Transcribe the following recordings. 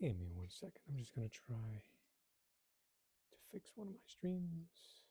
Give me 1 second. I'm just going to try to fix one of my streams.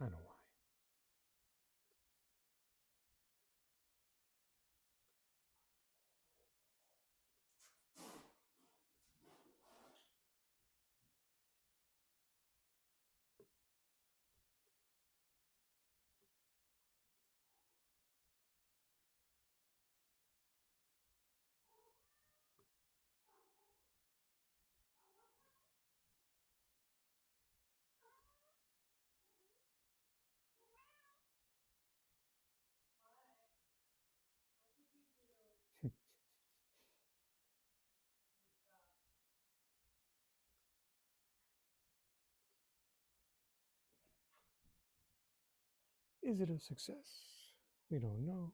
I know why. Is it a success? We don't know.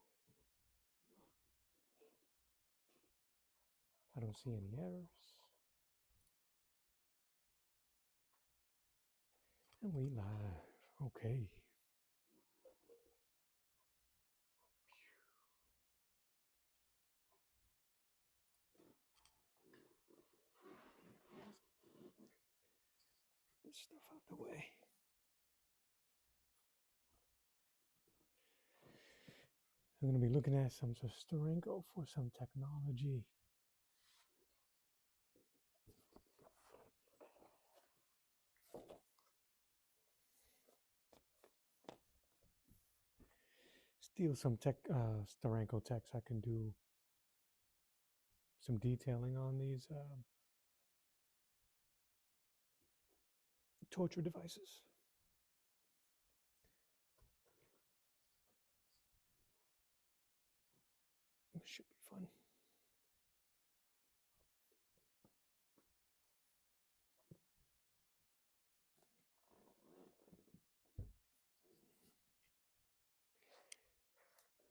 I don't see any errors. And we live. Okay. This stuff out the way. I'm going to be looking at some Steranko for some technology. Steal some Steranko text. I can do some detailing on these torture devices. It should be fun.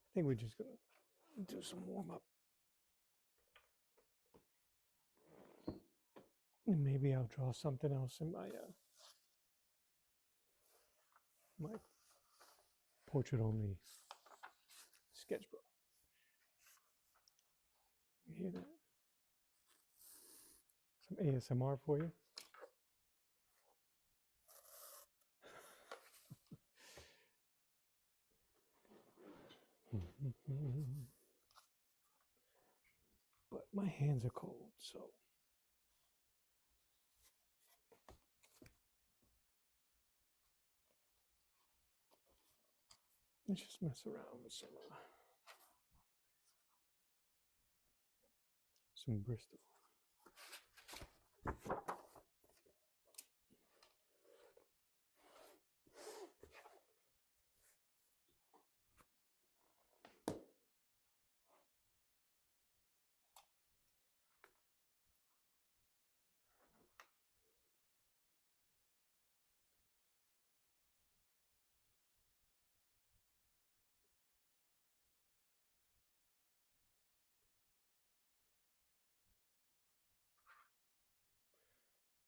I think we're just going to do some warm up. And maybe I'll draw something else in my portrait only sketchbook. You hear that? Some ASMR for you. But my hands are cold, so let's just mess around with some Bristol.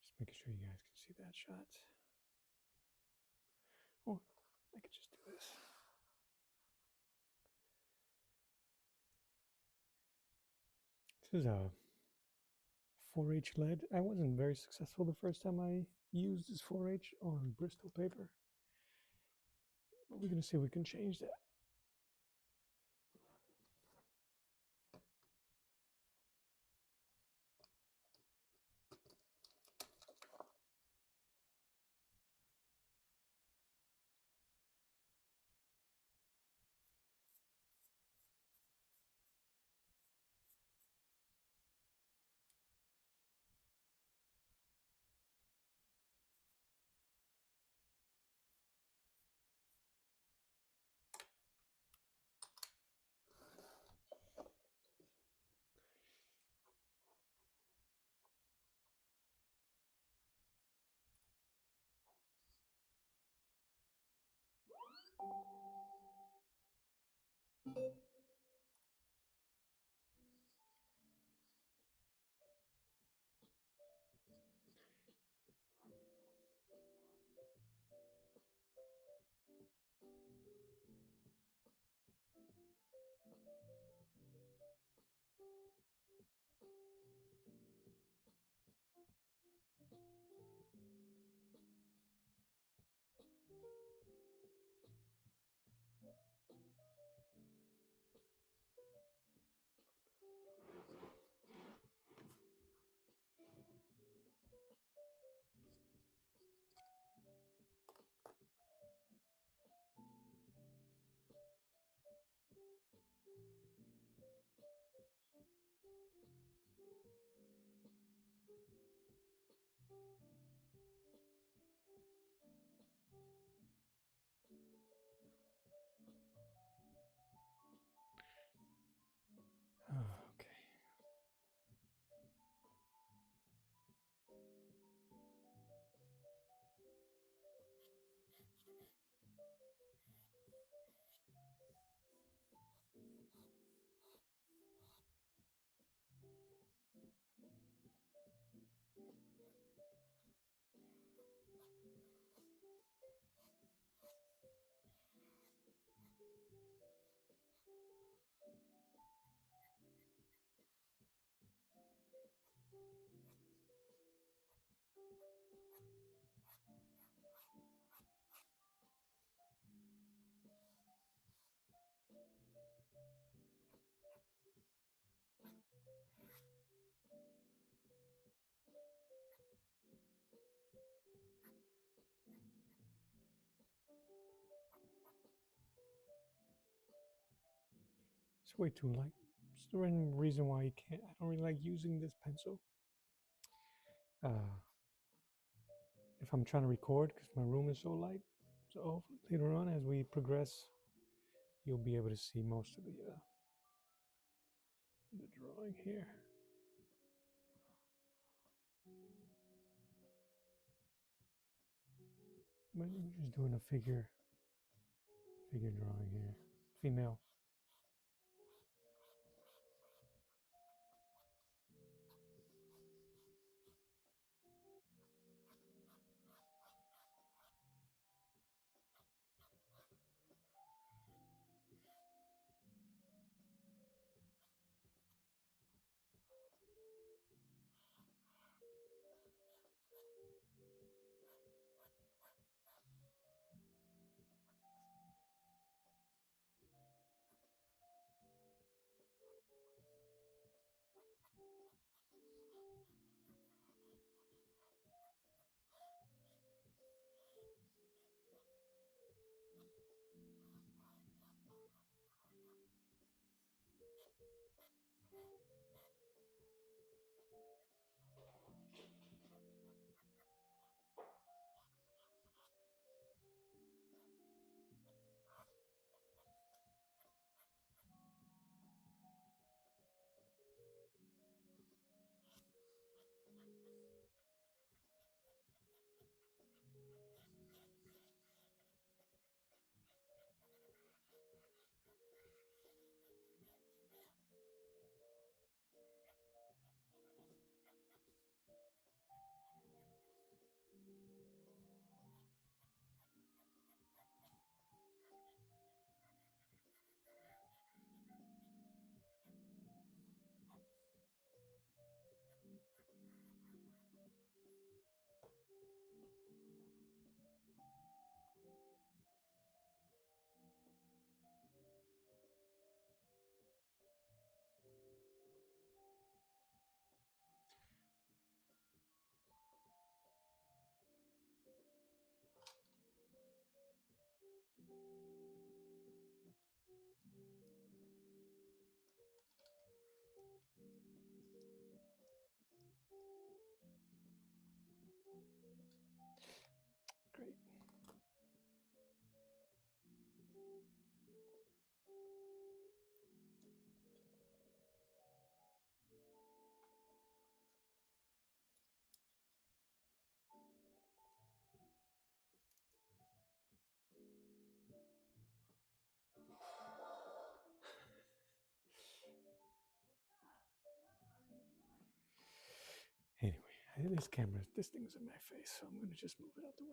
Just making sure you guys can see that shot. Or I could just do this. This is a 4H lead. I wasn't very successful the first time I used this 4H on Bristol paper. But we're going to see if we can change that. Okay. It's way too light. It's the reason why you can't. I don't really like using this pencil. Uh, if I'm trying to record, because my room is so light. So hopefully later on, as we progress, you'll be able to see most of the drawing here. But we're just doing a figure drawing here. Female. Great. this thing's in my face, so I'm going to just move it out the way.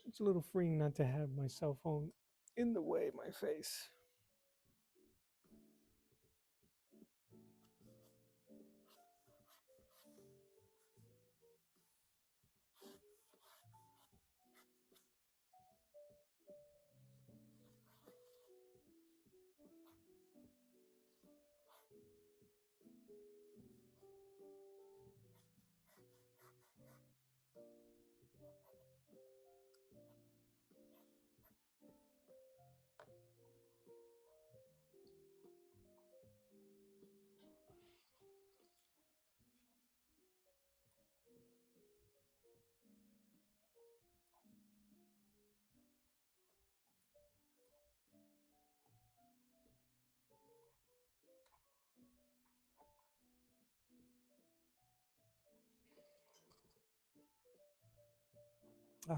It's a little freeing not to have my cell phone in the way of my face.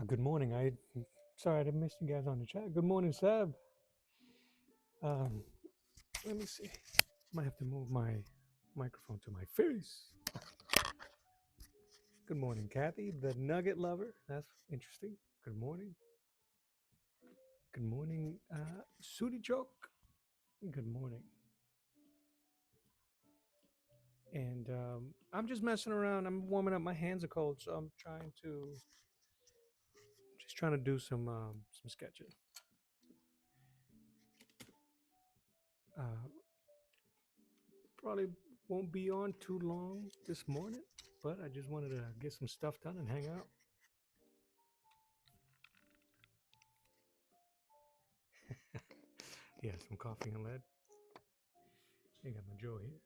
Good morning. Sorry I didn't miss you guys on the chat. Good morning, Seb. Um, let me see. Might have to move my microphone to my face. Good morning, Kathy, the Nugget lover. That's interesting. Good morning. Good morning, Sudi Choke. Good morning. And I'm just messing around. I'm warming up. My hands are cold, so I'm trying to do some sketching. Probably won't be on too long this morning, but I just wanted to get some stuff done and hang out. Yeah, some coffee and lead. I got my Joe here.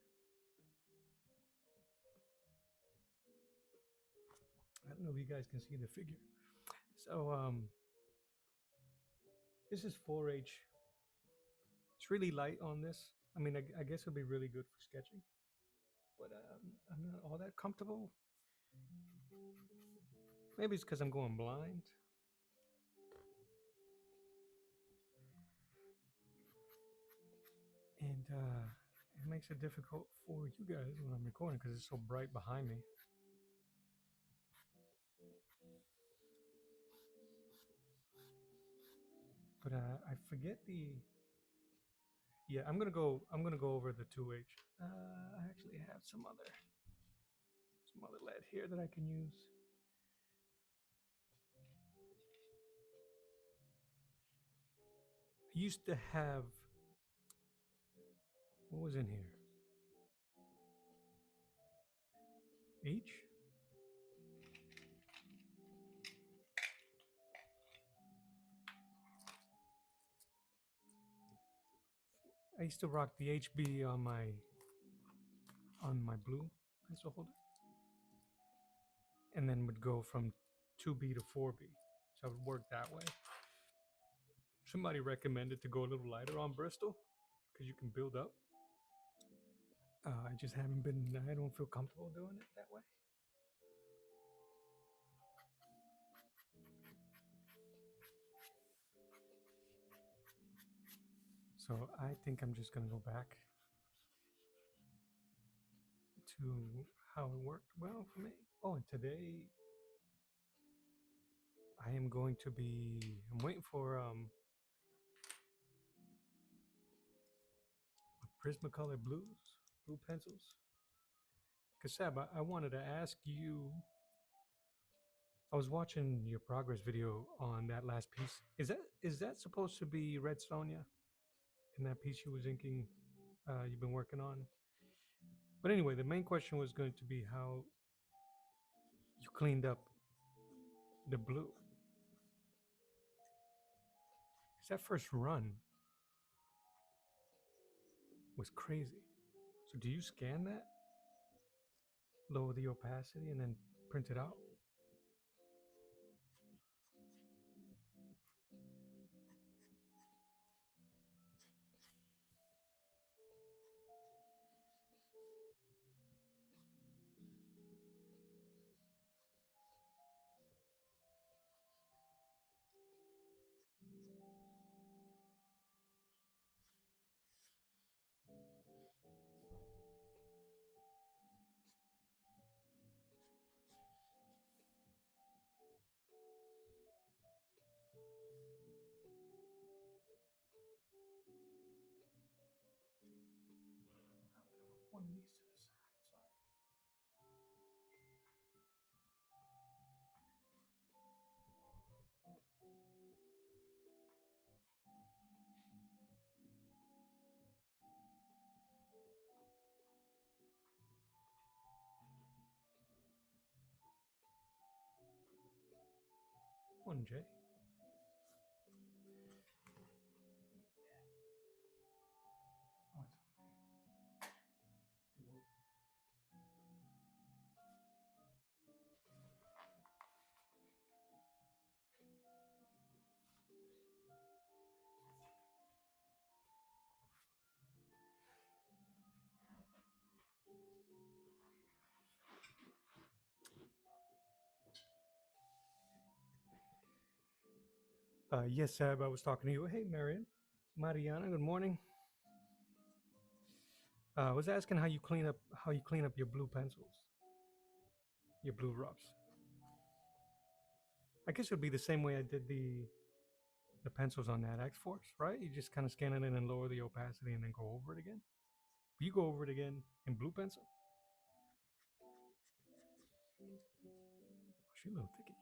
I don't know if you guys can see the figure. So this is 4H. It's really light on this. I mean, I guess it'll be really good for sketching, but I'm not all that comfortable. Maybe it's because I'm going blind. And it makes it difficult for you guys when I'm recording because it's so bright behind me. But I forget the. Yeah, I'm gonna go over the 2H. I actually have some other lead here that I can use. I used to have. What was in here? H. I used to rock the HB on my blue pencil holder, and then would go from 2B to 4B. So I would work that way. Somebody recommended to go a little lighter on Bristol because you can build up. I just haven't been. I don't feel comfortable doing it that way. So I think I'm just gonna go back to how it worked well for me. Oh, and today I am going to be. I'm waiting for Prismacolor blue pencils. Cause Sab, I wanted to ask you. I was watching your progress video on that last piece. Is that supposed to be Red Sonia in that piece you was inking? You've been working on. But anyway, the main question was going to be how you cleaned up the blue. Because that first run was crazy. So do you scan that, lower the opacity, and then print it out? one of these to the side. Sorry. One J. Oh, it's okay. Yes, Seb, I was talking to you. Hey, Mariana, good morning. I was asking how you clean up your blue pencils, your blue rubs. I guess it would be the same way I did the pencils on that X Force, right? You just kind of scan it in and lower the opacity and then go over it again. You go over it again in blue pencil. Oh, she's a little thicky.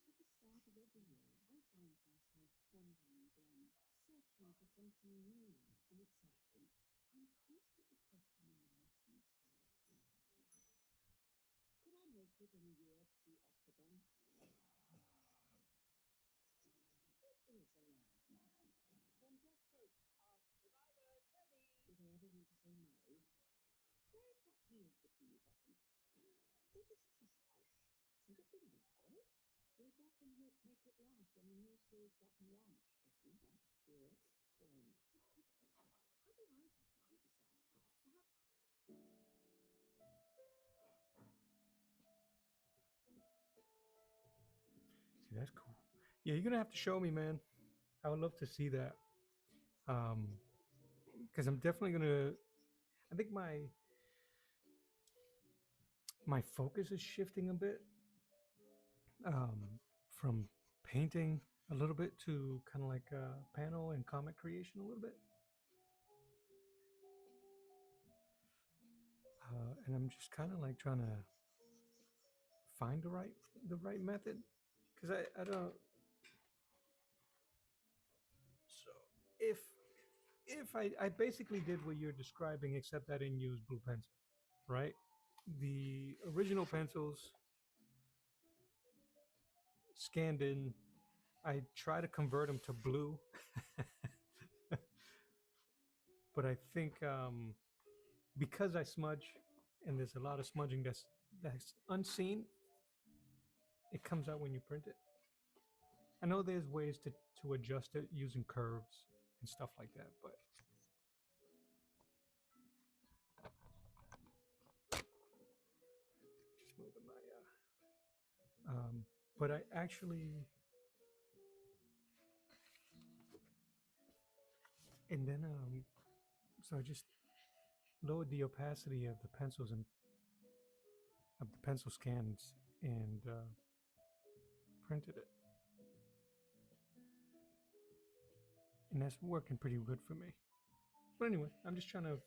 At the start of every year, I find myself wandering Glen, searching for something new and exciting. I'm constantly questioning life's mysteries. Could I make it in a UFC octagon? It is a loud man. When Jeff Probst asks, "Survivors ready?" do they ever want to say no? Where exactly is the PE button? What is tush push? Has it been destroyed? Will Beth and Whip make it last when the new series button launch? If not, Whip or me? How do I get down to South Park? See, that's cool. Yeah, you're gonna have to show me, man. I would love to see that. Because I'm definitely gonna. I think my focus is shifting a bit um, from painting a little bit to kind of like panel and comic creation a little bit. And I'm just kind of like trying to find the right method because I don't. So if I basically did what you're describing, except I didn't use blue pencil, right? The original pencils scanned in. I try to convert them to blue, but I think because I smudge, and there's a lot of smudging that's unseen, it comes out when you print it. I know there's ways to adjust it using curves and stuff like that, but just moving my but I actually, and then so I just lowered the opacity of the pencils and of the pencil scans and printed it, and that's working pretty good for me. But anyway, I'm just trying to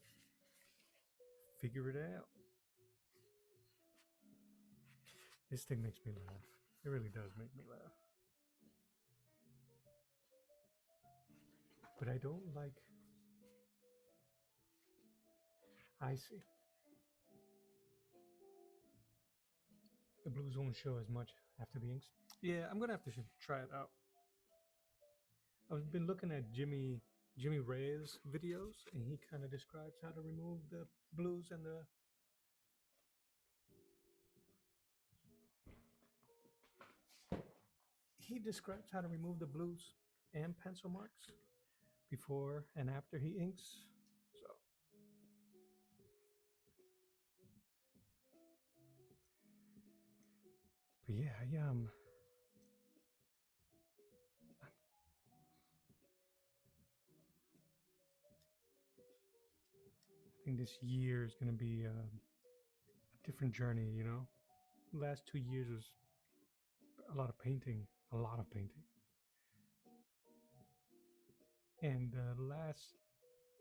figure it out. This thing makes me laugh. It really does make me laugh. But I don't like. I see. The blues won't show as much after the inks. Yeah, I'm gonna have to try it out. I've been looking at Jimmy Reyes videos, and he kind of describes how to remove the blues and the. He describes how to remove the blues and pencil marks before and after he inks. So, but yeah, I think this year is going to be a different journey. Last 2 years was a lot of painting, a lot of painting, and the last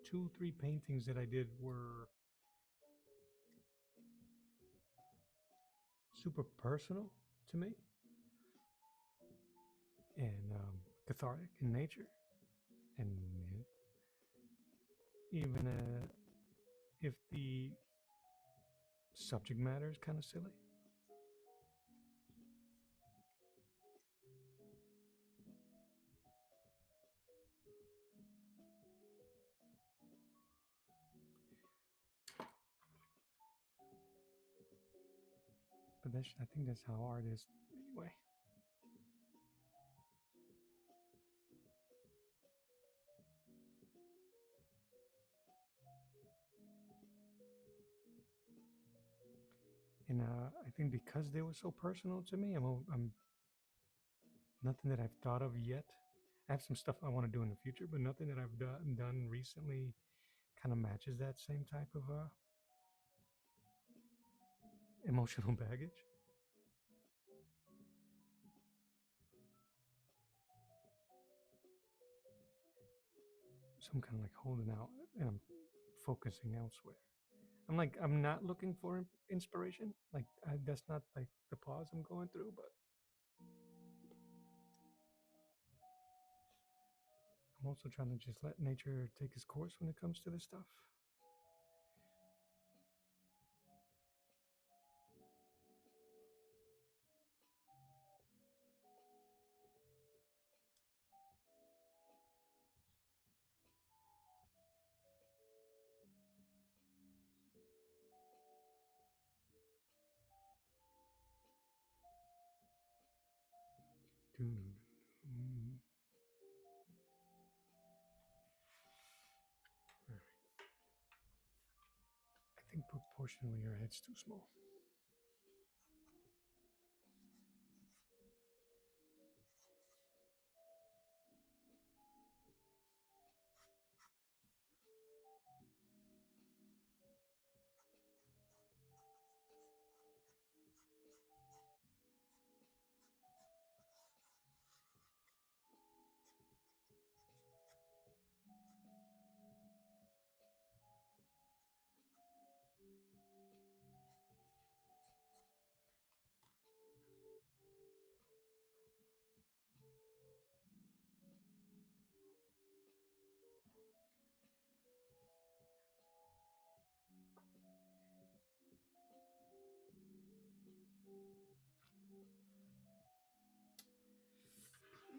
2, 3 paintings that I did were super personal to me and cathartic in nature, and even if the subject matter is kind of silly. But I think that's how art is anyway. And I think because they were so personal to me, I'm nothing that I've thought of yet. I have some stuff I want to do in the future, but nothing that I've done recently kind of matches that same type of emotional baggage. So I'm kind of like holding out and I'm focusing elsewhere. I'm not looking for inspiration. That's not like the pause I'm going through, but I'm also trying to just let nature take its course when it comes to this stuff. I think proportionally your head's too small.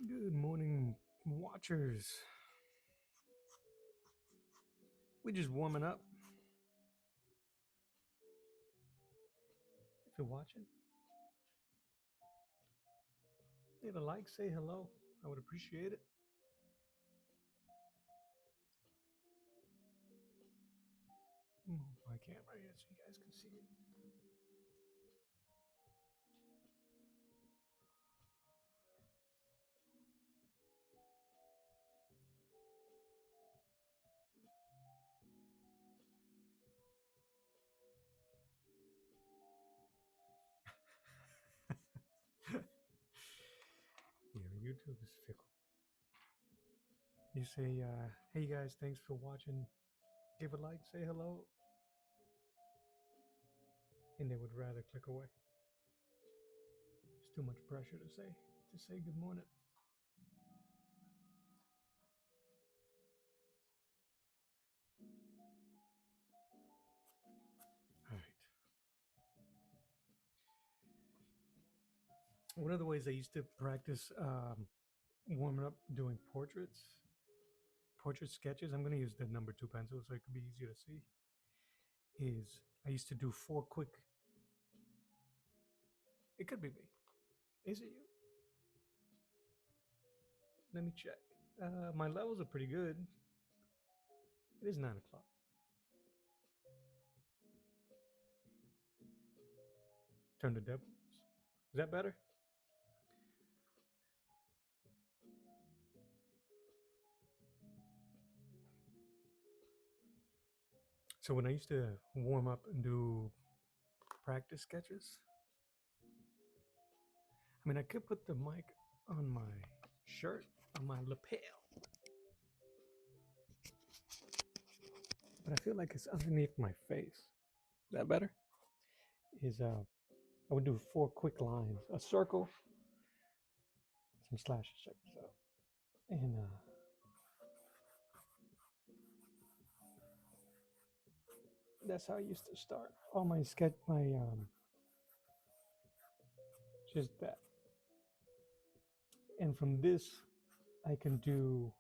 Good morning, watchers. We're just warming up. If you're watching, leave a like, say hello. I would appreciate it. Move my camera here so you guys can see it. YouTube is fickle. You say, hey guys, thanks for watching. Give a like, say hello, and they would rather click away. It's too much pressure to say good morning. All right. One of the ways I used to practice warming up doing portrait sketches. I'm going to use the number 2 pencil so it could be easier to see. Is I used to do 4 quick. It could be me. Is it you? Let me check. My levels are pretty good. It is 9 o'clock. Turn to devils. Is that better? So when I used to warm up and do practice sketches, I mean, I could put the mic on my shirt, on my lapel, but I feel like it's underneath my face. Is that better? I would do 4 quick lines, a circle, some slashes. Check this out. And that's how I used to start all my just that. And from this, I can do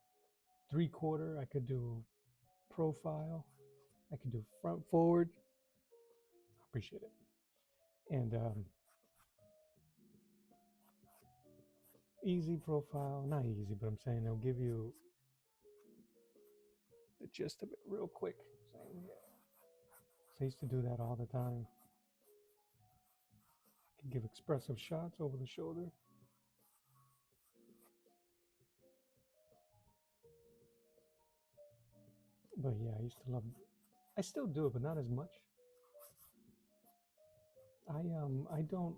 3/4. I could do profile. I could do front forward. Appreciate it. And easy profile, not easy, but I'm saying it'll give you the gist of it real quick. Same here. So I used to do that all the time. I could give expressive shots over the shoulder. But yeah, I used to love. I still do it, but not as much. I don't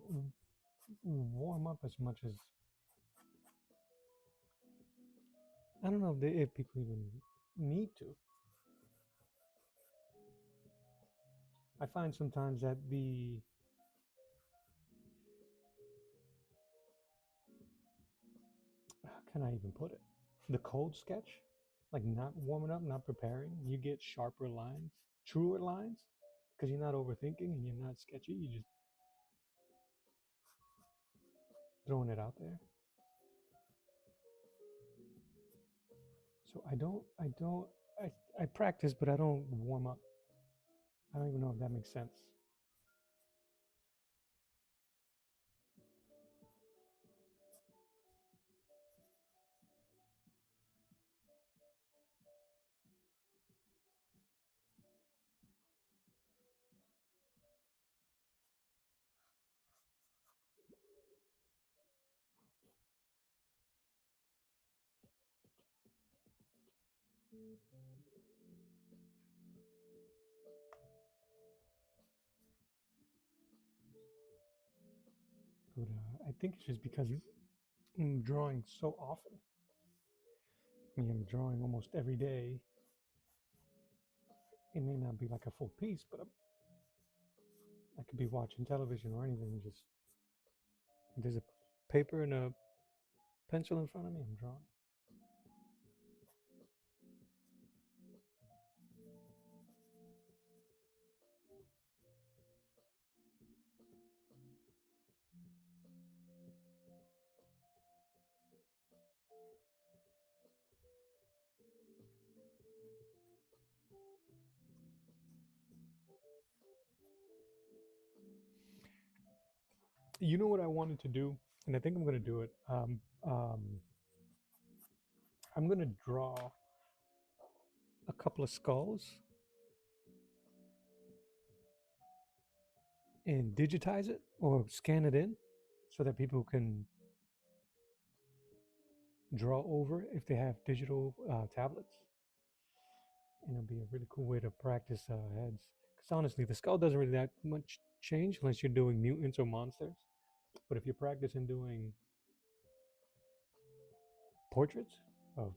warm up as much as I don't know if people even need to. I find sometimes that how can I even put it? The cold sketch, like not warming up, not preparing, you get sharper lines, truer lines, because you're not overthinking and you're not sketchy. You just throwing it out there. So I practice, but I don't warm up. I don't even know if that makes sense. But I think it's just because I'm drawing so often. I mean, I'm drawing almost every day. It may not be like a full piece, but I could be watching television or anything. Just there's a paper and a pencil in front of me. I'm drawing. You know what I wanted to do, and I think I'm gonna do it. I'm gonna draw a couple of skulls and digitize it or scan it in, so that people can draw over if they have digital tablets. And it'll be a really cool way to practice heads. Because honestly, the skull doesn't really that much change unless you're doing mutants or monsters. But if you're practicing doing portraits of,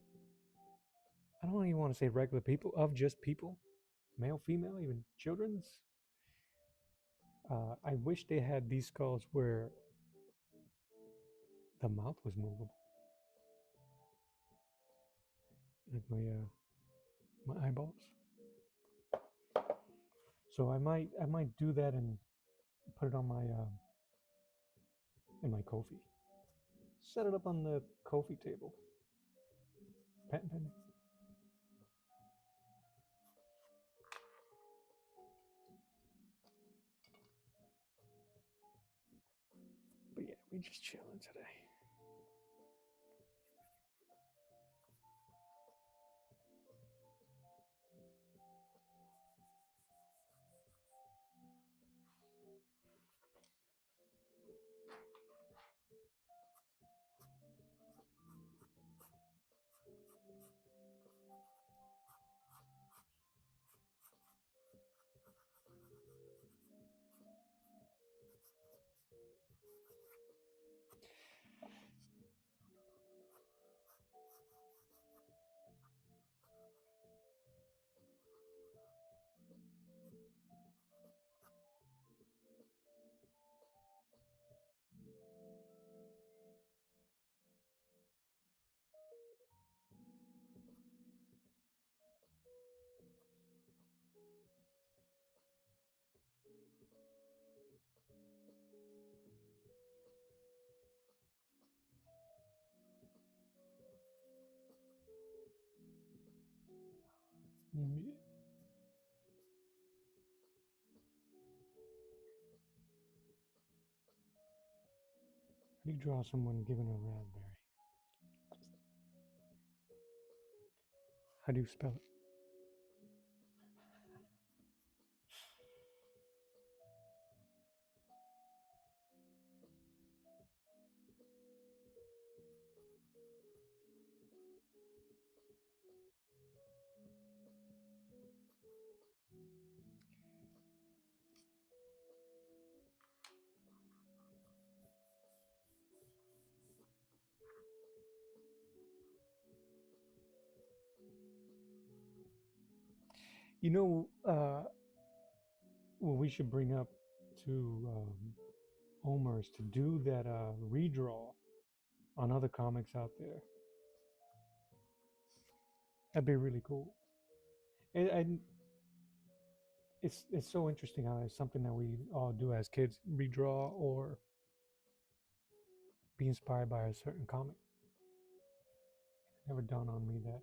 I don't even want to say regular people, of just people, male, female, even children's. I wish they had these skulls where the mouth was movable, like my eyeballs. So I might do that and put it on my in my Kofi. set it up on the Ko-fi table. Patent pending. But yeah, we just chilling today. Mm, How do you draw someone given a raspberry? How do you spell it? You know, what we should bring up to Omer is to do that redraw on other comics out there. That'd be really cool. And it's so interesting how it's something that we all do as kids, redraw or be inspired by a certain comic. It never dawned on me that.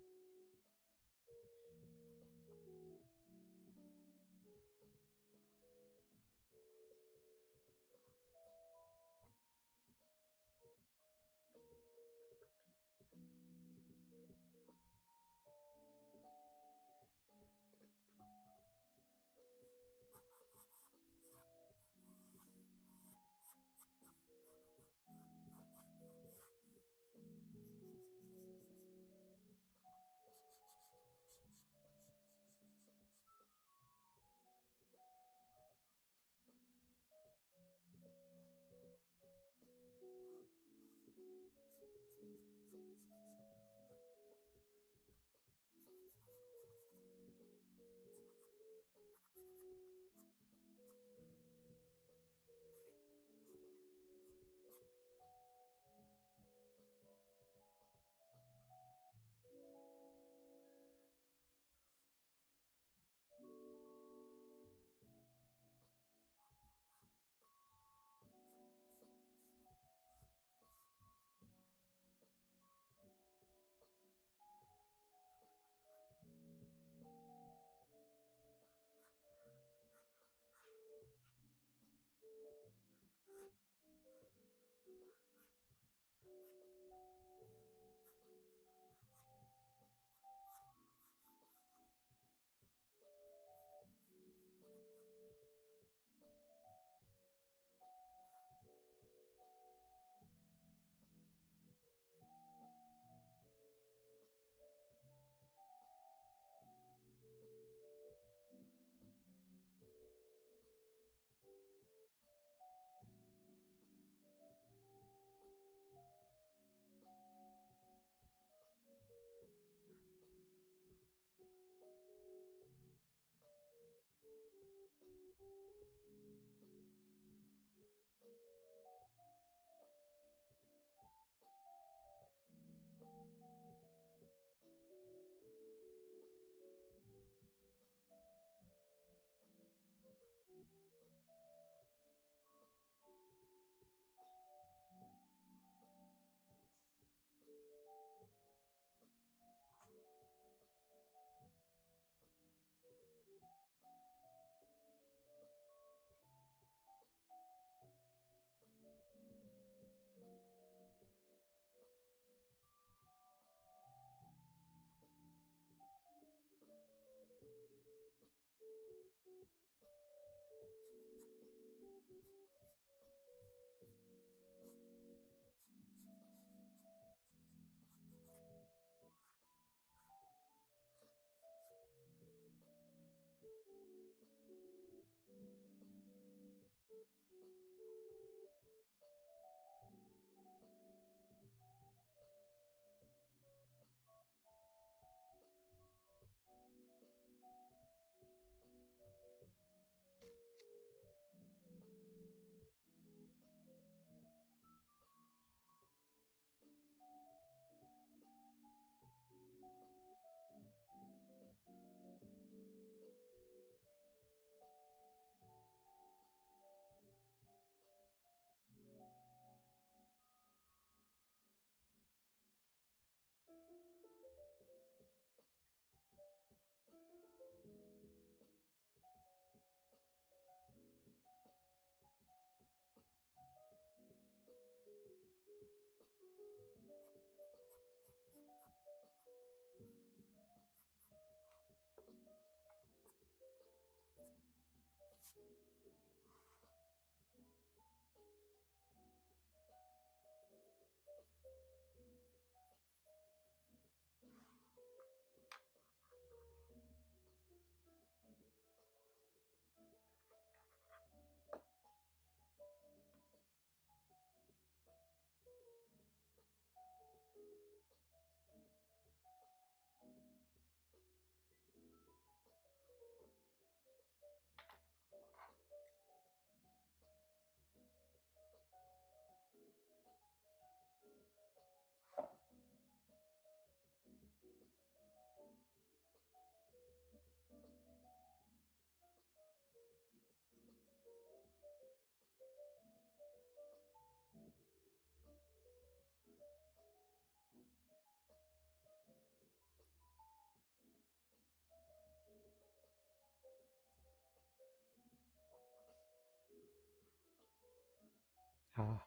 Ah.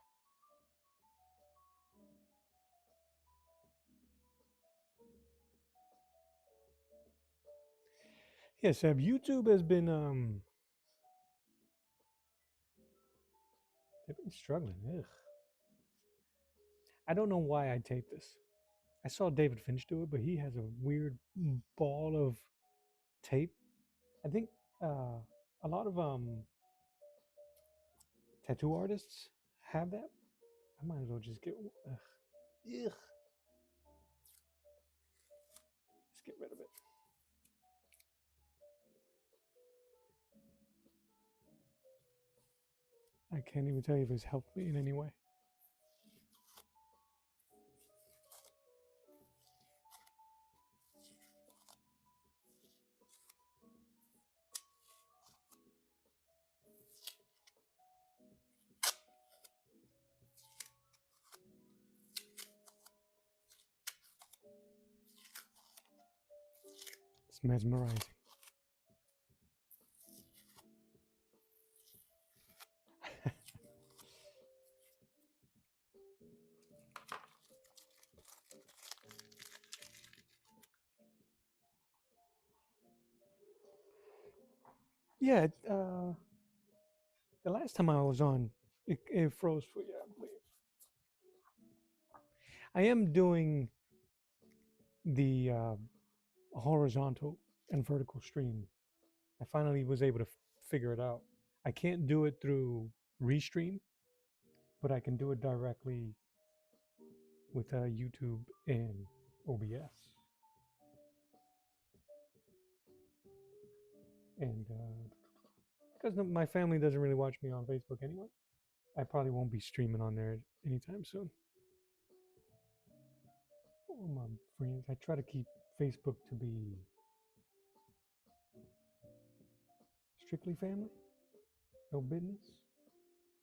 Yes, YouTube has been they've been struggling. Ugh. I don't know why I taped this. I saw David Finch do it, but he has a weird ball of tape. I think a lot of tattoo artists have that. I might as well just get. Ugh. Ugh. Let's get rid of it. I can't even tell you if it's helped me in any way. It's mesmerizing. Yeah, the last time I was on, it froze for you, I believe. I am doing the horizontal and vertical stream. I finally was able to figure it out. I can't do it through Restream, but I can do it directly with YouTube and OBS. And because my family doesn't really watch me on Facebook anyway, I probably won't be streaming on there anytime soon. All my friends, I try to keep Facebook to be strictly family, no business.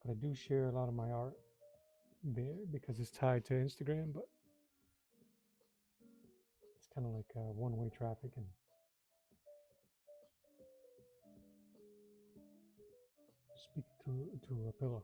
But I do share a lot of my art there because it's tied to Instagram, but it's kind of like one-way traffic and speak to a pillow.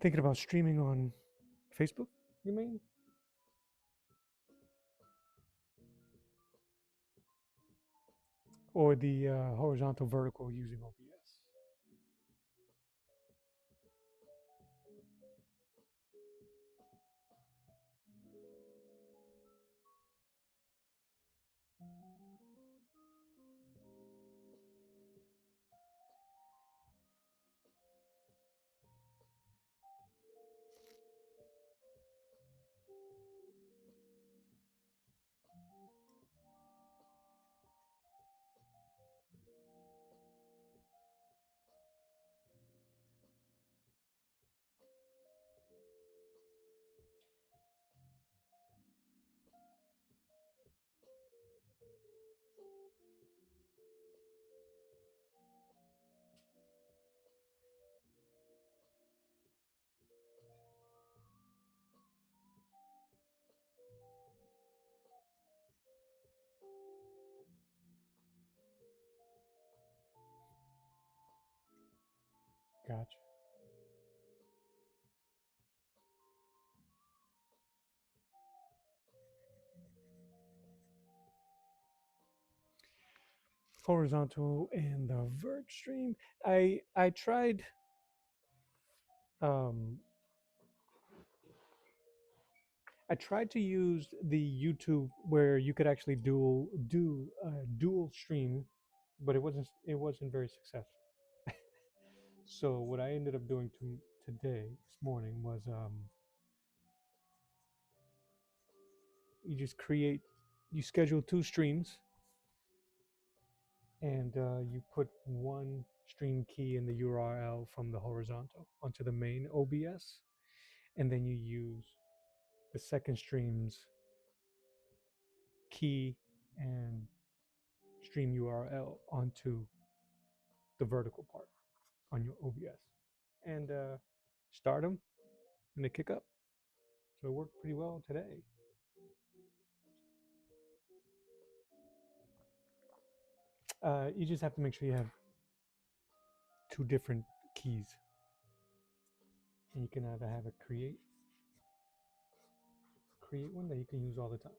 Thinking about streaming on Facebook, you mean? Or the horizontal vertical using OBS? Gotcha. Horizontal and the vert stream. I tried um I tried to use the YouTube where you could actually do dual stream, but it wasn't very successful. So what I ended up doing today this morning was you just create you schedule two streams and you put one stream key in the URL from the horizontal onto the main OBS, and then you use the second stream's key and stream URL onto the vertical part on your OBS, and start them, and they kick up. So it worked pretty well today. You just have to make sure you have two different keys, and you can either have a create one that you can use all the time.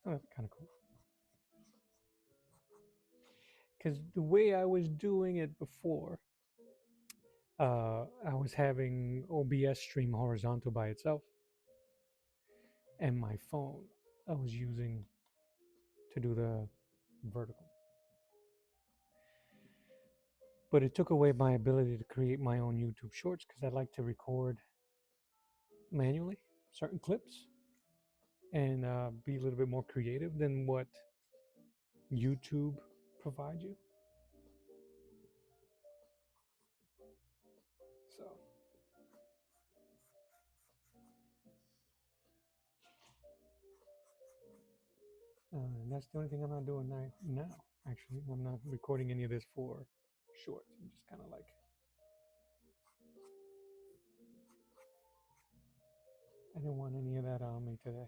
Oh, that's kind of cool. Because the way I was doing it before, I was having OBS stream horizontal by itself, and my phone I was using to do the vertical. But it took away my ability to create my own YouTube shorts because I like to record manually certain clips and be a little bit more creative than what YouTube provides you. So and that's the only thing I'm not doing now. Actually, I'm not recording any of this for shorts. I'm just kind of like, I didn't want any of that on me today.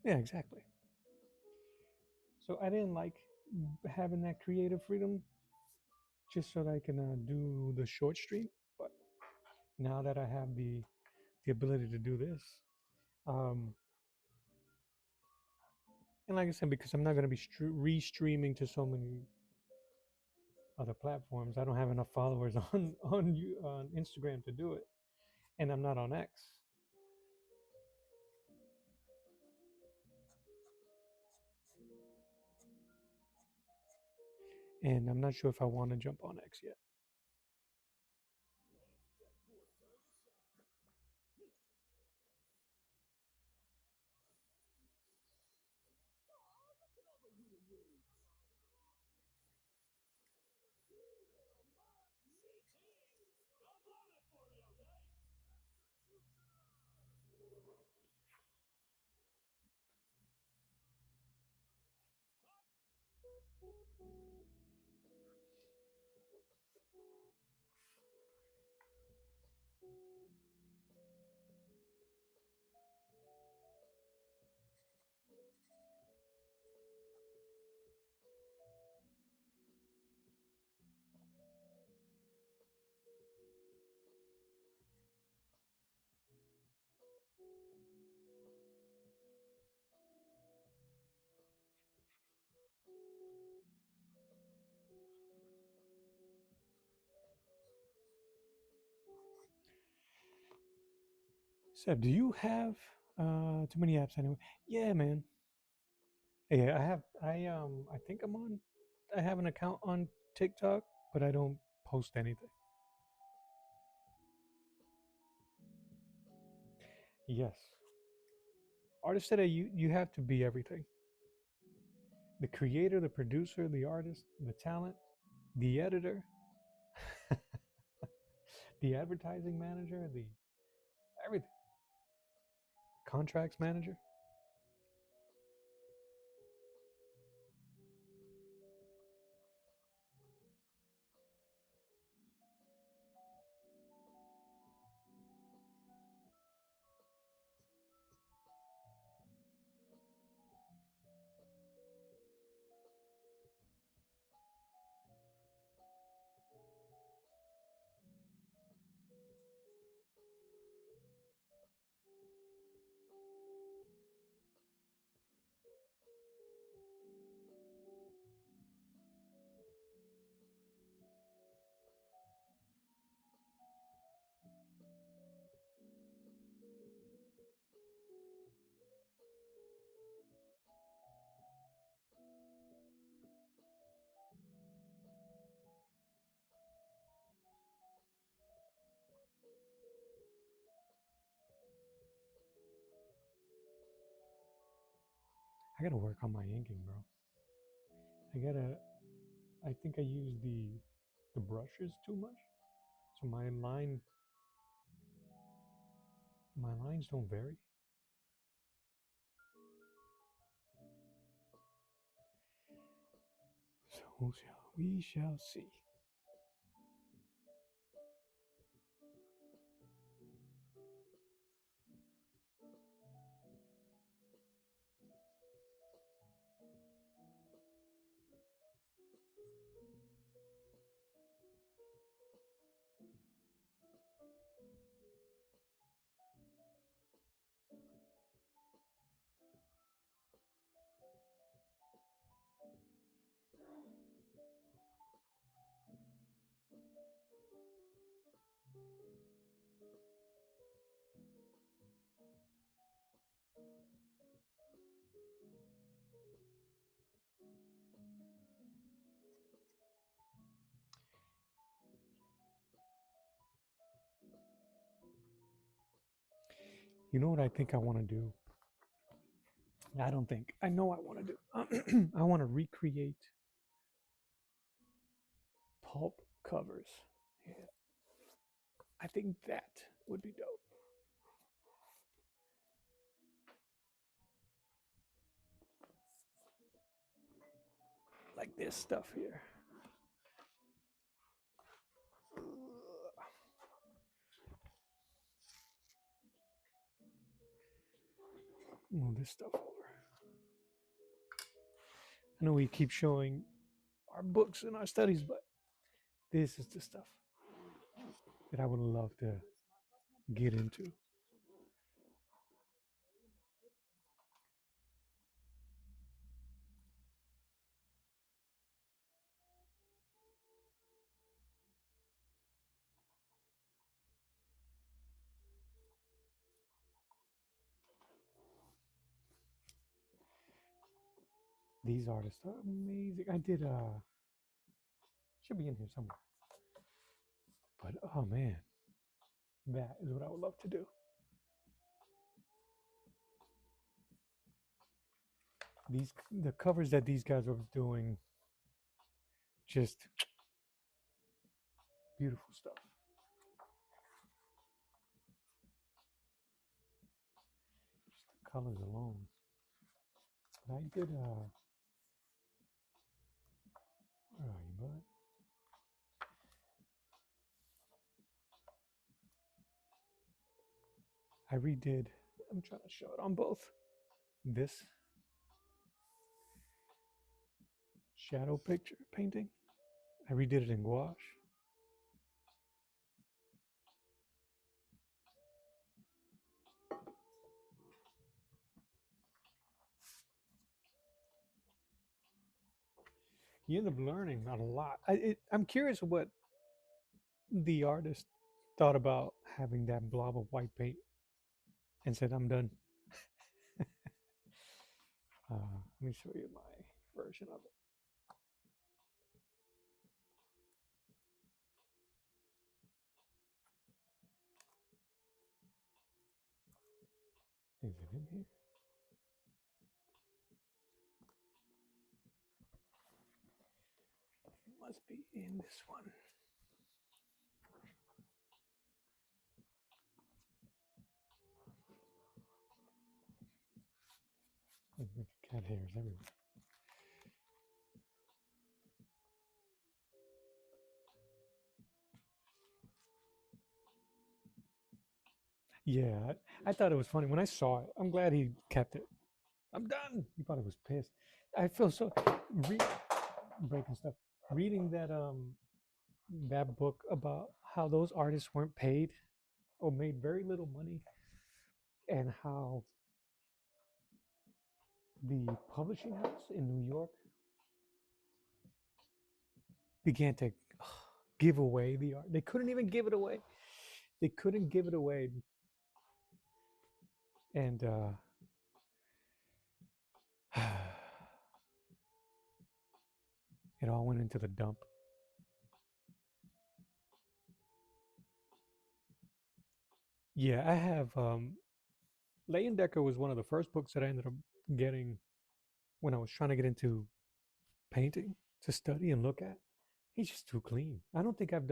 Yeah, exactly. So I didn't like having that creative freedom just so that I can do the short stream. But now that I have the ability to do this, um, and like I said, because I'm not going to be re-streaming to so many other platforms, I don't have enough followers on Instagram to do it, and I'm not on X, and I'm not sure if I want to jump on X yet. Seb, do you have too many apps anyway? Yeah, man. Yeah, I think I have an account on TikTok, but I don't post anything. Yes. Artist today, you have to be everything. The creator, the producer, the artist, the talent, the editor, the advertising manager, the everything. Contracts manager. I gotta work on my inking, bro. I gotta. I think I use the brushes too much, so my lines don't vary. So we shall see. You know what I think I want to do? I don't think. I know I want to do. I want to recreate pulp covers. Yeah. I think that would be dope. Like this stuff here. Move this stuff over. I know we keep showing our books and our studies, but this is the stuff that I would love to get into. These artists are amazing. I did should be in here somewhere. But oh man, that is what I would love to do. The covers that these guys are doing, just beautiful stuff. Just the colors alone. But I did where are you, bud? I redid, I'm trying to show it on both. This shadow picture painting. I redid it in gouache. You end up learning a lot. I'm curious what the artist thought about having that blob of white paint and said, I'm done. Let me show you my version of it. Is it in here? It must be in this one. Cat hairs everywhere. Yeah, I thought it was funny when I saw it. I'm glad he kept it. I'm done. He probably was pissed. I feel so breaking stuff. Reading that book about how those artists weren't paid or made very little money, and how the publishing house in New York began to give away the art. They couldn't even give it away. They couldn't give it away, and it all went into the dump. Yeah, I have. Leyendecker was one of the first books that I ended up getting when I was trying to get into painting to study and look at. He's just too clean. I don't think I've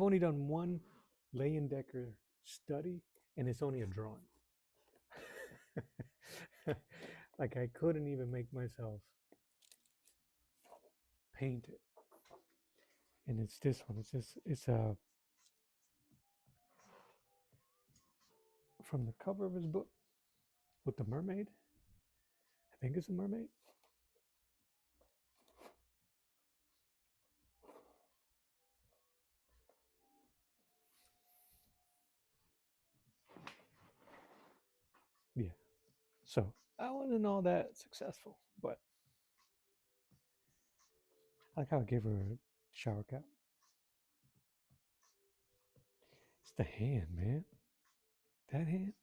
only done one Leyendecker study, and it's only a drawing. Like I couldn't even make myself paint it. And it's this one. It's from the cover of his book with the mermaid. I think it's a mermaid. Yeah. So I wasn't all that successful, but I like how I gave her a shower cap. It's the hand, man. That hand.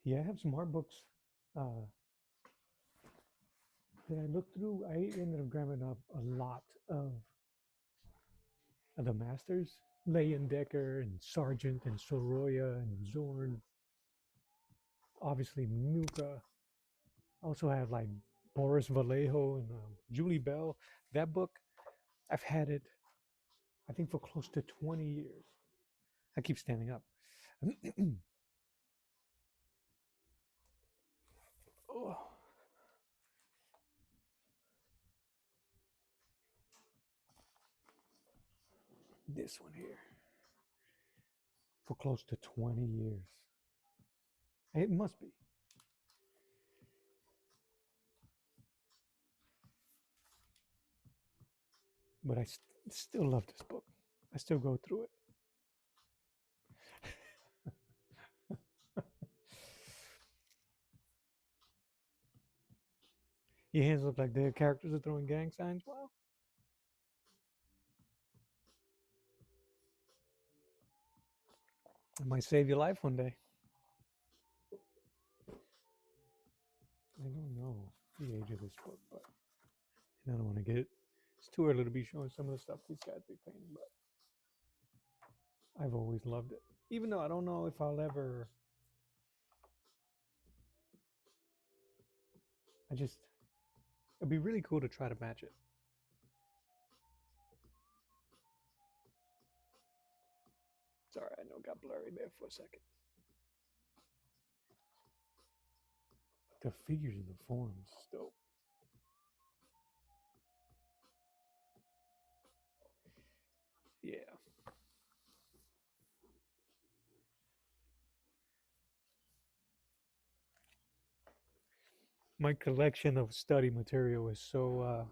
Yeah, I have some art books uh, that I looked through. I ended up grabbing up a lot of the masters, Leyendecker and Sargent and Soroya and Zorn. Obviously, Muka. I also have like Boris Vallejo and Julie Bell. That book, I've had it, I think, for close to 20 years. I keep standing up. Oh, this one here, for close to 20 years. It must be. But I still love this book. I still go through it. Your hands look like the characters are throwing gang signs. Wow. It might save your life one day. I don't know the age of this book, but I don't want to get it. It's too early to be showing some of the stuff these guys be painting, but I've always loved it. Even though I don't know if I'll ever. It'd be really cool to try to match it. Sorry, I know it got blurry there for a second. The figures and the forms, dope. Yeah. My collection of study material is so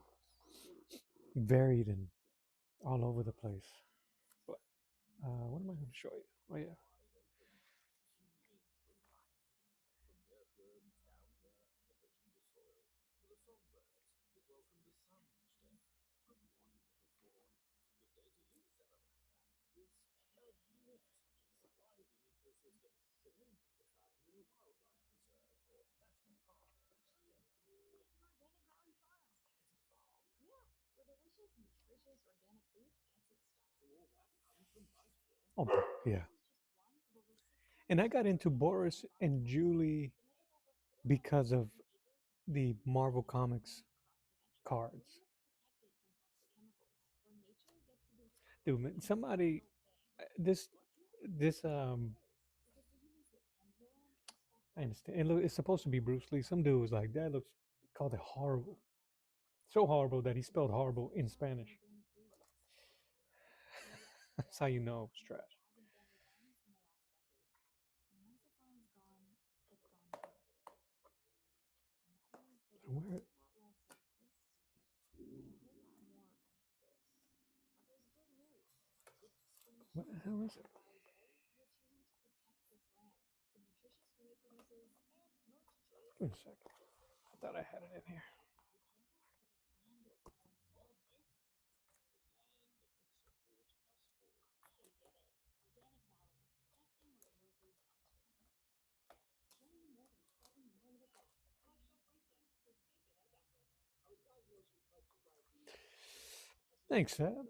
varied and all over the place. But What am I going to show you? Oh yeah. Oh yeah. And I got into Boris and Julie because of the Marvel Comics cards. Dude, somebody this I understand. And look, it's supposed to be Bruce Lee. Some dude was like, that looks called it horrible. So horrible that he spelled horrible in Spanish. That's how you know it's trash. Where what the hell is it? Give me a second. I thought I had it in here. Thanks, Seb.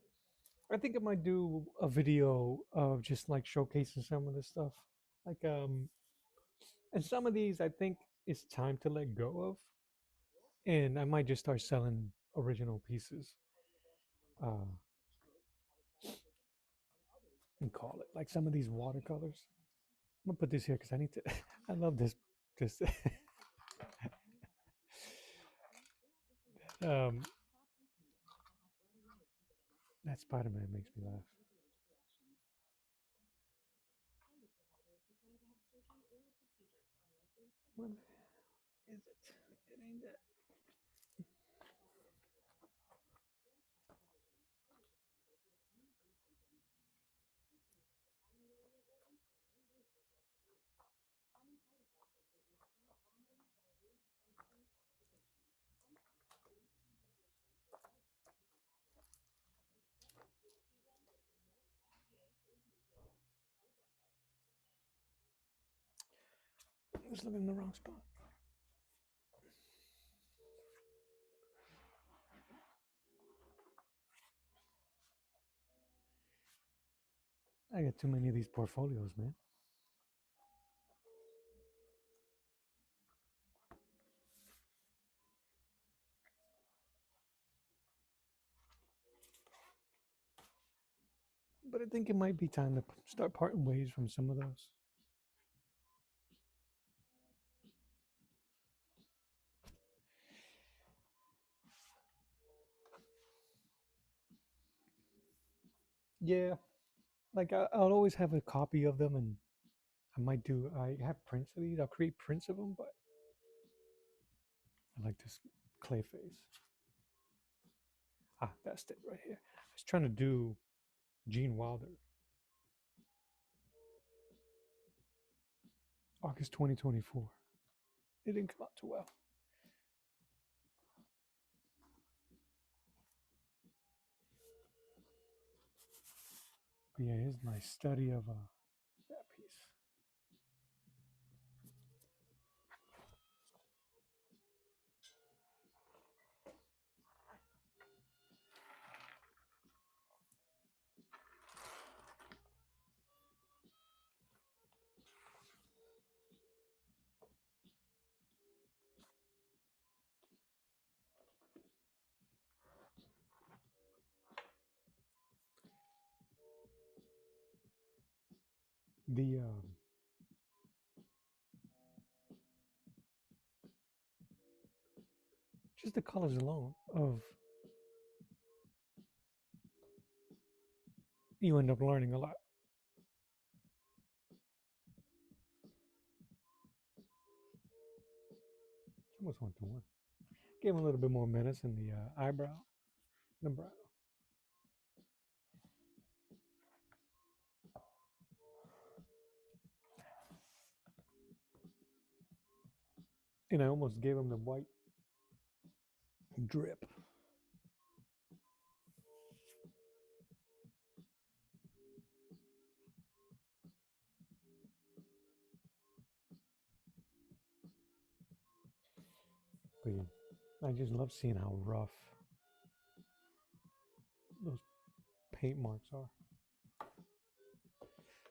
I think I might do a video of just like showcasing some of this stuff. Like and some of these I think it's time to let go of. And I might just start selling original pieces. Uh and call it like some of these watercolors. I'm gonna put this here because I need to I love this um that Spider-Man makes me laugh. What is it? It ain't that. I was looking in the wrong spot. I got too many of these portfolios, man. But I think it might be time to start parting ways from some of those. Yeah, like I'll always have a copy of them, and I might do. I have prints of these. I'll create prints of them, but I like this clay face. Ah, that's it right here. I was trying to do Gene Wilder, August 2024. It didn't come out too well. But yeah, here's my study of that piece. The just the colors alone of you end up learning a lot. It's almost 1 to 1. Give him a little bit more minutes in the eyebrow, the brow. And I almost gave him the white drip. But yeah, I just love seeing how rough those paint marks are.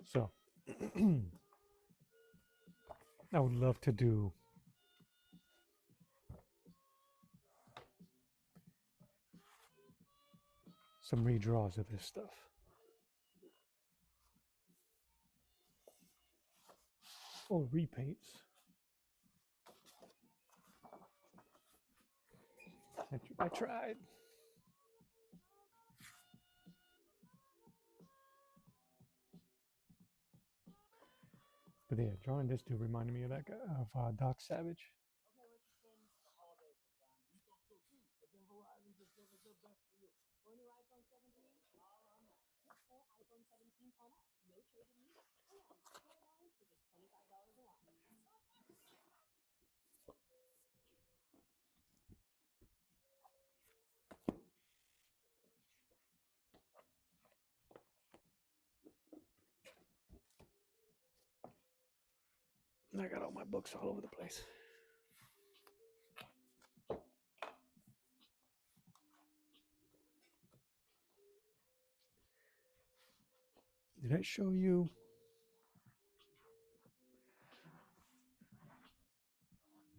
So I would love to do some redraws of this stuff. Or repaints. I tried. But yeah, drawing this dude reminded me of that guy, of Doc Savage. Or new iPhone 17? All on that. Get 4 iPhone 17s on us. No trade-in needed. And store-wide for just $25 a line. I got all my books all over the place. Did I show you?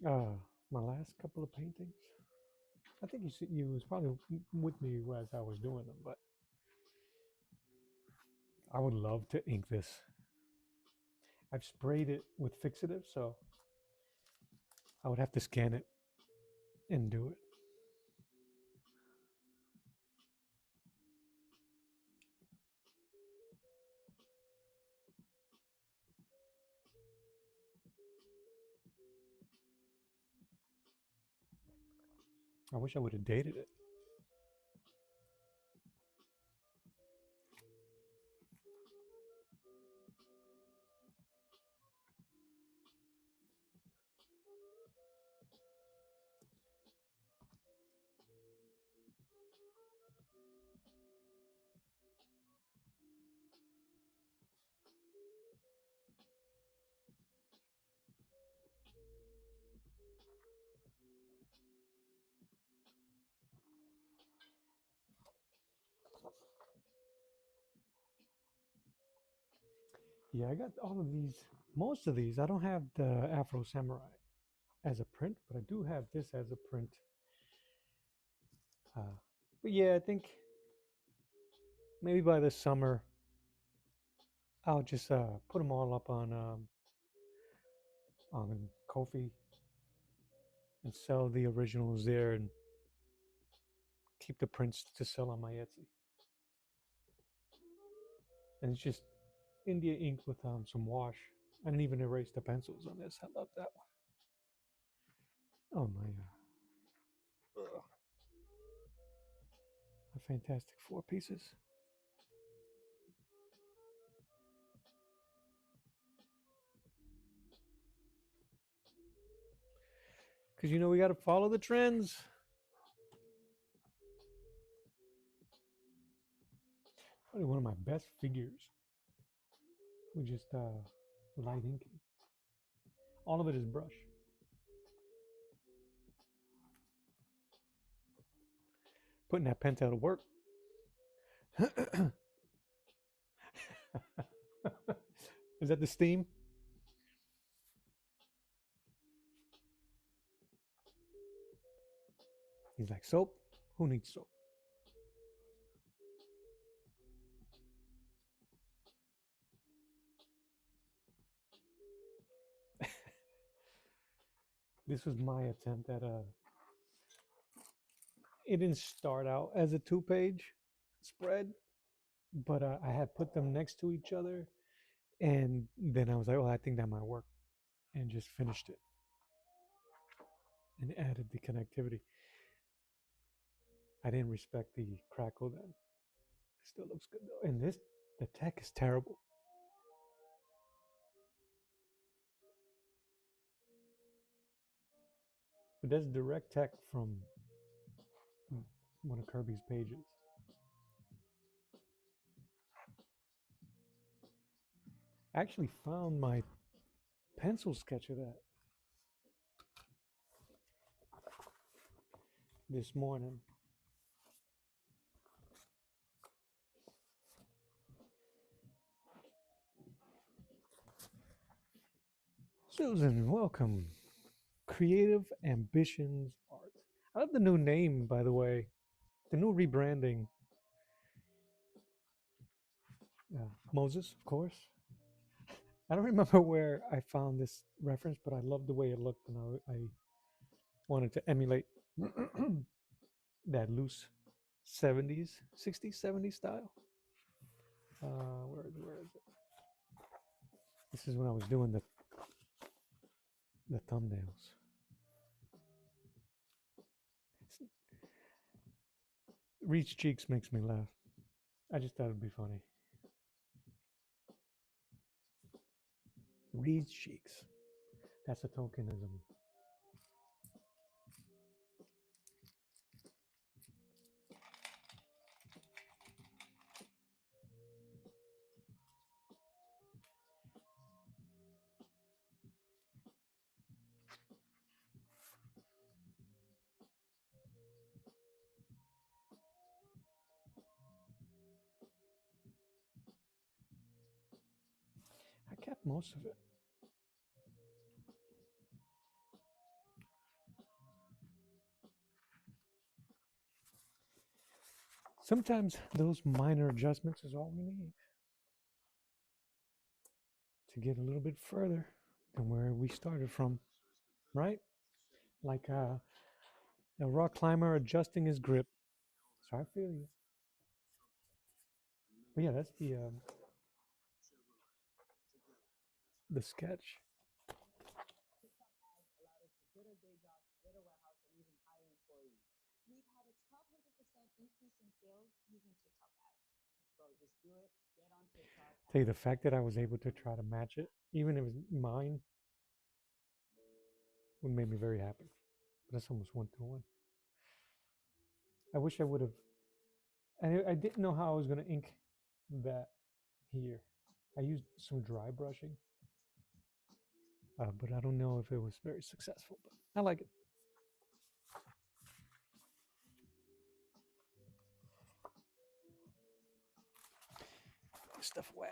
My last couple of paintings. I think you was probably with me as I was doing them, but I would love to ink this. I've sprayed it with fixative, so I would have to scan it and do it. I wish I would have dated it. Yeah, I got all of these. Most of these, I don't have the Afro Samurai as a print, but I do have this as a print. But yeah, I think maybe by the summer, I'll just put them all up on Ko-fi and sell the originals there and keep the prints to sell on my Etsy. And it's just India ink with some wash. I didn't even erase the pencils on this. I love that one. Oh my, a Fantastic Four pieces. Because we got to follow the trends. Probably one of my best figures. We just light inking. All of it is brush. Putting that Pentel to work. Is that the steam? He's like, soap? Who needs soap? This was my attempt at it didn't start out as a 2-page spread, but I had put them next to each other, and then I was like, well, I think that might work, and just finished it and added the connectivity. I didn't respect the crackle then. It still looks good though. And the tech is terrible. But that's direct tech from one of Kirby's pages. I actually found my pencil sketch of that this morning. Susan, welcome. Creative Ambitions Art. I love the new name, by the way. The new rebranding. Moses, of course. I don't remember where I found this reference, but I loved the way it looked, and I wanted to emulate that loose 70s, 60s, 70s style. Where is it? This is when I was doing the thumbnails. Reach Cheeks makes me laugh. I just thought it'd be funny. Reach Cheeks. That's a tokenism. I kept most of it. Sometimes those minor adjustments is all we need to get a little bit further than where we started from, right? Like a rock climber adjusting his grip. So I feel you. But yeah, that's the sketch. We've had a 1,200% increase in sales using TikTok ads. Bro, just do it. Get on TikTok. Tell you, the fact that I was able to try to match it, even if it was mine, would make me very happy. But that's almost 1-to-1. I wish I would have. I didn't know how I was going to ink that here. I used some dry brushing, but I don't know if it was very successful. But I like it. Put this stuff away.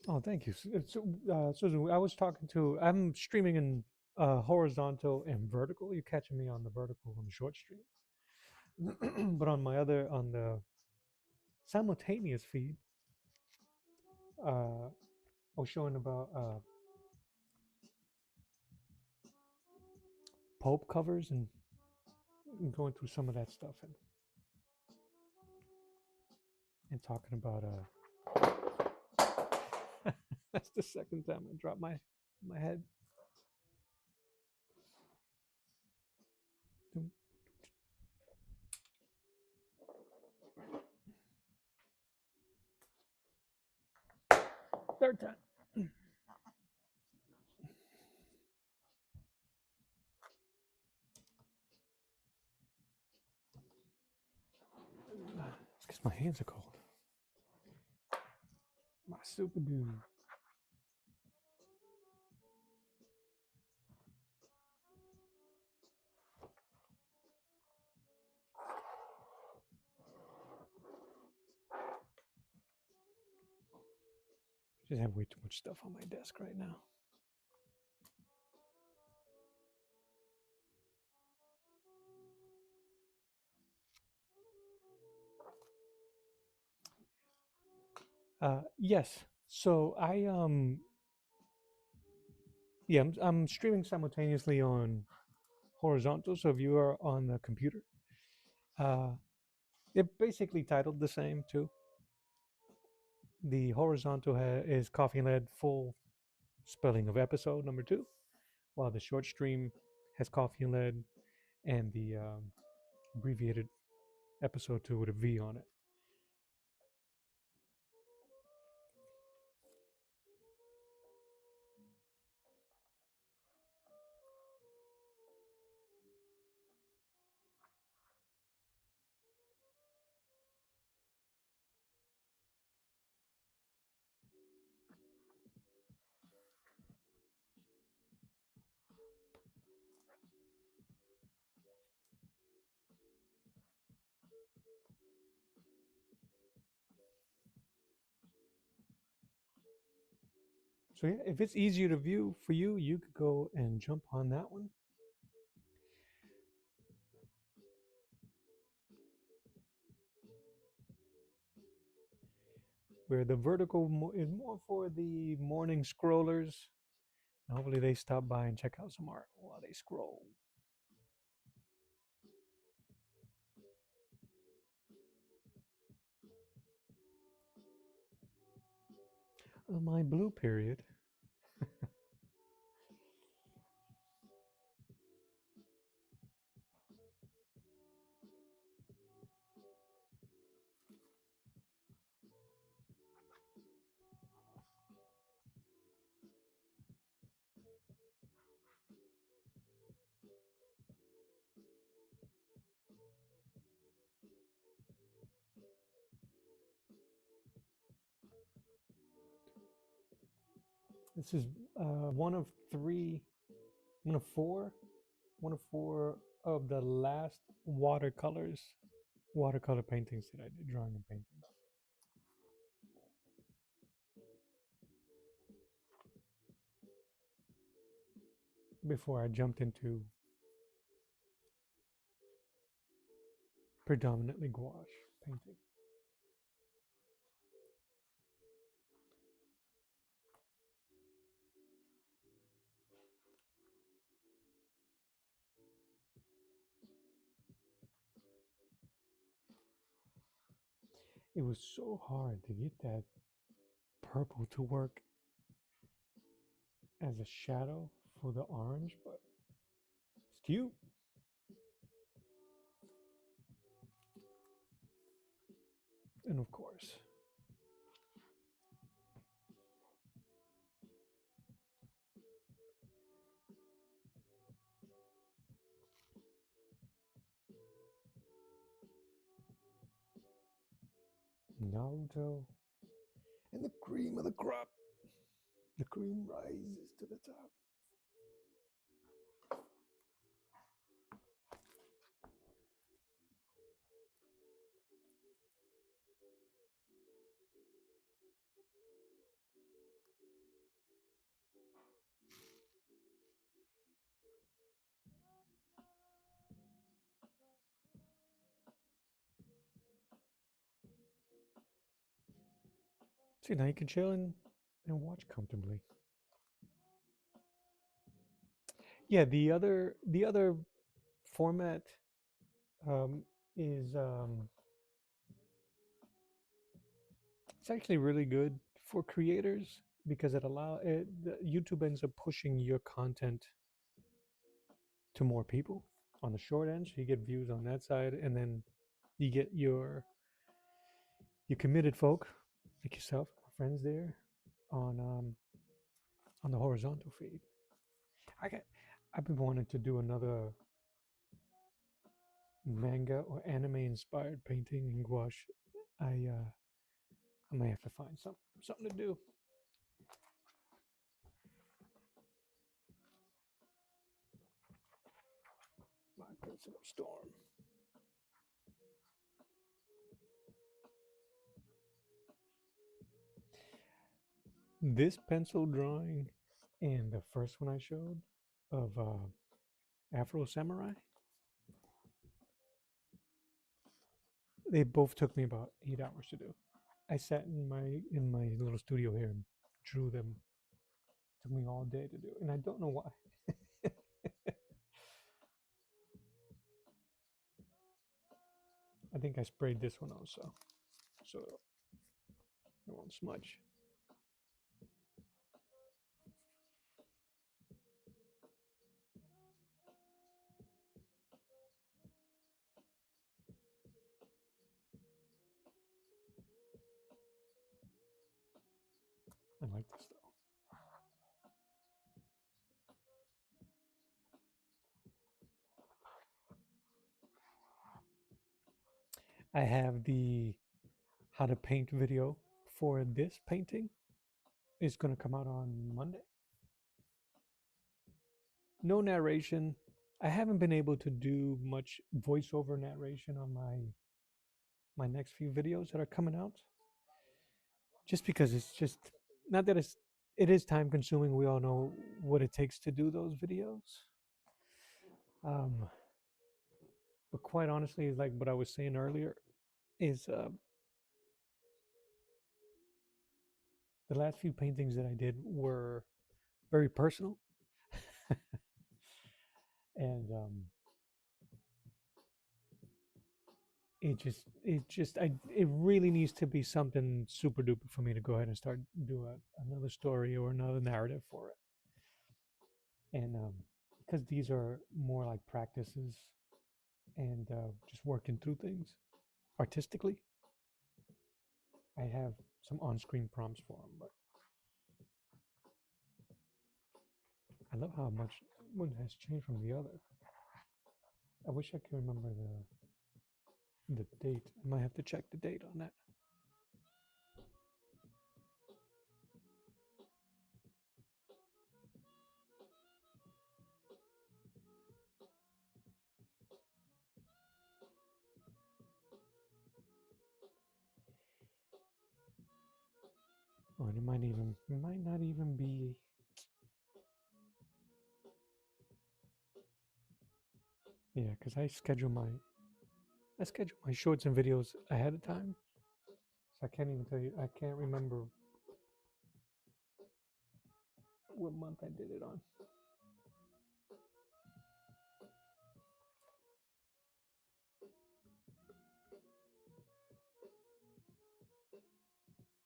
Oh, thank you. So, Susan, I was talking to. I'm streaming in horizontal and vertical. You're catching me on the vertical on the short stream, but on the simultaneous feed, I was showing about pulp covers and going through some of that stuff and talking about that's the second time I dropped my head. Third time. It's because my hands are cold. My super dude. Just have way too much stuff on my desk right now. Yes. So I'm streaming simultaneously on horizontal. So if you are on the computer, it basically titled the same too. The horizontal is Coffee and Lead full spelling of episode number 2, while the short stream has Coffee and Lead and the abbreviated episode 2 with a V on it. So yeah, if it's easier to view for you, you could go and jump on that one. Where the vertical is more for the morning scrollers. And hopefully they stop by and check out some art while they scroll. My blue period. This is one of three, one of four, one of four of the last watercolor paintings that I did, drawing and painting. Before I jumped into predominantly gouache painting. It was so hard to get that purple to work as a shadow for the orange, but it's cute. And of course, Naruto and the cream of the crop. The cream rises to the top. See, now you can chill and watch comfortably. Yeah, the other format um, is it's actually really good for creators because YouTube ends up pushing your content to more people on the short end, so you get views on that side, and then you get your committed folk like yourself, my friends there, on the horizontal feed. I got I've been wanting to do another manga or anime inspired painting in gouache. I might have to find something to do. My personal storm. This pencil drawing and the first one I showed of Afro Samurai, they both took me about 8 hours to do. I sat in my little studio here and drew them. Took me all day to do, and I don't know why. I think I sprayed this one also, so it won't smudge. I like this though. I have the how to paint video for this painting. It's going to come out on Monday. No narration. I haven't been able to do much voiceover narration on my next few videos that are coming out. Just because it's just not that it's it is time consuming. We all know what it takes to do those videos. Um, but quite honestly, like what I was saying earlier, is the last few paintings that I did were very personal, and it really needs to be something super duper for me to go ahead and start do another story or another narrative for it. And because these are more like practices and just working through things artistically, I have some on-screen prompts for them. But I love how much one has changed from the other. I wish I could remember the date. I might have to check the date on that. Or it might not even be. Yeah, because I schedule my shorts and videos ahead of time, so I can't even tell you. I can't remember what month I did it on.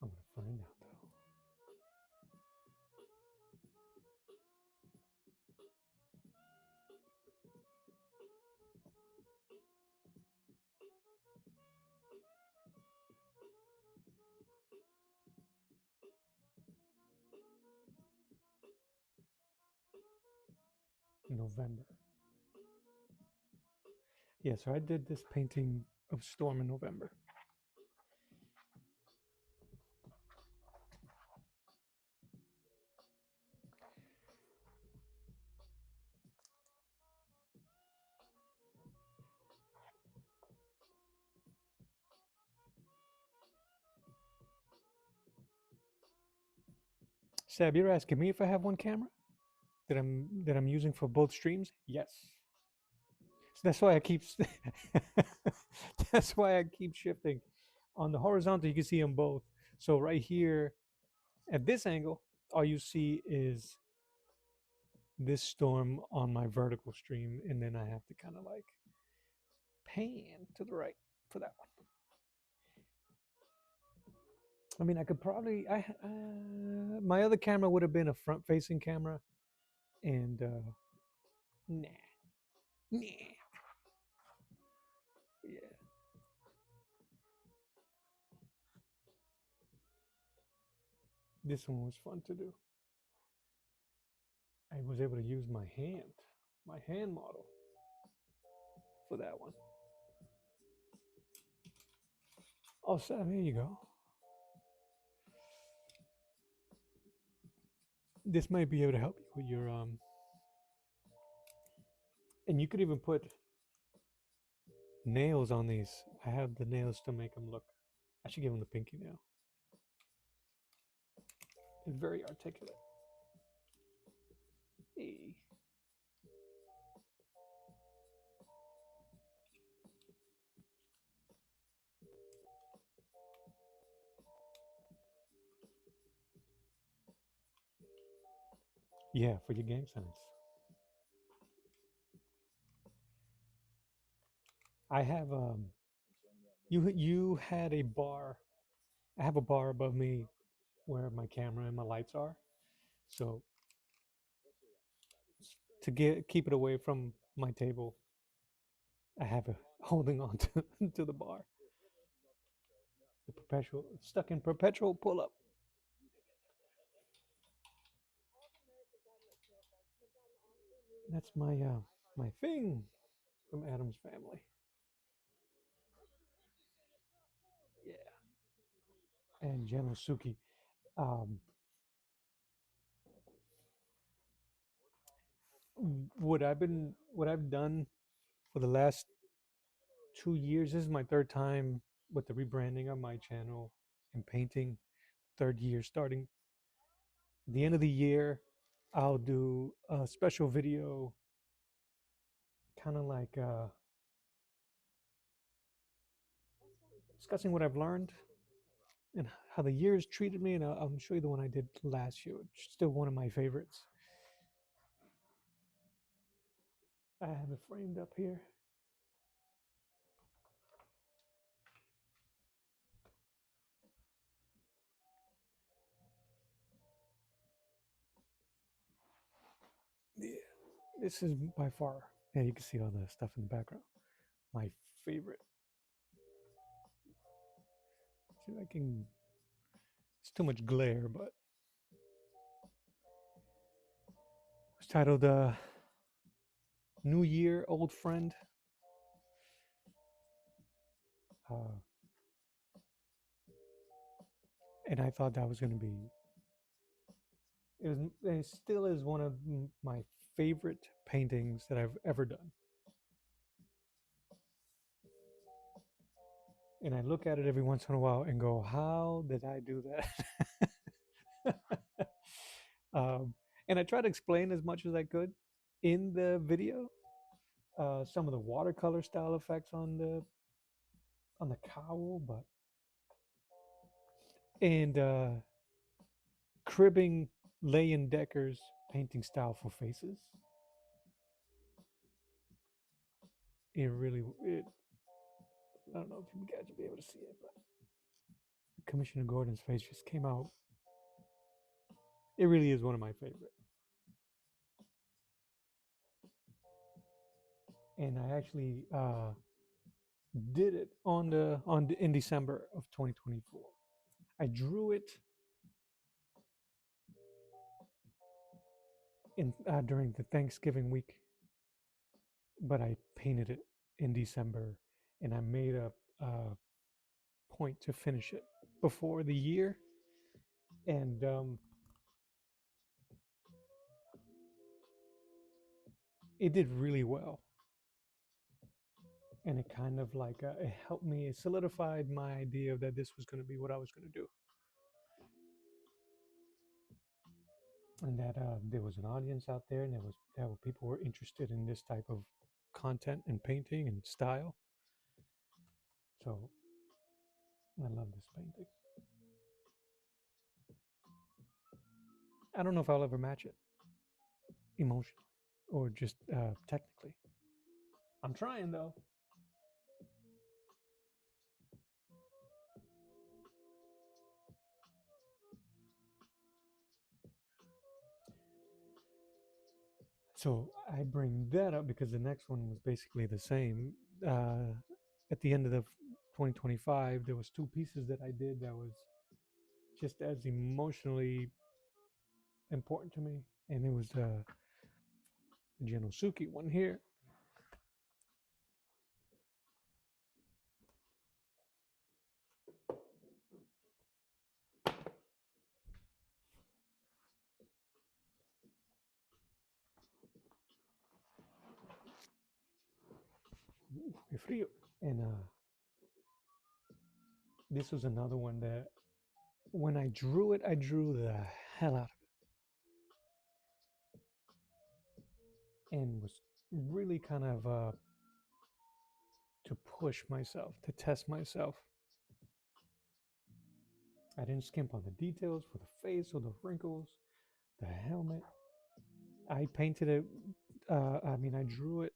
I'm gonna find out though. November. Yeah, so I did this painting of Storm in November. Sab, you're asking me if I have one camera that I'm using for both streams? Yes. So that's why I keep that's why I keep shifting. On the horizontal, you can see them both. So right here at this angle, all you see is this storm on my vertical stream, and then I have to kind of like pan to the right for that one. I mean, I could probably my other camera would have been a front-facing camera, and nah, nah, yeah. This one was fun to do. I was able to use my hand model for that one. Oh, Sam, here you go. This might be able to help you with your and you could even put nails on these. I have the nails to make them look. I should give them the pinky nail. It's very articulate. Hey. Yeah, for your gang signs. I have you had a bar. I have a bar above me where my camera and my lights are. So to keep it away from my table, I have it holding on to, to the bar. The perpetual stuck in perpetual pull up. That's my thing from Adam's family. Yeah. And Genosuke. Um, what I've done for the last 2 years. This is my third time with the rebranding of my channel and painting. Third year starting. the end of the year, I'll do a special video, kind of like discussing what I've learned and how the years treated me. And I'll show you the one I did last year, which is still one of my favorites. I have it framed up here. Yeah, this is by far, yeah, you can see all the stuff in the background. My favorite. See if I can, it's too much glare, but it's titled New Year, Old Friend. Uh, and I thought that was going to be, it still is one of my favorite paintings that I've ever done. And I look at it every once in a while and go, how did I do that? um, and I try to explain as much as I could in the video. Some of the watercolor style effects on the cowl, but and cribbing Leyen Decker's painting style for faces. It really, I don't know if you guys will be able to see it, but Commissioner Gordon's face just came out. It really is one of my favorite. And I actually did it in December of 2024. I drew it in during the Thanksgiving week, but I painted it in December, and I made a point to finish it before the year, and it did really well. And it kind of like it helped me, it solidified my idea that this was going to be what I was going to do, and that there was an audience out there, and there were people who were interested in this type of content and painting and style. So I love this painting. I don't know if I'll ever match it emotionally or just technically. I'm trying though. So I bring that up because the next one was basically the same. At the end of the 2025, there was two pieces that I did that was just as emotionally important to me, and it was the Genosuke one here. Ooh, qué frío. And this was another one that when I drew it, I drew the hell out of it and was really kind of to push myself, to test myself. I didn't skimp on the details for the face or the wrinkles, the helmet. I painted it, I drew it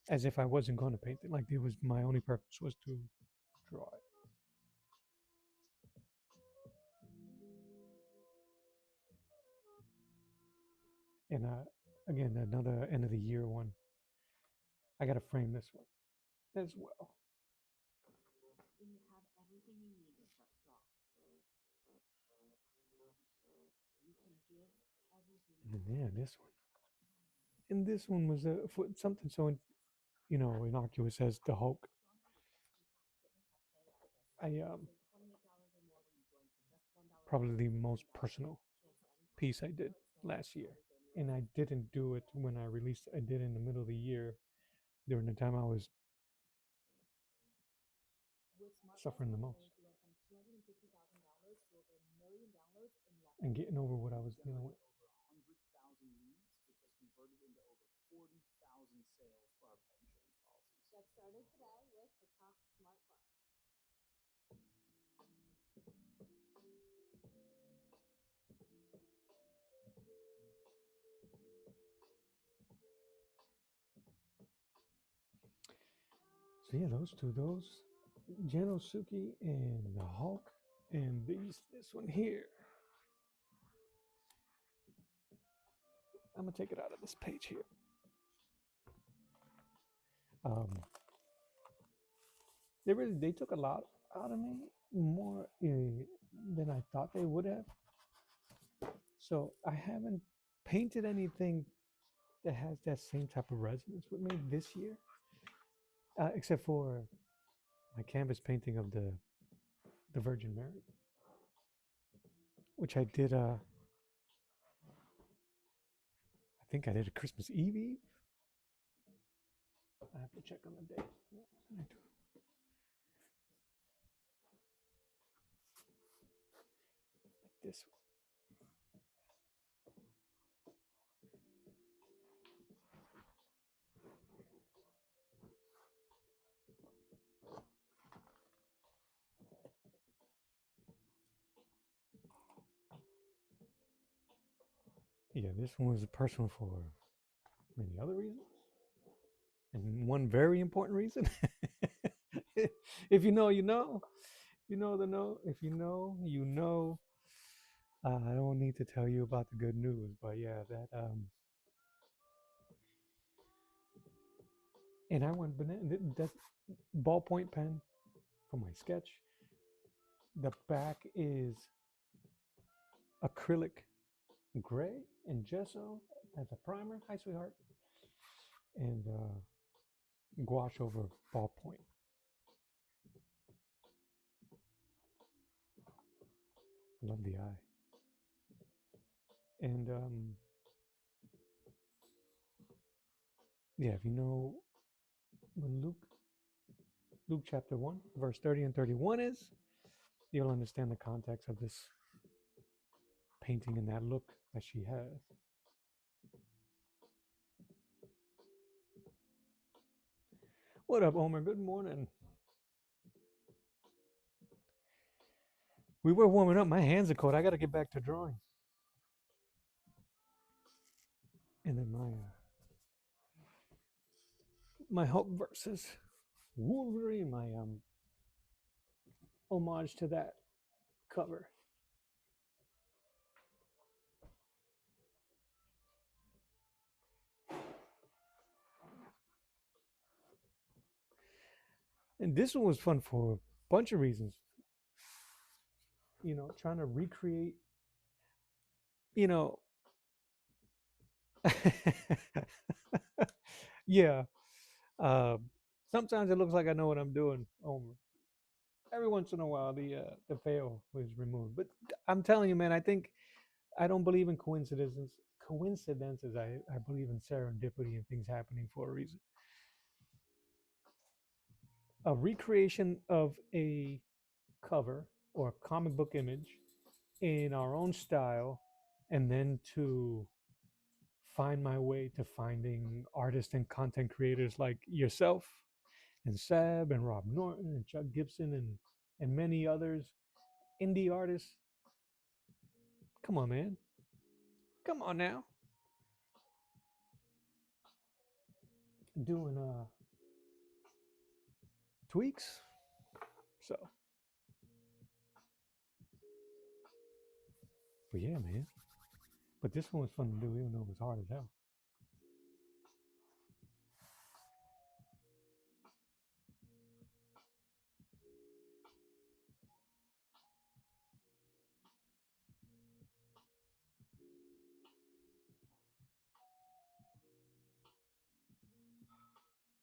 as if I wasn't going to paint it. Like it was my only purpose was to draw it. And again, another end of the year one. I got to frame this one as well. When you have everything you need to start strong. You can give everything. And then, yeah, this one. And this one was for something so, innocuous as the Hulk. I probably the most personal piece I did last year, and I didn't do it when I released. I did in the middle of the year, during the time I was suffering the most. and getting over what I was dealing with. Over 100,000 leads, which has converted into over 40,000 sales for our pet insurance policies. Get started today with TikTok Smart Plus. So yeah, those two, those Genosuke and the Hulk, and this one here. I'm gonna take it out of this page here. They took a lot out of me, more than I thought they would have. So I haven't painted anything that has that same type of resonance with me this year, except for my canvas painting of the Virgin Mary, which I did. I think I did a Christmas Eve. I have to check on the date. Like this. Yeah, this one was personal for many other reasons. And one very important reason. If you know, you know. You know the know. If you know, you know. I don't need to tell you about the good news, but yeah, that and I went banana. That ballpoint pen for my sketch. The back is acrylic gray and gesso as a primer. Hi, sweetheart. And gouache over ballpoint. Love the eye. And yeah, if you know when Luke chapter 1, verse 30 and 31 is, you'll understand the context of this painting and that look that she has. What up, Omer? Good morning. We were warming up. My hands are cold. I got to get back to drawing. And then my Hulk versus Wolverine, my homage to that cover. And this one was fun for a bunch of reasons. You know, trying to recreate, you know, yeah. Sometimes it looks like I know what I'm doing. Every once in a while, the veil was removed. But I'm telling you, man, I don't believe in coincidences. Coincidences. I believe in serendipity and things happening for a reason. A recreation of a cover or a comic book image in our own style, and then to find my way to finding artists and content creators like yourself and Seb and Rob Norton and Chuck Gibson and many others, indie artists. Come on, man. Come on now. Doing tweaks. So, but yeah, man. But this one was fun to do, even though it was hard as hell.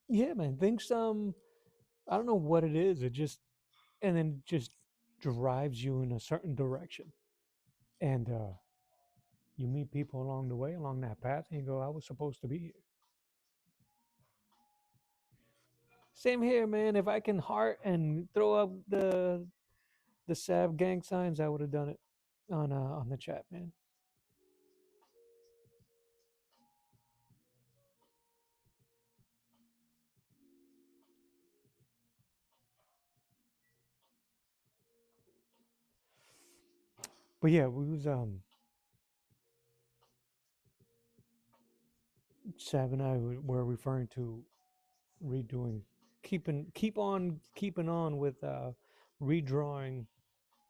Yeah, man. Things I don't know what it is. It just and then just drives you in a certain direction. And you meet people along the way, along that path, and you go, I was supposed to be here. Same here, man. If I can heart and throw up the Sab gang signs, I would have done it. on the chat, man. But yeah, we was Sab and I were referring to redoing, keeping on with redrawing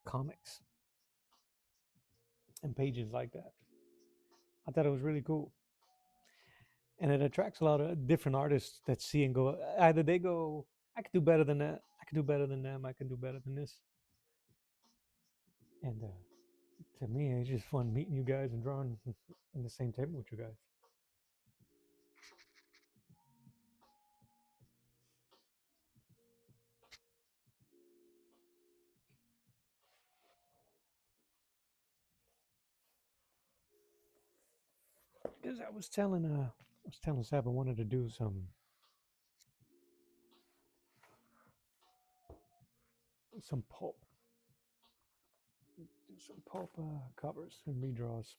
comics and pages like that. I thought it was really cool, and it attracts a lot of different artists that see and go. Either they go, I could do better than that. I could do better than them. I can do better than this. And to me, it's just fun meeting you guys and drawing in the same table with you guys. Because I was telling Sab I wanted to do some pulp, do some pulp covers and redraws.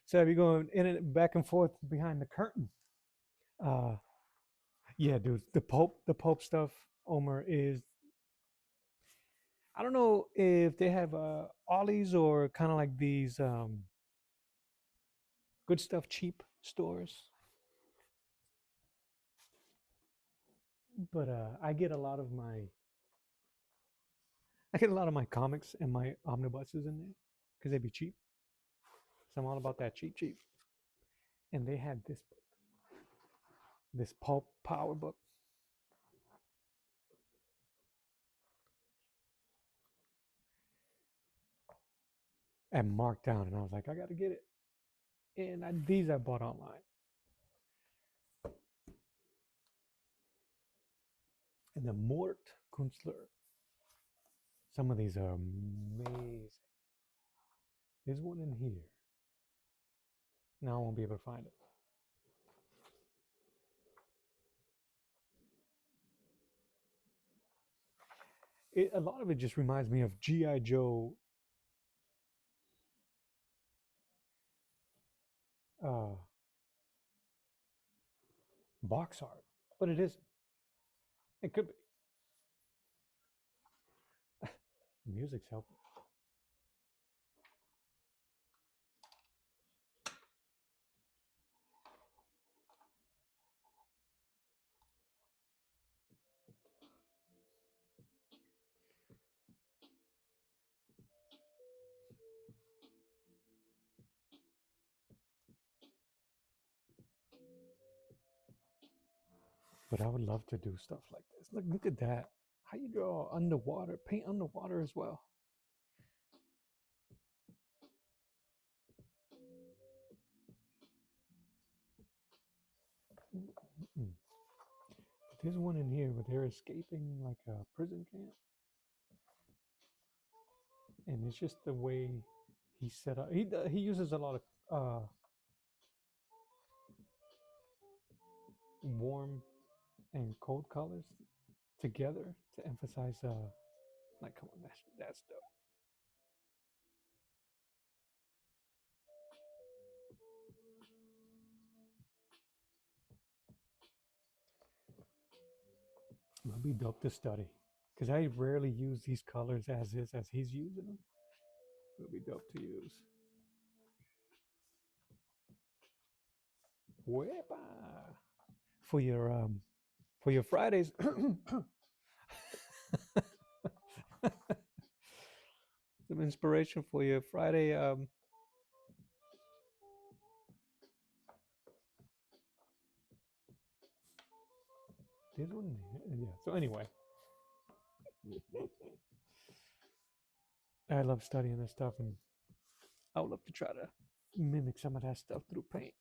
Sab, you going in and back and forth behind the curtain. Uh, yeah, dude, the Pope stuff, Omer, is, I don't know if they have ollies or kind of like these good stuff cheap stores, but I get a lot of my comics and my omnibuses in there because they be cheap. So I'm all about that cheap. And they had this pulp power book and marked down, and I was like, I got to get it. And these I bought online. And the Mort Kunstler. Some of these are amazing. There's one in here. Now I won't be able to find it. A lot of it just reminds me of G.I. Joe uh, box art, but it isn't. It could be. The music's helping. But I would love to do stuff like this. Look at that. How you draw underwater, paint underwater as well. Mm-mm. But there's one in here where they're escaping like a prison camp, and it's just the way he set up. He uses a lot of warm and cold colors together to emphasize. Like, come on, that's dope. It'll be dope to study because I rarely use these colors as he's using them. It'll be dope to use. Wepa! For your Fridays. Some inspiration for your Friday This one, yeah. So anyway, I love studying this stuff, and I would love to try to mimic some of that stuff through paint.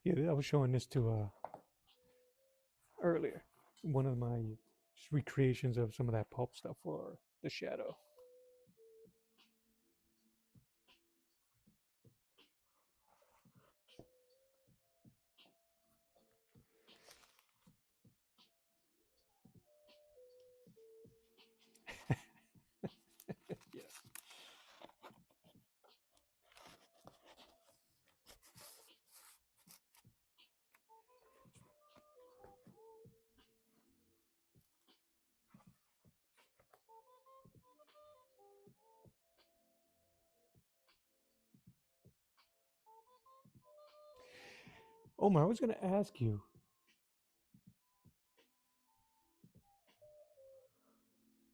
Yeah, I was showing this to earlier. One of my just recreations of some of that pulp stuff for the shadow. Yes. Omar, I was going to ask you.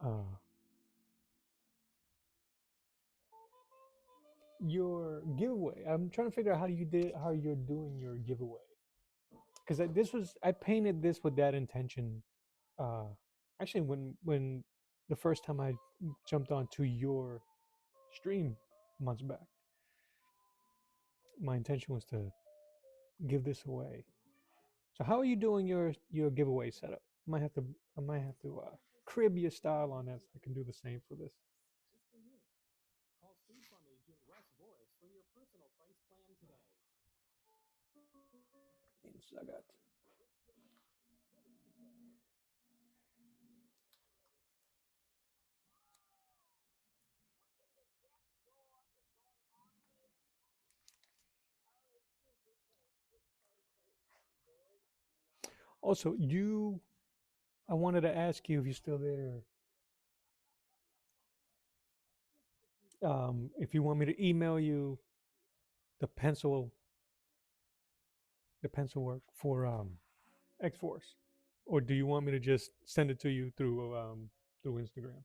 Uh, your giveaway. I'm trying to figure out how you're doing your giveaway. Because I painted this with that intention. Uh, Actually, when the first time I jumped onto your stream months back, my intention was to give this away. So how are you doing your giveaway setup? I might have to crib your style on that so I can do the same for this. Just for you. Call State Farm agent Russ Voris for your personal price plan today. I got. Also, I wanted to ask you if you're still there. If you want me to email you the pencil, the pencil work for X Force, or do you want me to just send it to you through Instagram?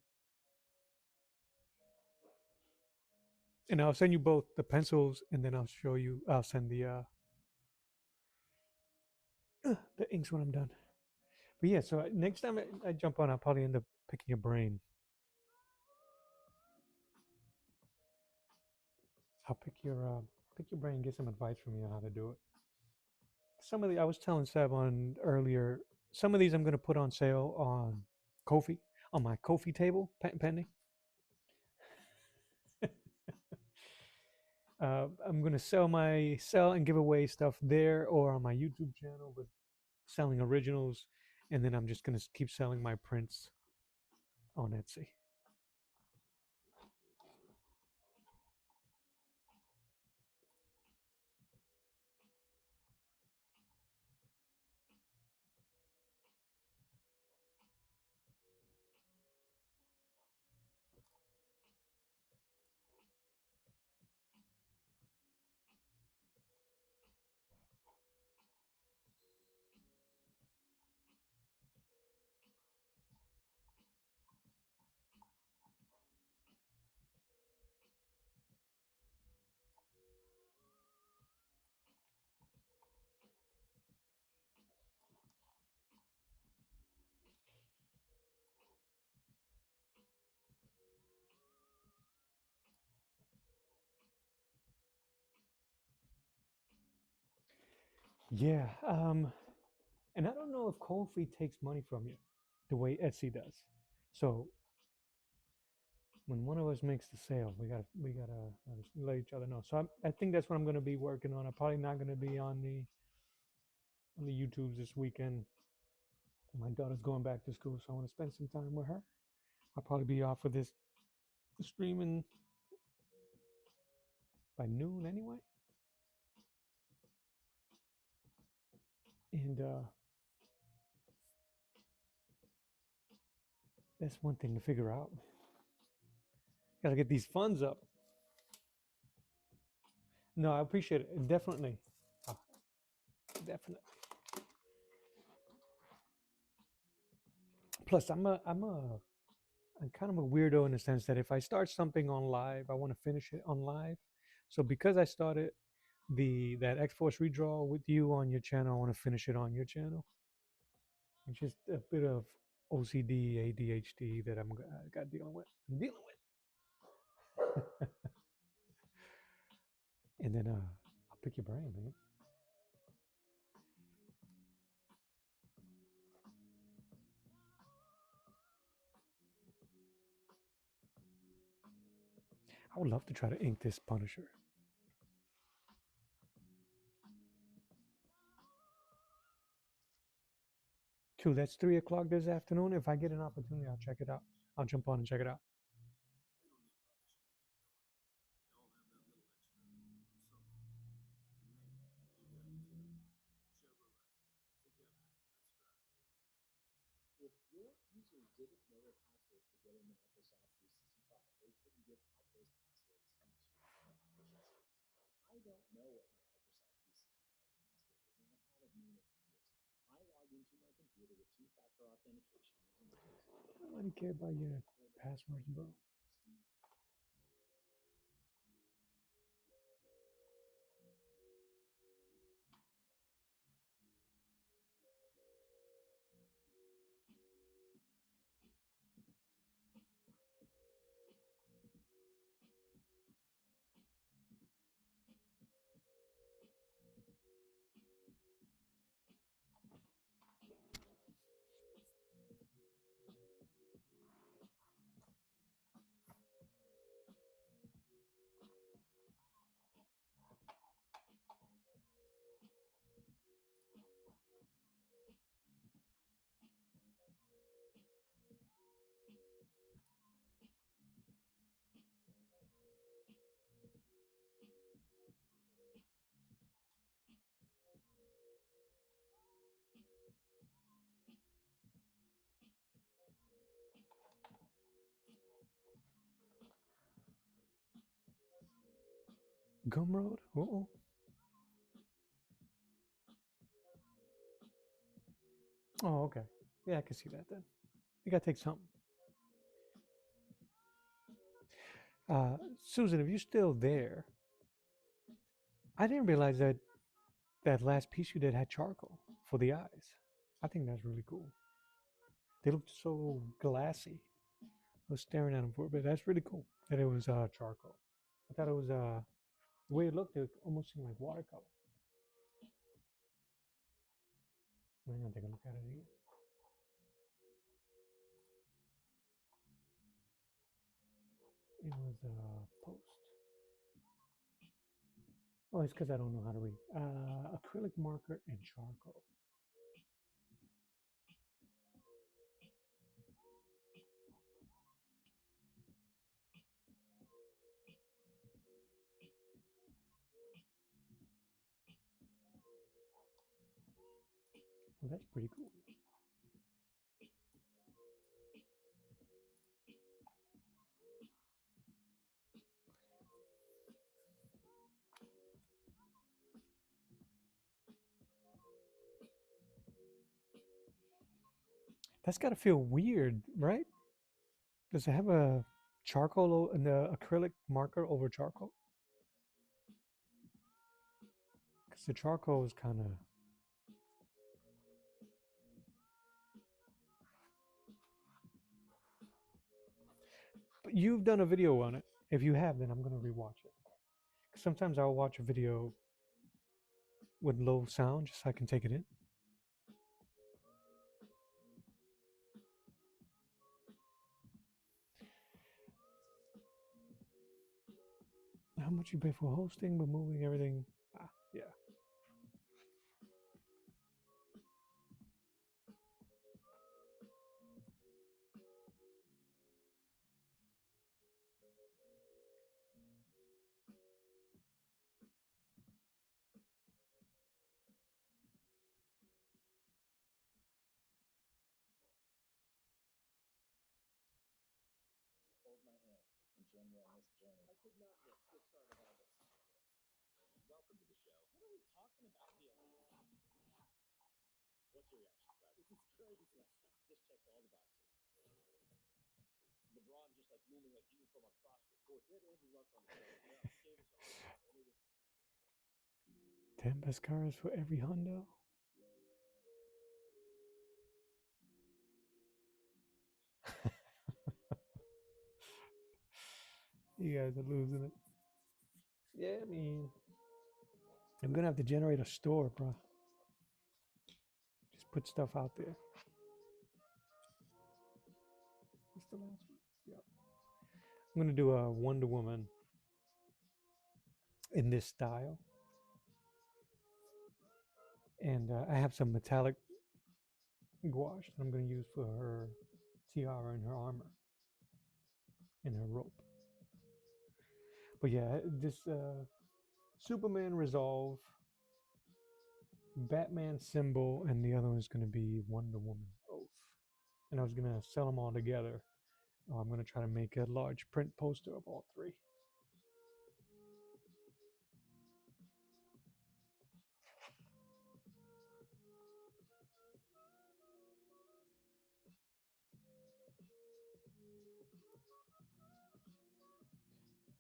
And I'll send you both the pencils, and then I'll send the inks when I'm done. But yeah, so next time I jump on, I'll probably end up picking your brain. I'll pick your brain, and get some advice from you on how to do it. Some of the I was telling Seb on earlier. Some of these I'm going to put on sale on Kofi, on my Kofi table, pending. I'm going to sell and give away stuff there or on my YouTube channel, but selling originals, and then I'm just going to keep selling my prints on Etsy. Yeah, and I don't know if Kofi takes money from you the way Etsy does. So when one of us makes the sale, we gotta let each other know. So I think that's what I'm gonna be working on. I'm probably not gonna be on the YouTubes this weekend. My daughter's going back to school, so I want to spend some time with her. I'll probably be off for this streaming by noon anyway. And that's one thing to figure out. Gotta get these funds up. No, I appreciate it. Definitely. Uh, definitely. Plus, I'm kind of a weirdo in the sense that if I start something on live, I want to finish it on live. So because I started that X-Force redraw with you on your channel, I want to finish it on your channel. It's just a bit of OCD, ADHD that I got dealing with. I'm dealing with. And then I'll pick your brain, man. I would love to try to ink this Punisher. Cool, that's 3 o'clock this afternoon. If I get an opportunity, I'll check it out. I'll jump on and check it out. If your user didn't know their passwords to get into Microsoft 365, they couldn't give out those passwords into efficiencies. I don't know what my Microsoft 365 password is, and I haven't known it for years. I logged into my computer with two-factor authentication using the Nobody care about your passwords, bro. Gumroad? Uh-oh. Oh, okay. Yeah, I can see that then. You gotta take something. Susan, if you're still there, I didn't realize that last piece you did had charcoal for the eyes. I think that's really cool. They looked so glassy. I was staring at them for a bit. That's really cool that it was charcoal. I thought it was the way it looked, it almost seemed like watercolor. I'm gonna take a look at it again. It was a post. Oh, it's because I don't know how to read. Acrylic marker and charcoal. Well, that's pretty cool. That's got to feel weird, right? Does it have a charcoal and the acrylic marker over charcoal? Because the charcoal is kind of. But you've done a video on it. If you have, then I'm going to rewatch it. Because sometimes I'll watch a video with low sound just so I can take it in. How much you pay for hosting, but moving everything? Yeah. Hold my hand and join me on this journey. I could not miss the start of all this. Welcome to the show. What are we talking about here? What's your reaction to that? This is crazy. Just checks all the boxes. LeBron just like looming like even from across the court. We had Andrew Luck on the court. Yeah, he gave us a hard time. And it was 10 best cars for every hundo. You guys are losing it. Yeah, I mean, I'm gonna have to generate a store, bro. Just put stuff out there. What's the last one? Yeah. I'm gonna do a Wonder Woman in this style, and I have some metallic gouache that I'm gonna use for her tiara and her armor and her rope. But yeah, this Superman Resolve, Batman Symbol, and the other one is gonna be Wonder Woman Oath. And I was gonna sell them all together. I'm gonna try to make a large print poster of all three.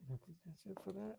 And I think that's it for that.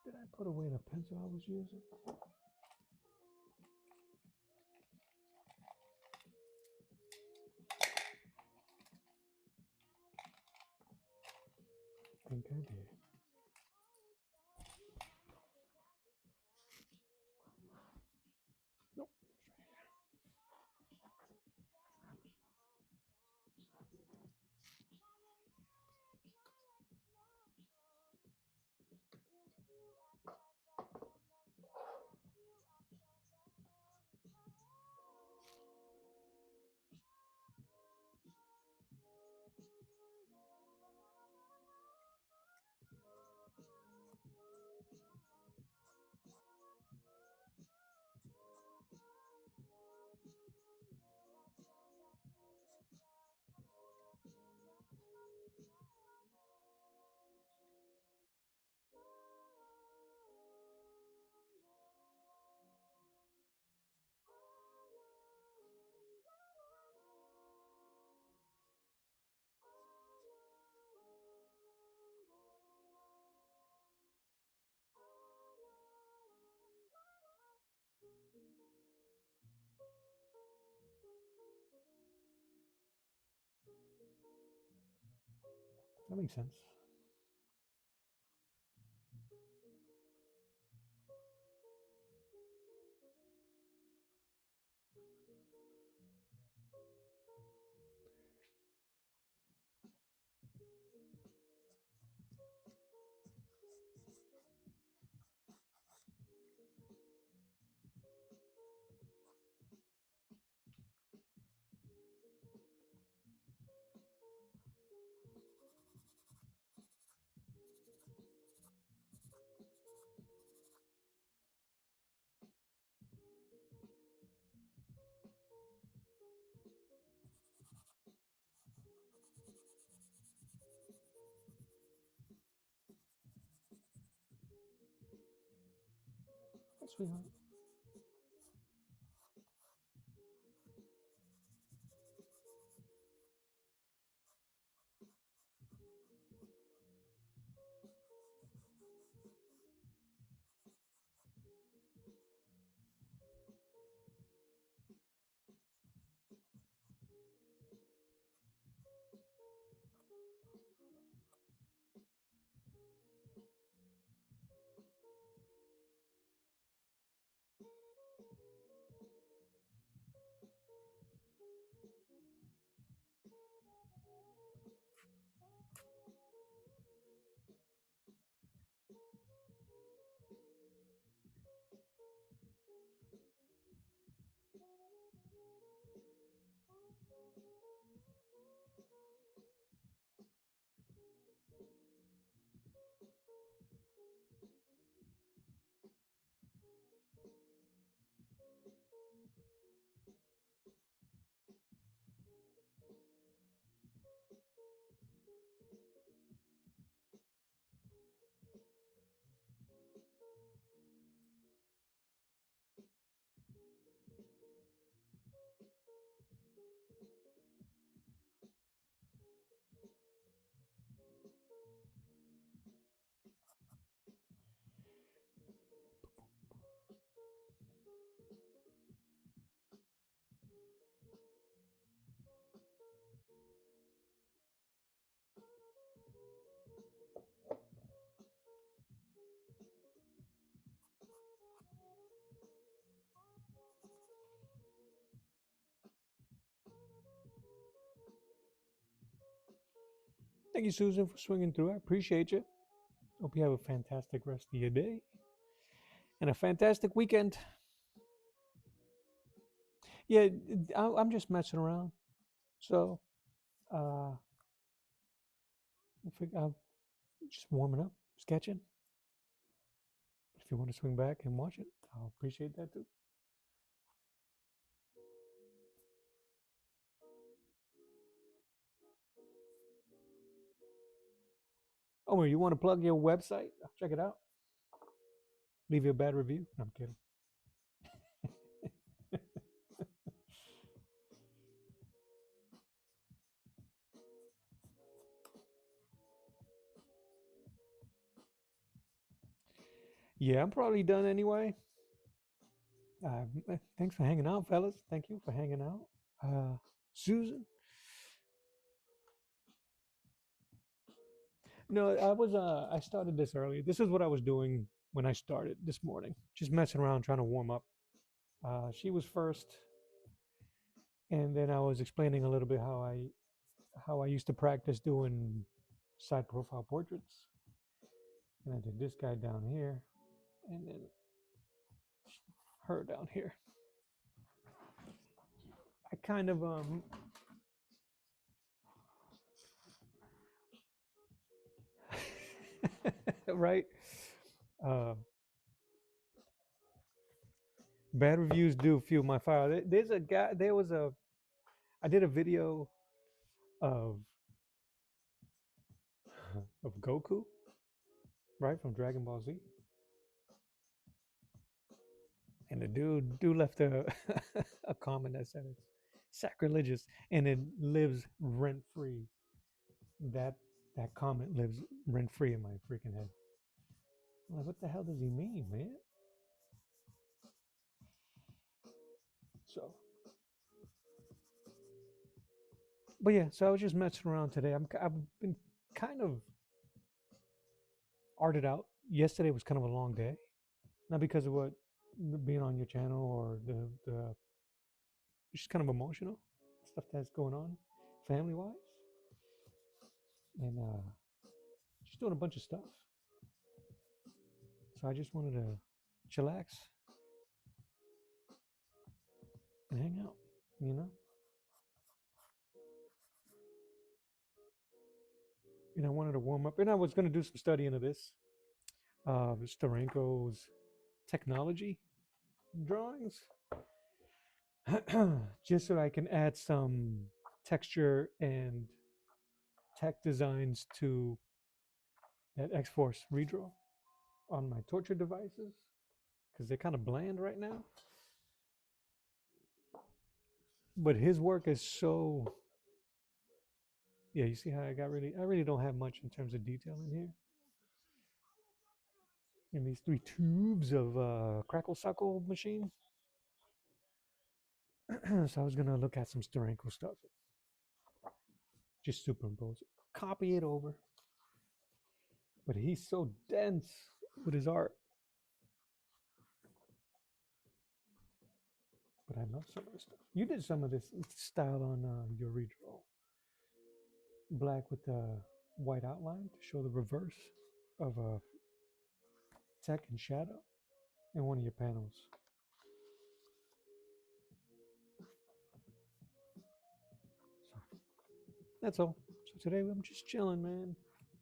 Did I put away the pencil I was using? I think I did. Nope. That makes sense. Hi, sweetheart. Thank you, Susan, for swinging through. I appreciate you. Hope you have a fantastic rest of your day and a fantastic weekend. Yeah, I'm just messing around. So, uh, I'm just warming up, sketching. If you want to swing back and watch it, I'll appreciate that too. Oh, you want to plug your website? I'll check it out. Leave you a bad review. No, I'm kidding. Yeah, I'm probably done anyway. Thanks for hanging out, fellas. Thank you for hanging out. Susan? No, I started this early. This is what I was doing when I started this morning. Just messing around trying to warm up. She was first, and then I was explaining a little bit how I used to practice doing side profile portraits. And I did this guy down here, and then her down here. I kind of right. Uh, Bad reviews do fuel my fire. There's a guy. There was a. I did a video of of Goku, right from Dragon Ball Z, and the dude left a a comment that said it's sacrilegious, and it lives rent free. That that comment lives rent free in my freaking head. I'm like, what the hell does he mean, man? So, but yeah, so I was just messing around today. I've been kind of arted out. Yesterday was kind of a long day, not because of what being on your channel or the it's just kind of emotional stuff that's going on family wise, and just doing a bunch of stuff. So I just wanted to chillax and hang out, you know. And I wanted to warm up, and I was going to do some studying of this, Steranko's technology drawings, just so I can add some texture and tech designs to that X-Force redraw on my torture devices because they're kind of bland right now. But his work is so, yeah, you see how I really don't have much in terms of detail in here. In these three tubes of crackle suckle machine. So I was gonna look at some Steranko stuff, just superimpose it, copy it over. But he's so dense with his art. But I love some of this stuff. You did some of this style on your redraw. Black with the white outline to show the reverse of a tech and shadow in one of your panels. So that's all. So today I'm just chilling, man.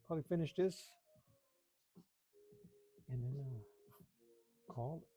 Probably finish this and then call it.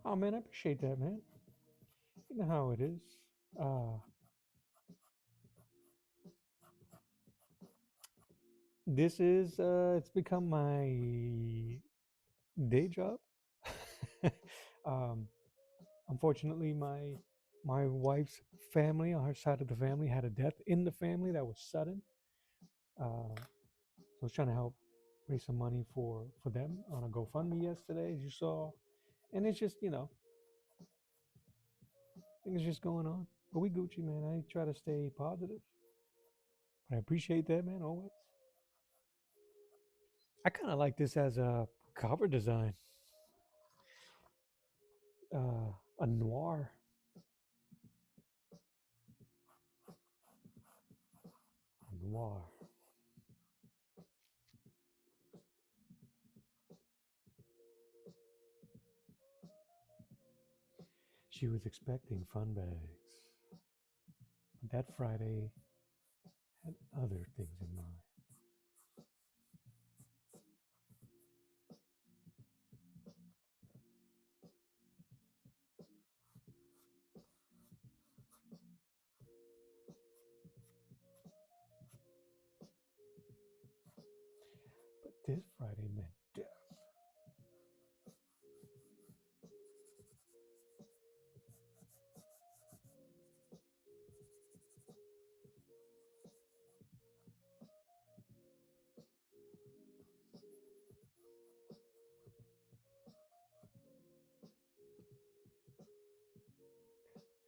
Oh man, I appreciate that, man. You know how it is. Uh, this is it's become my day job. um, unfortunately, my wife's family, on her side of the family, had a death in the family that was sudden. So I was trying to help raise some money for them on a GoFundMe yesterday, as you saw, and it's just things just going on. But we Gucci, man. I try to stay positive, but I appreciate that, man. Always. I kind of like this as a cover design, a noir. Noir. She was expecting fun bags, but that Friday had other things in mind. But this Friday meant death.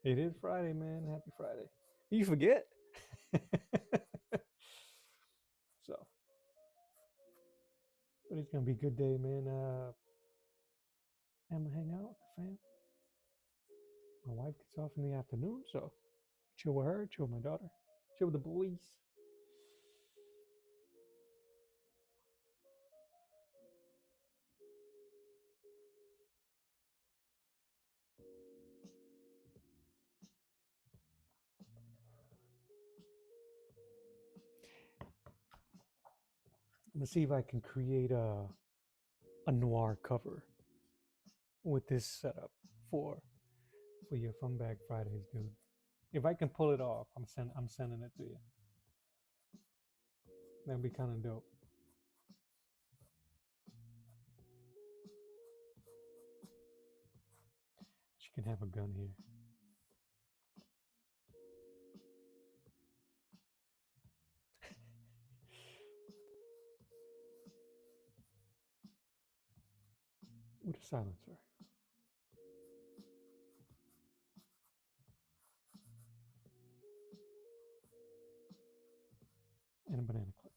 It is Friday, man. Happy Friday. You forget. So, but it's gonna be a good day, man. I'm gonna hang out with the fam. My wife gets off in the afternoon, so chill with her, chill with my daughter, chill with the boys. I'm gonna see if I can create a noir cover with this setup for for your Fun Bag Fridays, dude. If I can pull it off, I'm sending it to you. That'd be kind of dope. She can have a gun here. With a silencer and a banana clip.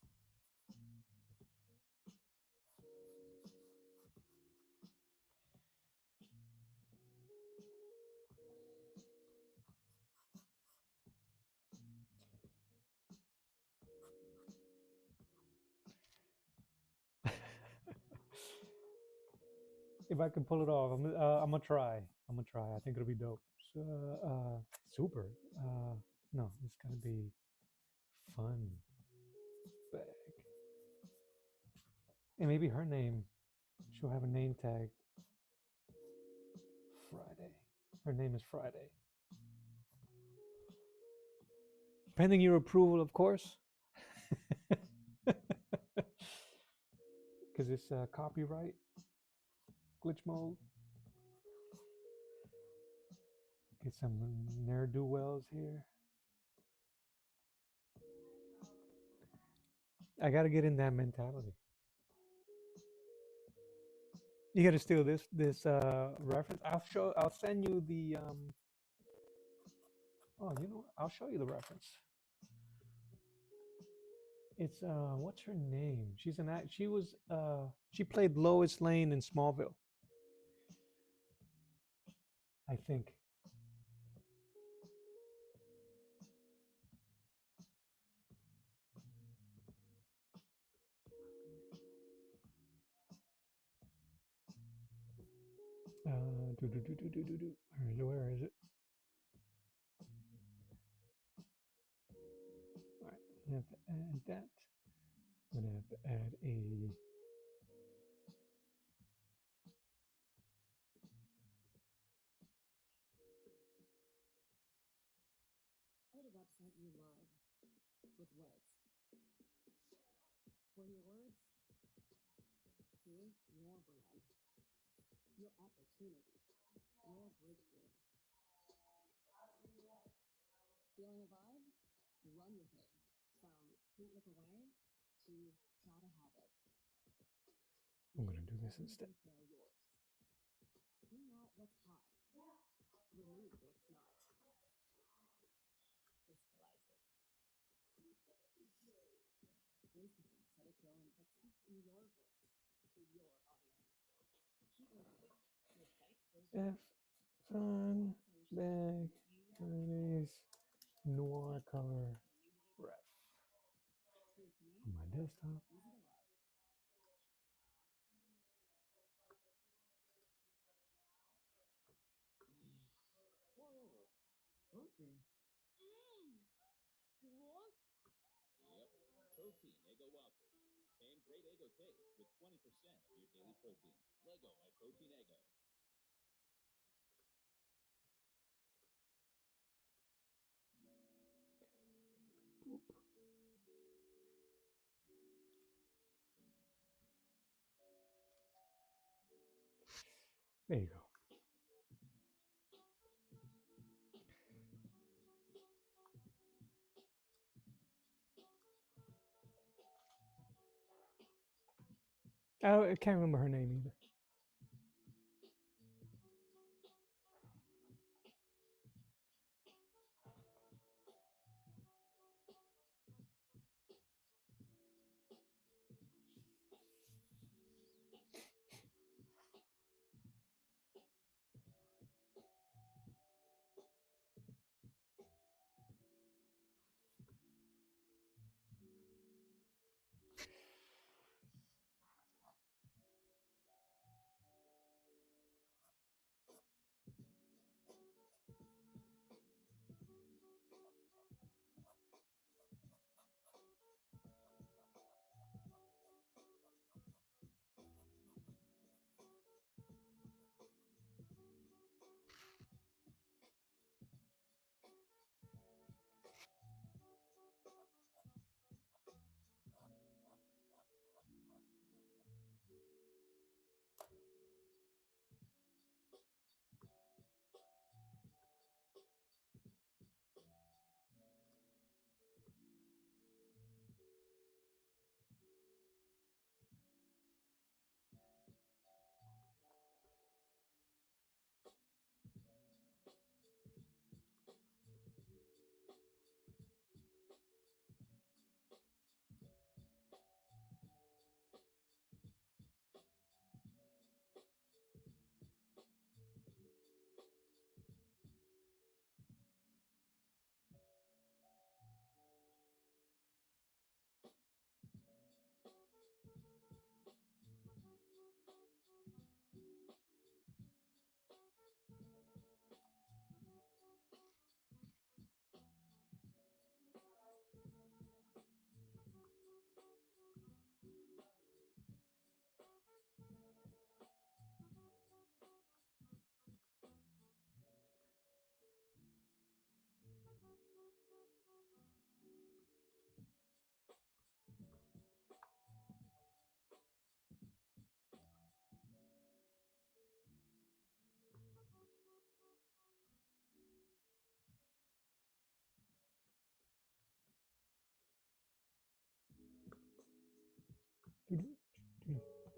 If I can pull it off, I'm gonna try. I'm gonna try. I think it'll be dope. So, super. No, it's gonna be fun bag. And maybe her name. She'll have a name tag. Friday. Her name is Friday. Pending your approval, of course. Because it's copyright glitch mode. Get some ne'er do wells here. I gotta get in that mentality. You gotta steal this reference. I'll send you the oh, you know what? I'll show you the reference. It's what's her name? She's an act. She played Lois Lane in Smallville, I think. Do. Where is it? All right, I'm gonna have to add that. I'm gonna have to add a. Build a website you love with Wix. For your words, create your brand. your opportunity, your breakthrough. Feeling a vibe? Run with it. From can't look away to gotta have it. I'm gonna Make do this every instead. detail yours. Bring out what's hot. Remove what's not. Crystallize it. Instantly set a tone that speaks in your voice to your audience. Keep moving. Your site grows F fun bag Fridays noir color ref on my desktop. easy to love. Moreover, Protein. What? yep, protein Eggo waffles. Same great Eggo taste with 20% of your daily protein. Lego My Protein Eggo. There you go. I can't remember her name either.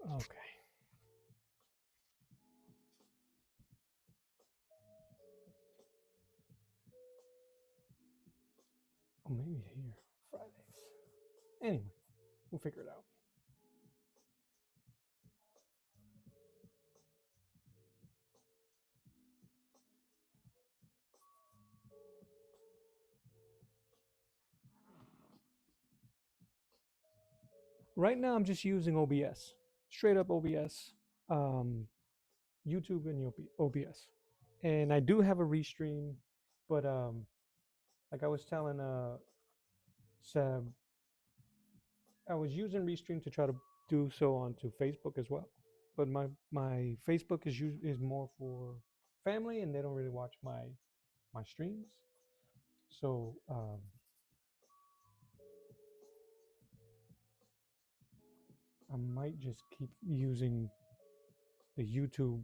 Okay. Oh, maybe here. Fridays. Anyway, we'll figure it out. Right now, I'm just using OBS, straight up OBS, YouTube and OBS, and I do have a restream, but like I was telling Seb, I was using restream to try to do so onto Facebook as well, but my Facebook is more for family, and they don't really watch my streams, so I might just keep using the YouTube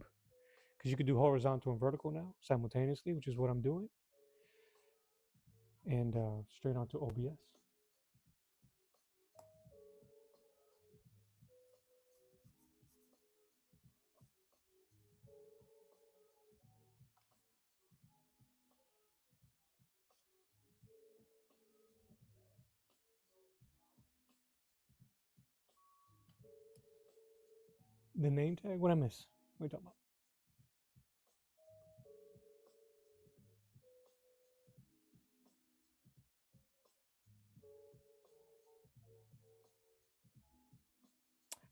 because you could do horizontal and vertical now simultaneously, which is what I'm doing, and straight onto OBS. The name tag? What I miss? What are you talking about?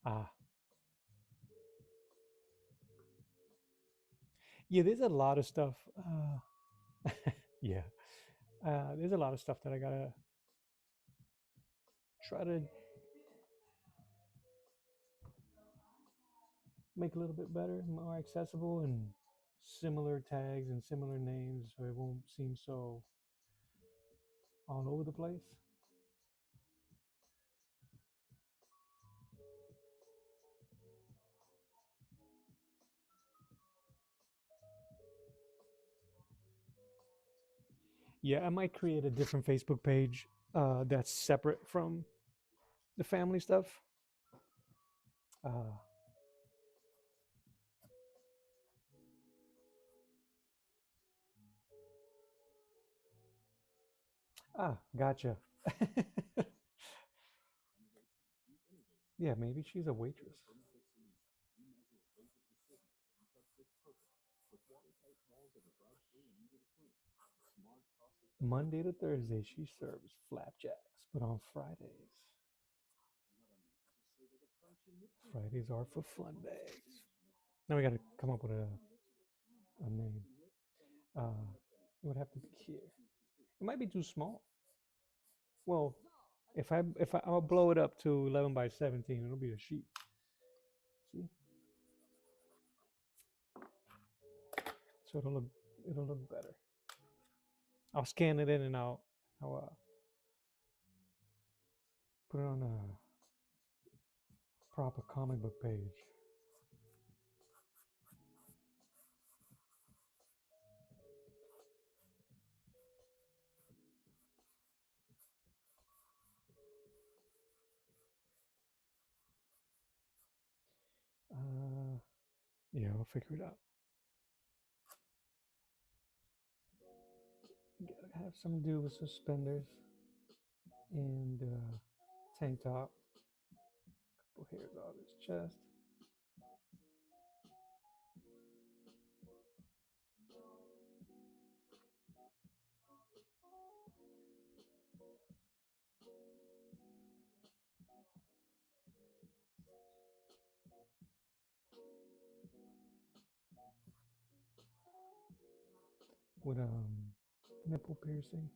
Ah, yeah. There's a lot of stuff. Yeah, there's a lot of stuff that I gotta try to make a little bit better, more accessible, and similar tags and similar names, so it won't seem so all over the place. Yeah, I might create a different Facebook page that's separate from the family stuff. Uh, Gotcha. Yeah, maybe she's a waitress. Monday to Thursday, she serves flapjacks, but on Fridays are for fun days. Now we got to come up with a name. It would have to be here. It might be too small. Well, I'll blow it up to 11 by 17, it'll be a sheet. See, so it'll look better. I'll scan it in and I'll put it on a proper comic book page. Yeah, I'll figure it out. Gotta have some do with suspenders and tank top. Couple hairs off his chest. With nipple piercing.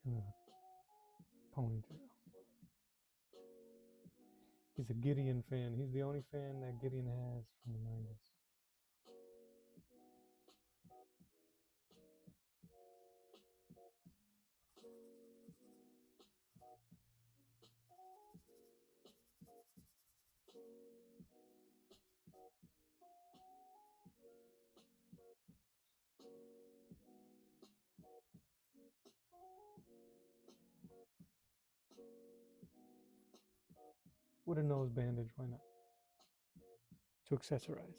And a ponytail. He's a Gideon fan. He's the only fan that Gideon has from the 90s. With a nose bandage, why not? To accessorize.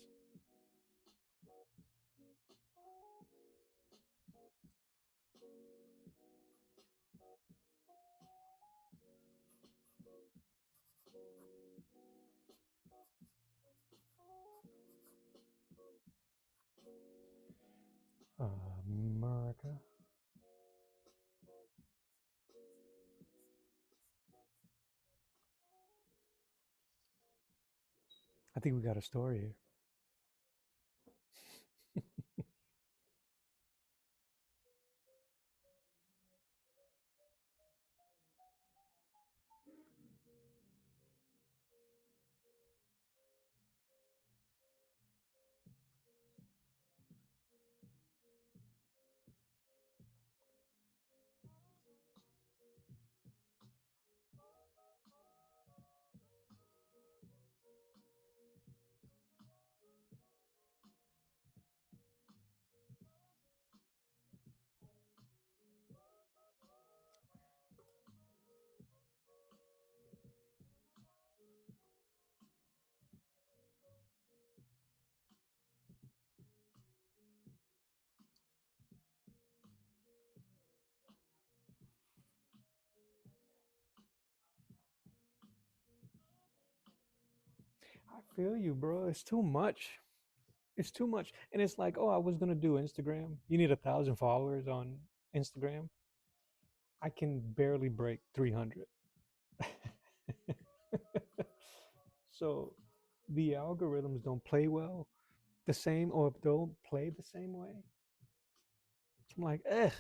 America. I think we got a story here. I feel you, bro. It's too much. It's too much. And it's like, oh, I was gonna do Instagram. You need 1,000 followers on Instagram. I can barely break 300. So the algorithms don't play well the same or don't play the same way. I'm like, eh.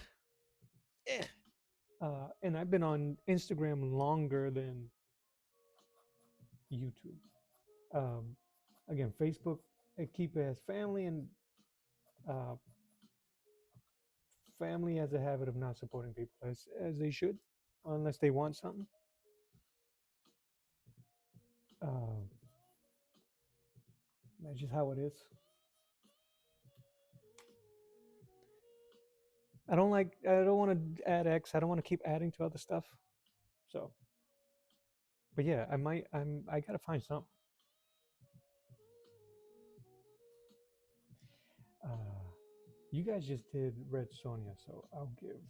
And I've been on Instagram longer than YouTube. Um, Again, Facebook, I keep it as family, and uh, family has a habit of not supporting people as they should, unless they want something. Uh, that's just how it is. I don't like. I don't want to add X. I don't want to keep adding to other stuff. So, but yeah, I might. I gotta find something. Uh, you guys just did Red Sonia, so I'll give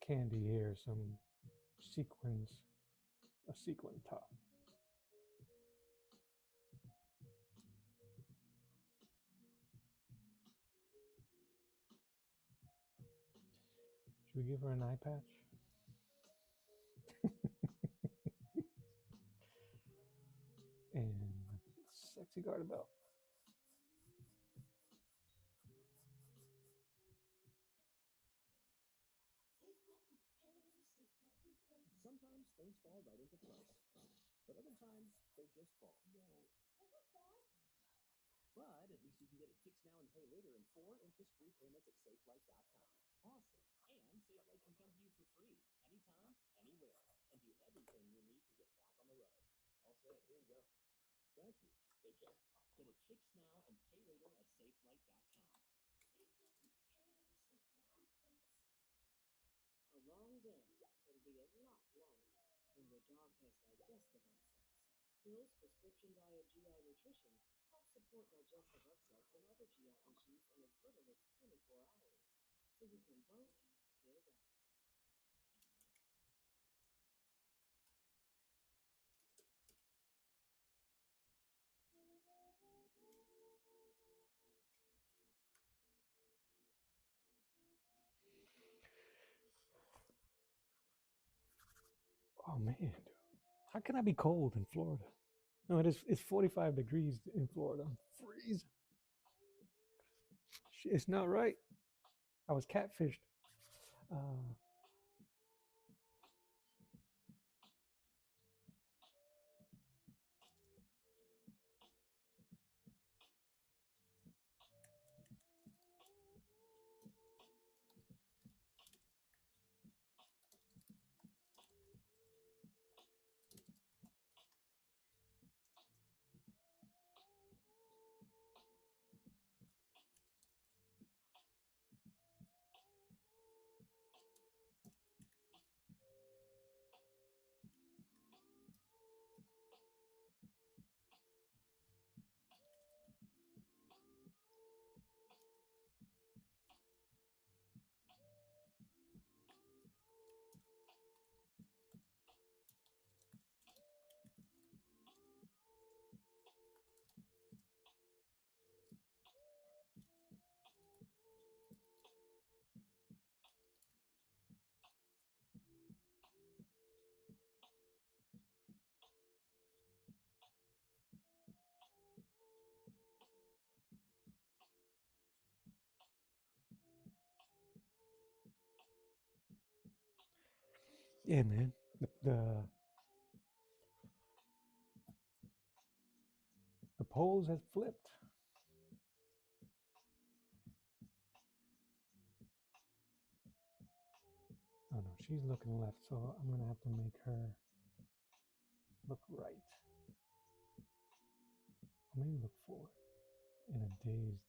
Candy here some sequins, a sequin top. Should we give her an eye patch? And sexy garter belt. Sometimes things fall right into place, but other times they just fall. But at least you can get it fixed now and pay later in 4 interest-free payments at SafeLight.com. Awesome. And SafeLight can come to you for free, anytime, anywhere, and do everything you need to get back on the road. All set. Here you go. Thank you. Take care. Get it fixed now and pay later at SafeLight.com. A long day can be a lot longer when your dog has digestive upsets. Hill's Prescription Diet GI Nutrition helps support digestive upsets and other GI issues in as little as 24 hours, so you can both feel better. Oh man, dude. How can I be cold in Florida? No, it is. It's 45 degrees in Florida. I'm freezing. It's not right. I was catfished. Uh, yeah, man. The poles have flipped. Oh no, she's looking left, so I'm gonna have to make her look right. Or maybe look forward in a dazed.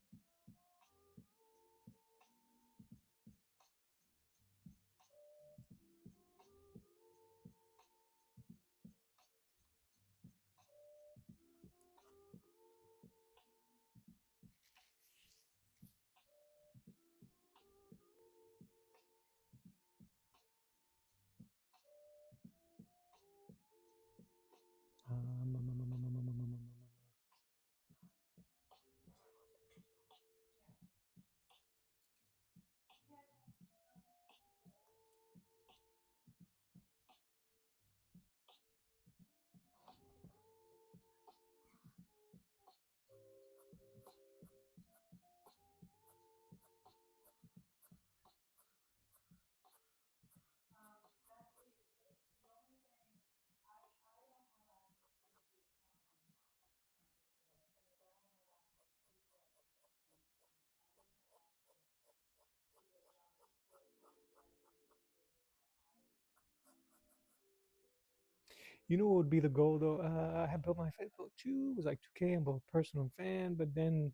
You know what would be the goal though? I have built my Facebook too. It was like 2K. I'm both personal and fan, but then,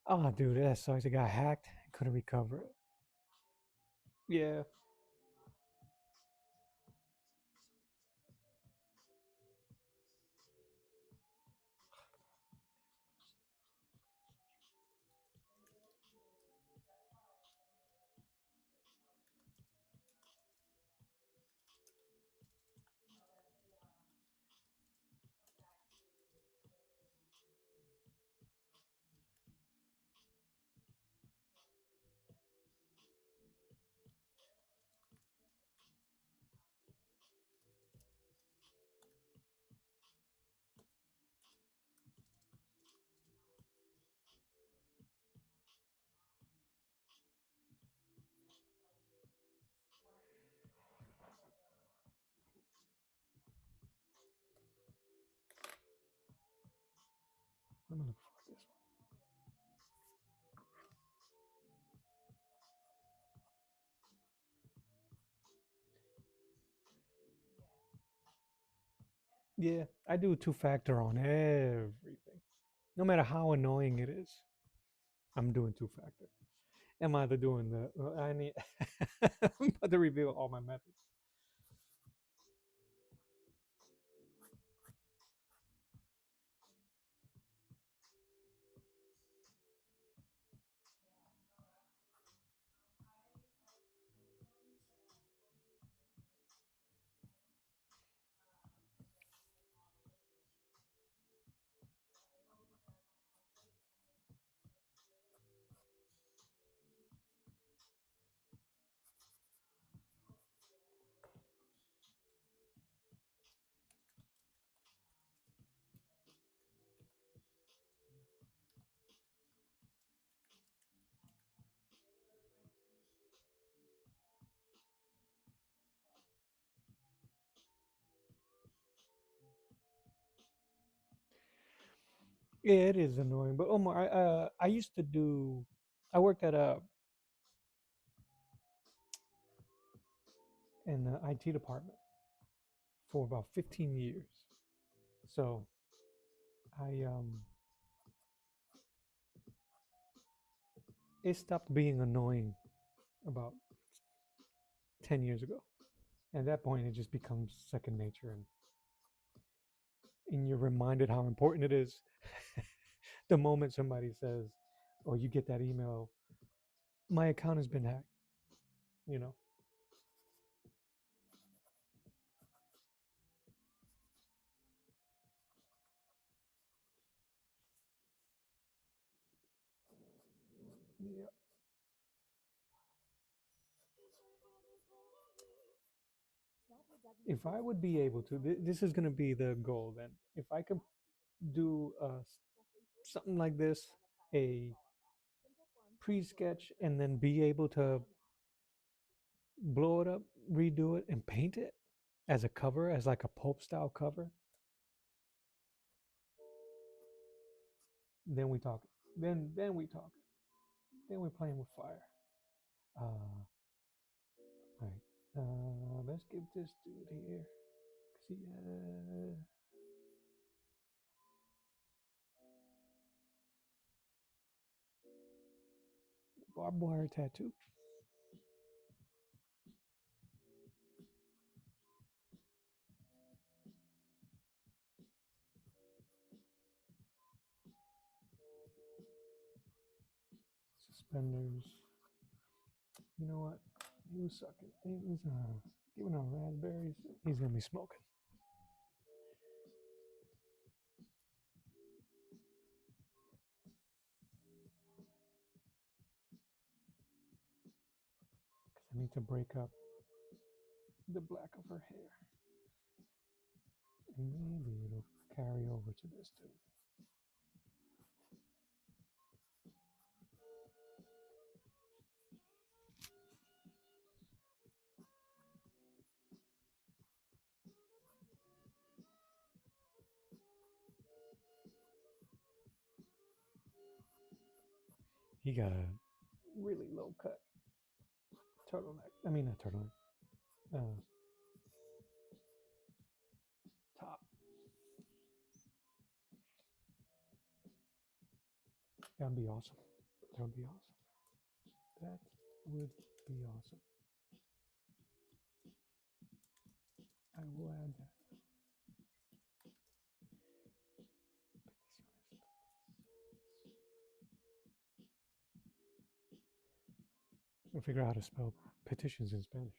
oh, dude, that sucks. It got hacked. Couldn't recover it. Yeah. I'm gonna look for this one. Yeah, I do two-factor on everything. No matter how annoying it is, I'm doing two-factor. I'm either doing the I need I'm about to reveal all my methods. Yeah, it is annoying. But Omar, I used to do. I worked at a in the IT department for about 15 years. So I it stopped being annoying about 10 years ago. At that point, it just becomes second nature, and you're reminded how important it is. The moment somebody says, "Oh, you get that email, my account has been hacked," you know. Yeah. If I would be able to, this is going to be the goal then. If I could do something like this, a pre-sketch, and then be able to blow it up, redo it, and paint it as a cover, as like a pulp style cover, then we talk. Then we talk. Then we're playing with fire. All right. Let's give this dude here. 'Cause he, barbed wire tattoo. Suspenders. You know what? He was sucking. He was giving out raspberries. He's gonna be smoking. Because I need to break up the black of her hair. And maybe it'll carry over to this too. He got a really low cut turtleneck. I mean, not turtleneck. Uh, That would be awesome. That would be awesome. That would be awesome. I will add that. I'll figure out how to spell petitions in Spanish.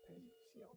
Peticiones.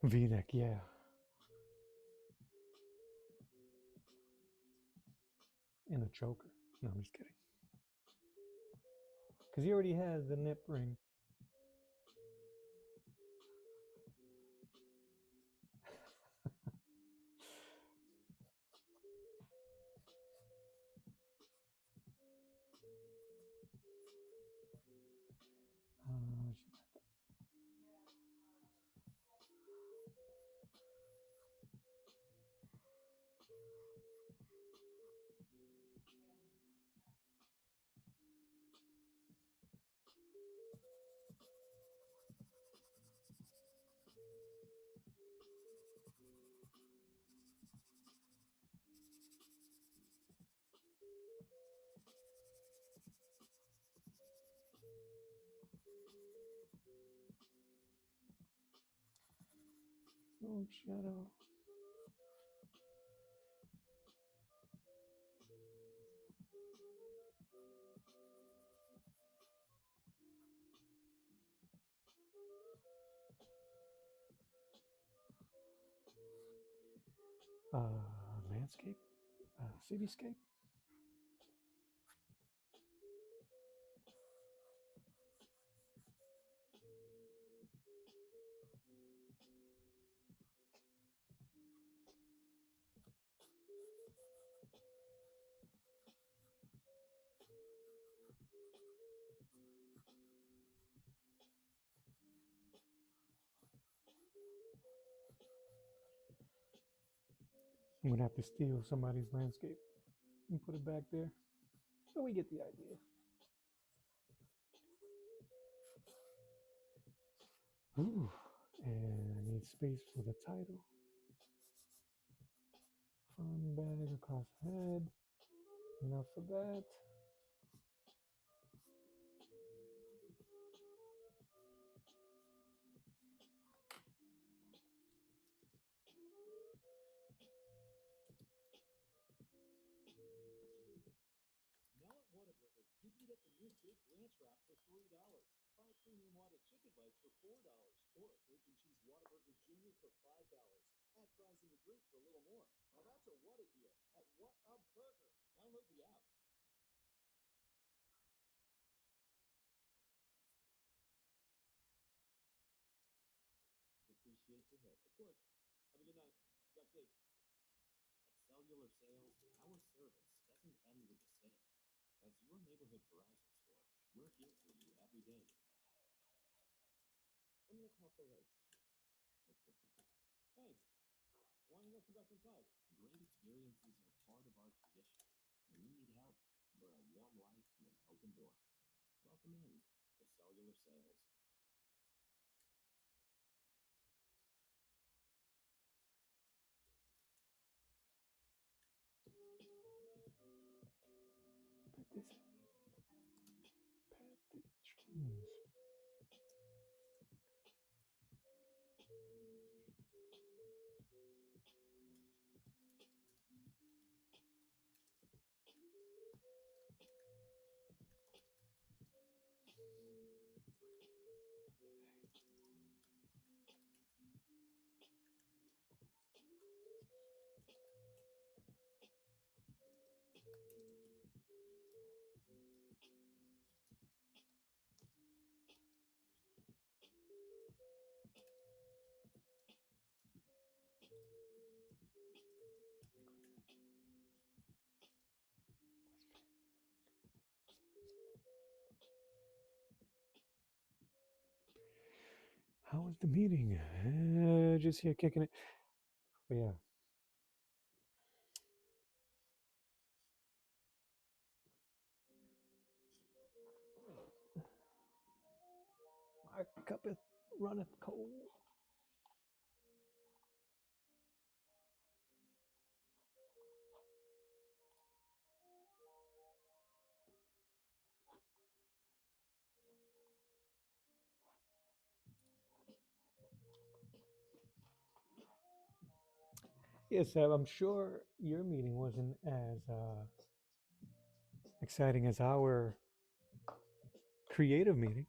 V-neck, yeah. And a choker. No, I'm just kidding. Because he already has the nip ring. Oh, shadow. Landscape, cityscape. I'm gonna have to steal somebody's landscape and put it back there. So we get the idea. Ooh, and I need space for the title. Fun bag across the head. Enough of that. Now at Whataburger, you can get the new Big Ranch Wrap for $3, 5 premium wadded chicken bites for $4, or a bacon cheese Whataburger Junior for $5. Add fries and a drink for a little more. Now that's a What a deal at What a Burger. Download the app. Appreciate your help. Of course. Have a good night. Drive safe. At Cellular Sales, our service doesn't end with the sale. As your neighborhood Verizon store, we're here for you every day. I'm gonna call for Rose. Okay. Hey, why don't you guys come back inside? Great experiences are part of our tradition. When you need help, we're a warm light and an open door. Welcome in to Cellular Sales. this pathogens. How was the meeting? Just here kicking it. But yeah. My cup is running cold. Yes, I'm sure your meeting wasn't as exciting as our creative meeting.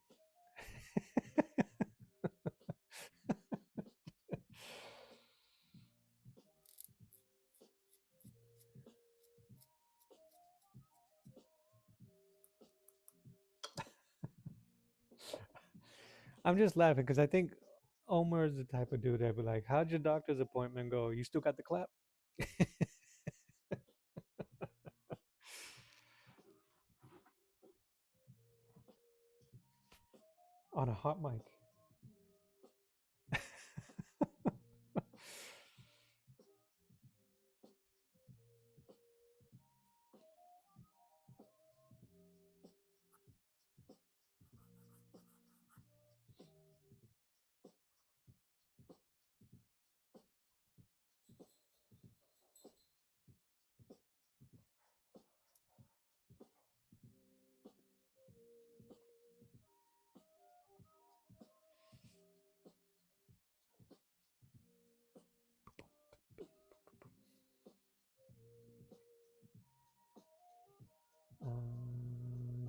I'm just laughing because I think Omer is the type of dude that'd be like, "How'd your doctor's appointment go? You still got the clap?" On a hot mic.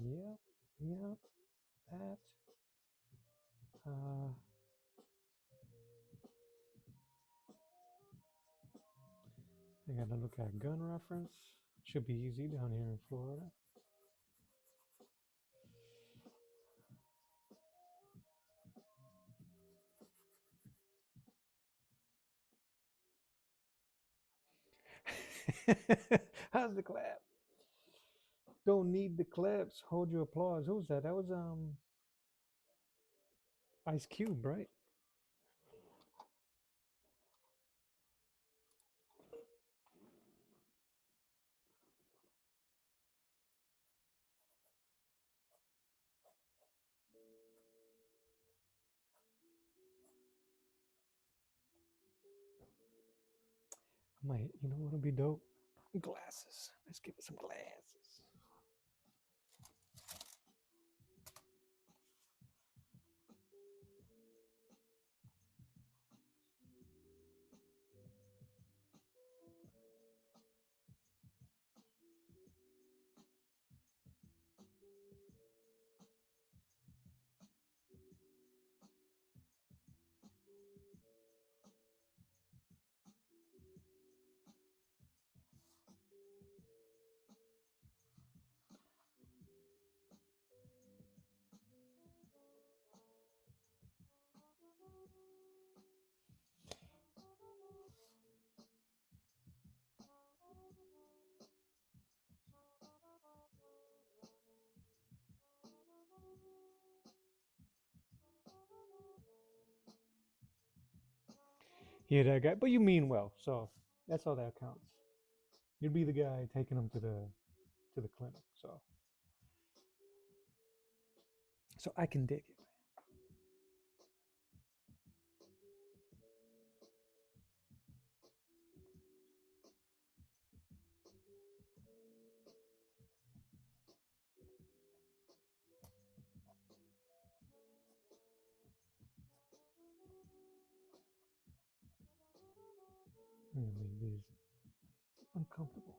Yeah, yeah, that. I gotta look at gun reference. Should be easy down here in Florida. How's the clap? Don't need the claps. Hold your applause. Who's that? That was Ice Cube, right? Might, you know what'll be dope? Glasses. Let's give it some glasses. Yeah, that guy. But you mean well, so that's all that counts. You'd be the guy taking them to the clinic, so I can dig it. It is uncomfortable.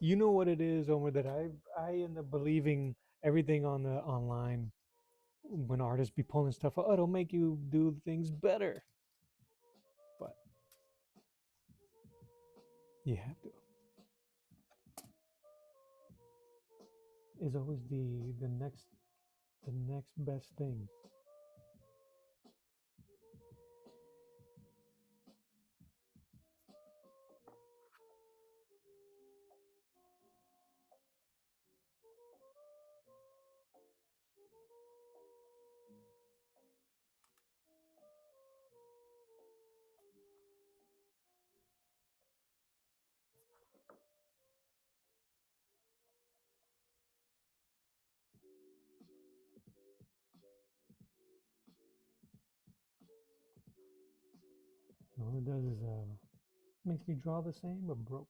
You know what it is, Omar, that I end up believing everything on the online when artists be pulling stuff. Oh, it'll make you do things better, but you have to. Is always the next best thing. All it does is makes me draw the same but broke.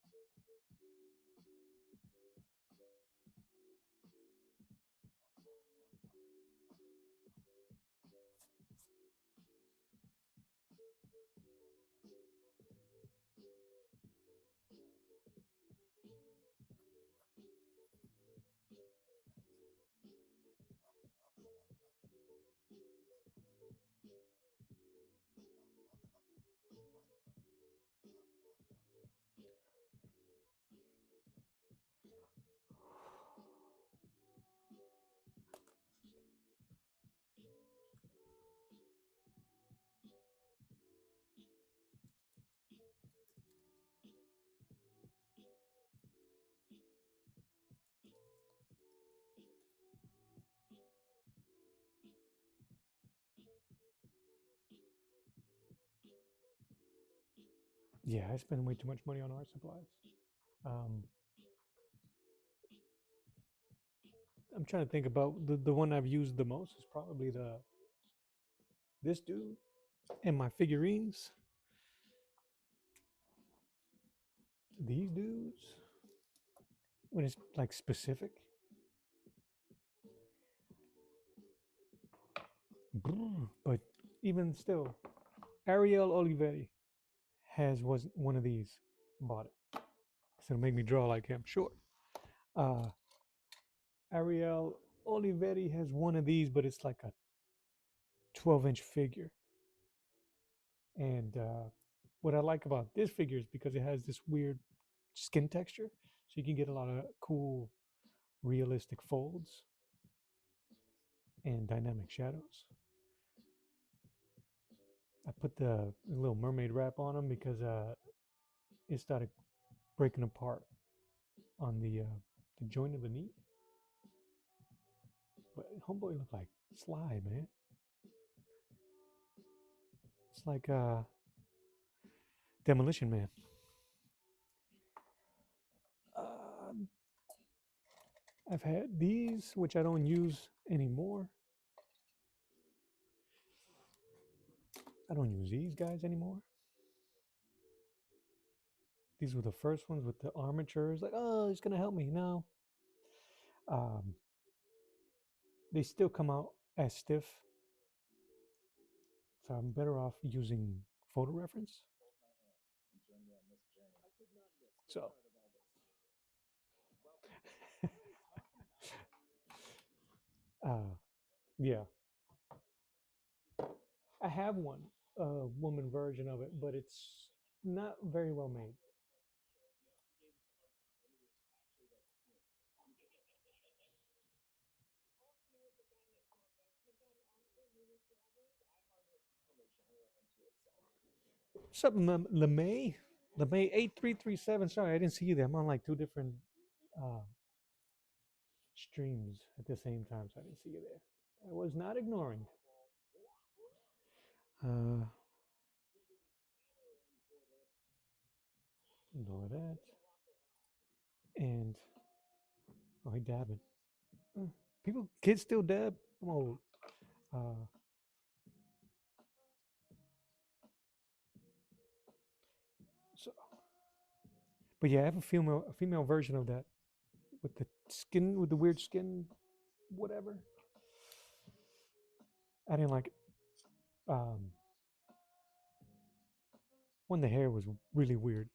Yeah, I spend way too much money on art supplies. Um, I'm trying to think about the one I've used the most is probably this dude and my figurines. These dudes when it's like specific. But even still, Ariel Oliveri was one of these. Bought it, so it'll make me draw like him. Sure. Uh, Ariel Oliveri has one of these, but it's like a 12-inch figure. And what I like about this figure is because it has this weird skin texture, so you can get a lot of cool, realistic folds and dynamic shadows. I put the little mermaid wrap on them because it started breaking apart on the joint of the knee. But homeboy looked like Sly, man. It's like Demolition Man. Uh, I've had these, which I don't use anymore. I don't use these guys anymore. These were the first ones with the armatures. Like, oh, it's gonna help me. No, um, they still come out as stiff, so I'm better off using photo reference. So, yeah, I have one, a woman version of it, but it's not very well made. Something, LeMay? LeMay 8337. Sorry, I didn't see you there. I'm on like two different uh, streams at the same time, so I didn't see you there. I was not ignoring. Uh, Ignore that. And, oh, he dabbing. Kids still dab. I'm old. Uh, But yeah, I have a female version of that with the skin, with the weird skin, whatever. I didn't like it. When the hair was really weird.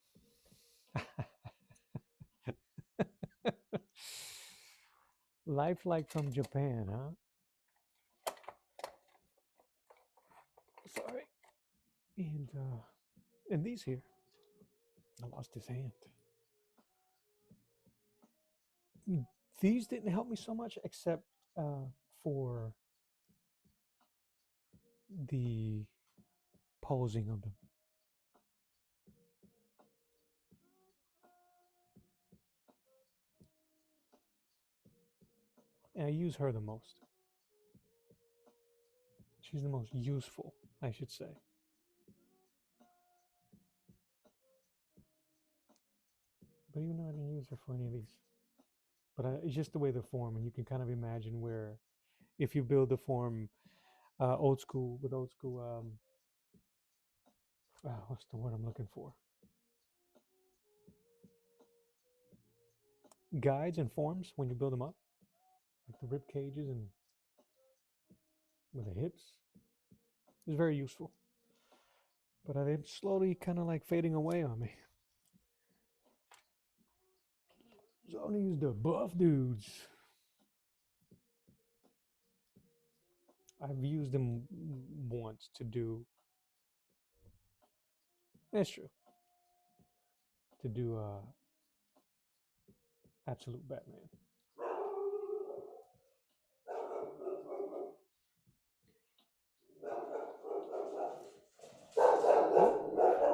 Lifelike from Japan, huh? Sorry. And these here. I lost his hand. These didn't help me so much, except for the posing of them. And I use her the most. She's the most useful, I should say. But even though I didn't use her for any of these. But it's just the way they form, and you can kind of imagine where, if you build the form old school, with old school, what's the word I'm looking for? Guides and forms when you build them up, like the rib cages and with the hips. It's very useful. But I'm slowly kind of like fading away on me. So I'm gonna use the buff dudes. I've used them once to do. That's true. To do Absolute Batman.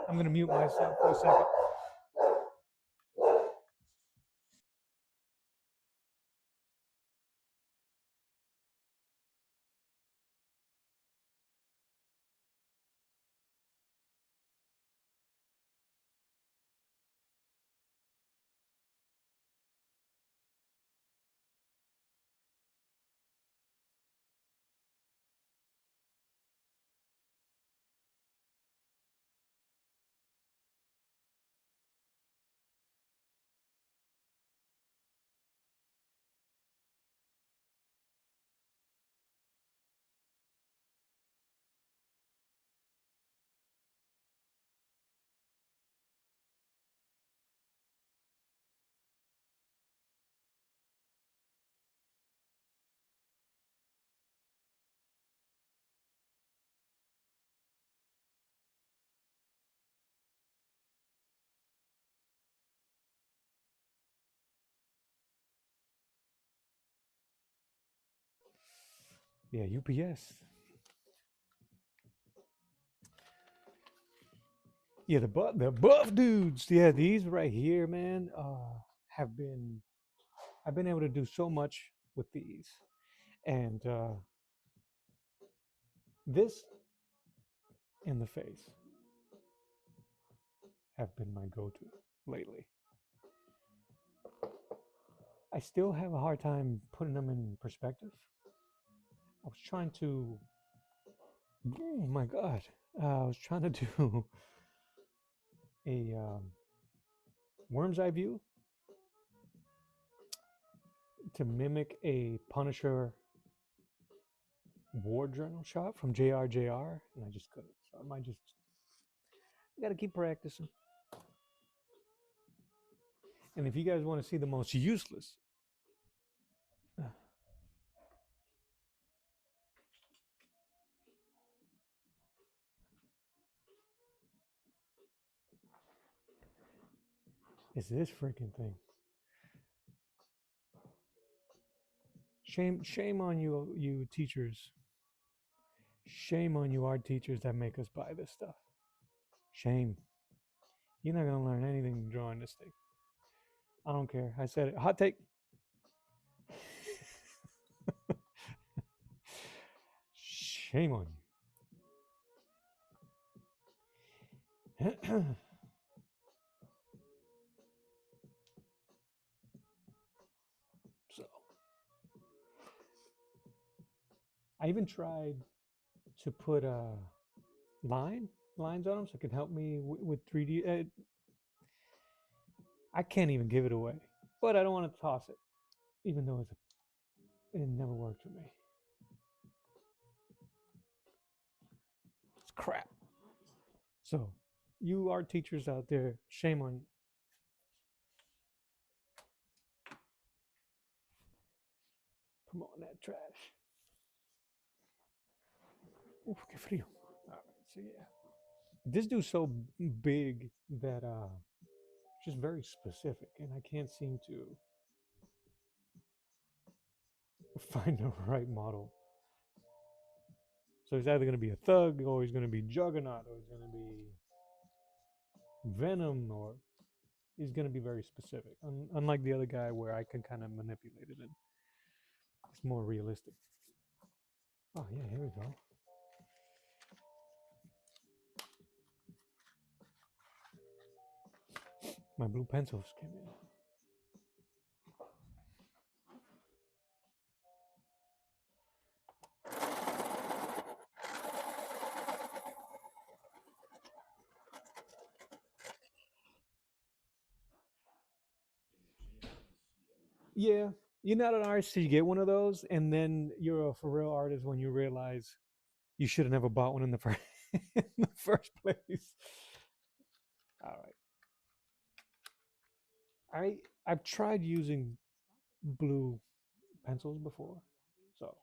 I'm gonna mute myself for a second. Yeah, UPS. Yeah, the buff dudes. Yeah, these right here, man, have been. I've been able to do so much with these, and this and the face have been my go-to lately. I still have a hard time putting them in perspective. I was trying to. Oh my god! I was trying to do a worm's eye view to mimic a Punisher war journal shot from JRJR, and I just couldn't. So I might just. I gotta keep practicing. And if you guys want to see the most useless, is this freaking thing. Shame on you, you teachers. Shame on you, art teachers that make us buy this stuff. Shame. You're not gonna learn anything drawing this thing. I don't care. I said it. Hot take. Shame on you. So, I even tried to put lines on them so it could help me with 3D. I can't even give it away, but I don't want to toss it, even though it never worked for me. It's crap. So, you art teachers out there, shame on you. Promoting that trash. Uf, qué frío. All right, so yeah. This dude's so big that it's just very specific, and I can't seem to find the right model. So he's either going to be a thug, or he's going to be Juggernaut, or he's going to be Venom, or he's going to be very specific. Unlike the other guy, where I can kind of manipulate it, and it's more realistic. Oh yeah, here we go. My blue pencils came in. Yeah, you're not an artist till you get one of those, and then you're a for real artist when you realize you should have never bought one in the first in the first place. All right, I've tried using blue pencils before, so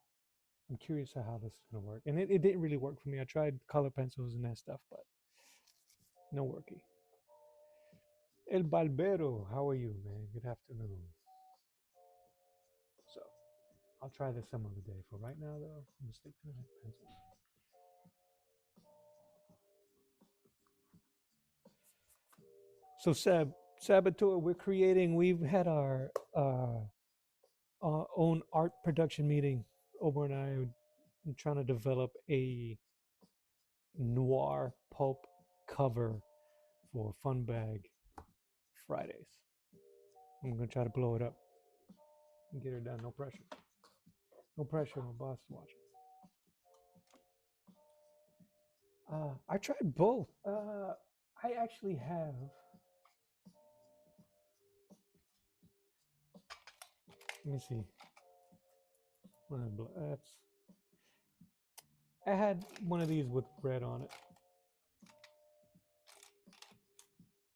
I'm curious how this is gonna work. And it didn't really work for me. I tried color pencils and that stuff, but no worky. El Barbero, how are you, man? Good afternoon. So I'll try this some other day. For right now, though, I'm gonna stick to the pencils. So Saboteur, we're creating. We've had our own art production meeting. Ober and I are trying to develop a noir pulp cover for Fun Bag Fridays. I'm gonna try to blow it up and get her done. No pressure. No pressure. My boss is watching. I tried both. I actually have. Let me see. That's. I had one of these with red on it.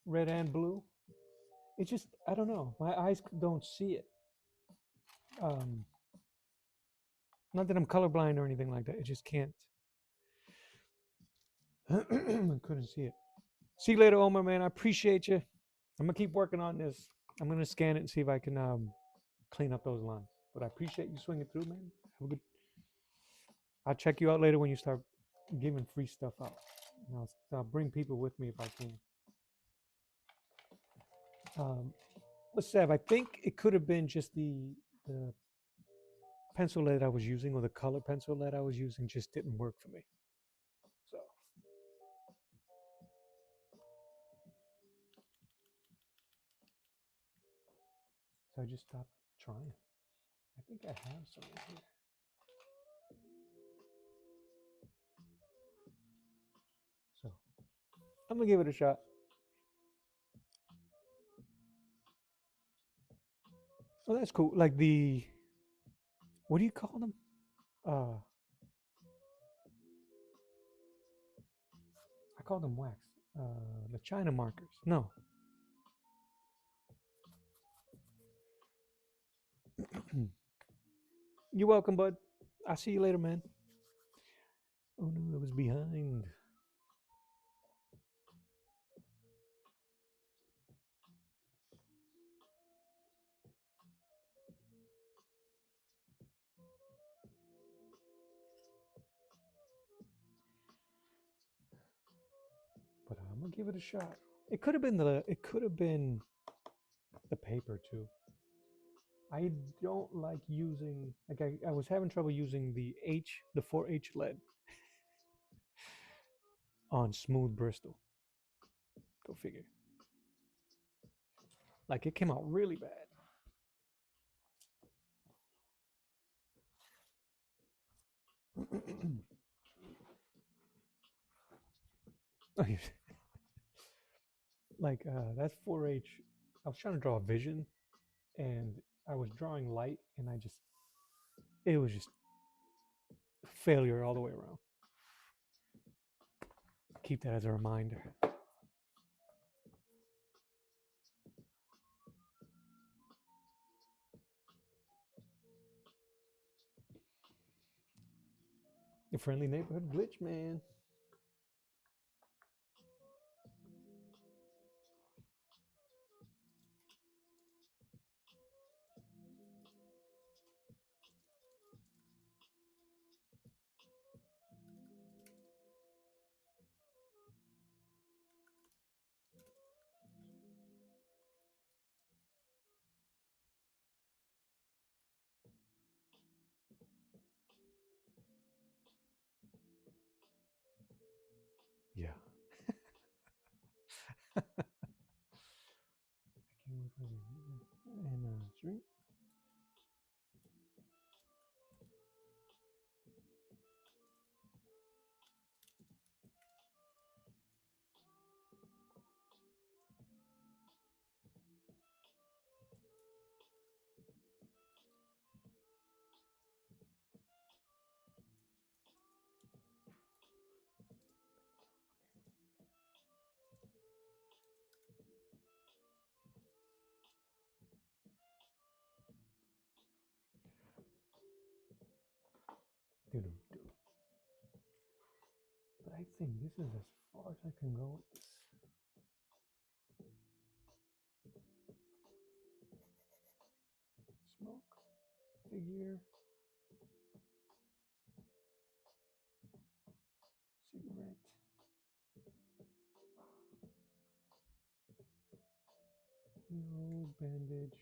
Red and blue. It just, I don't know. My eyes don't see it. Um, Not that I'm colorblind or anything like that. It just can't. I couldn't see it. See you later, Omar, man. I appreciate you. I'm going to keep working on this. I'm going to scan it and see if I can clean up those lines. But I appreciate you swinging through, man. Have a good. I'll check you out later when you start giving free stuff out. And I'll bring people with me if I can. But Sev, I think it could have been just the pencil lead I was using, or the color pencil lead I was using, just didn't work for me. So I just stopped trying. I think I have some in here. So I'm gonna give it a shot. Oh, that's cool. Like what do you call them? I call them wax. The China markers. No. You're welcome, bud. I'll see you later, man. Oh no, I was behind. But I'm gonna give it a shot. It could have been the paper too. I don't like using, like I was having trouble using the 4H lead on smooth Bristol. Go figure. Like it came out really bad. Like that's 4H I was trying to draw a vision, and I was drawing light, and it was just failure all the way around. Keep that as a reminder. Your friendly neighborhood glitch man. Yeah. I can't wait for the and drink. Doo-doo-doo. But I think this is as far as I can go with this. Smoke, figure, cigarette, nose bandage.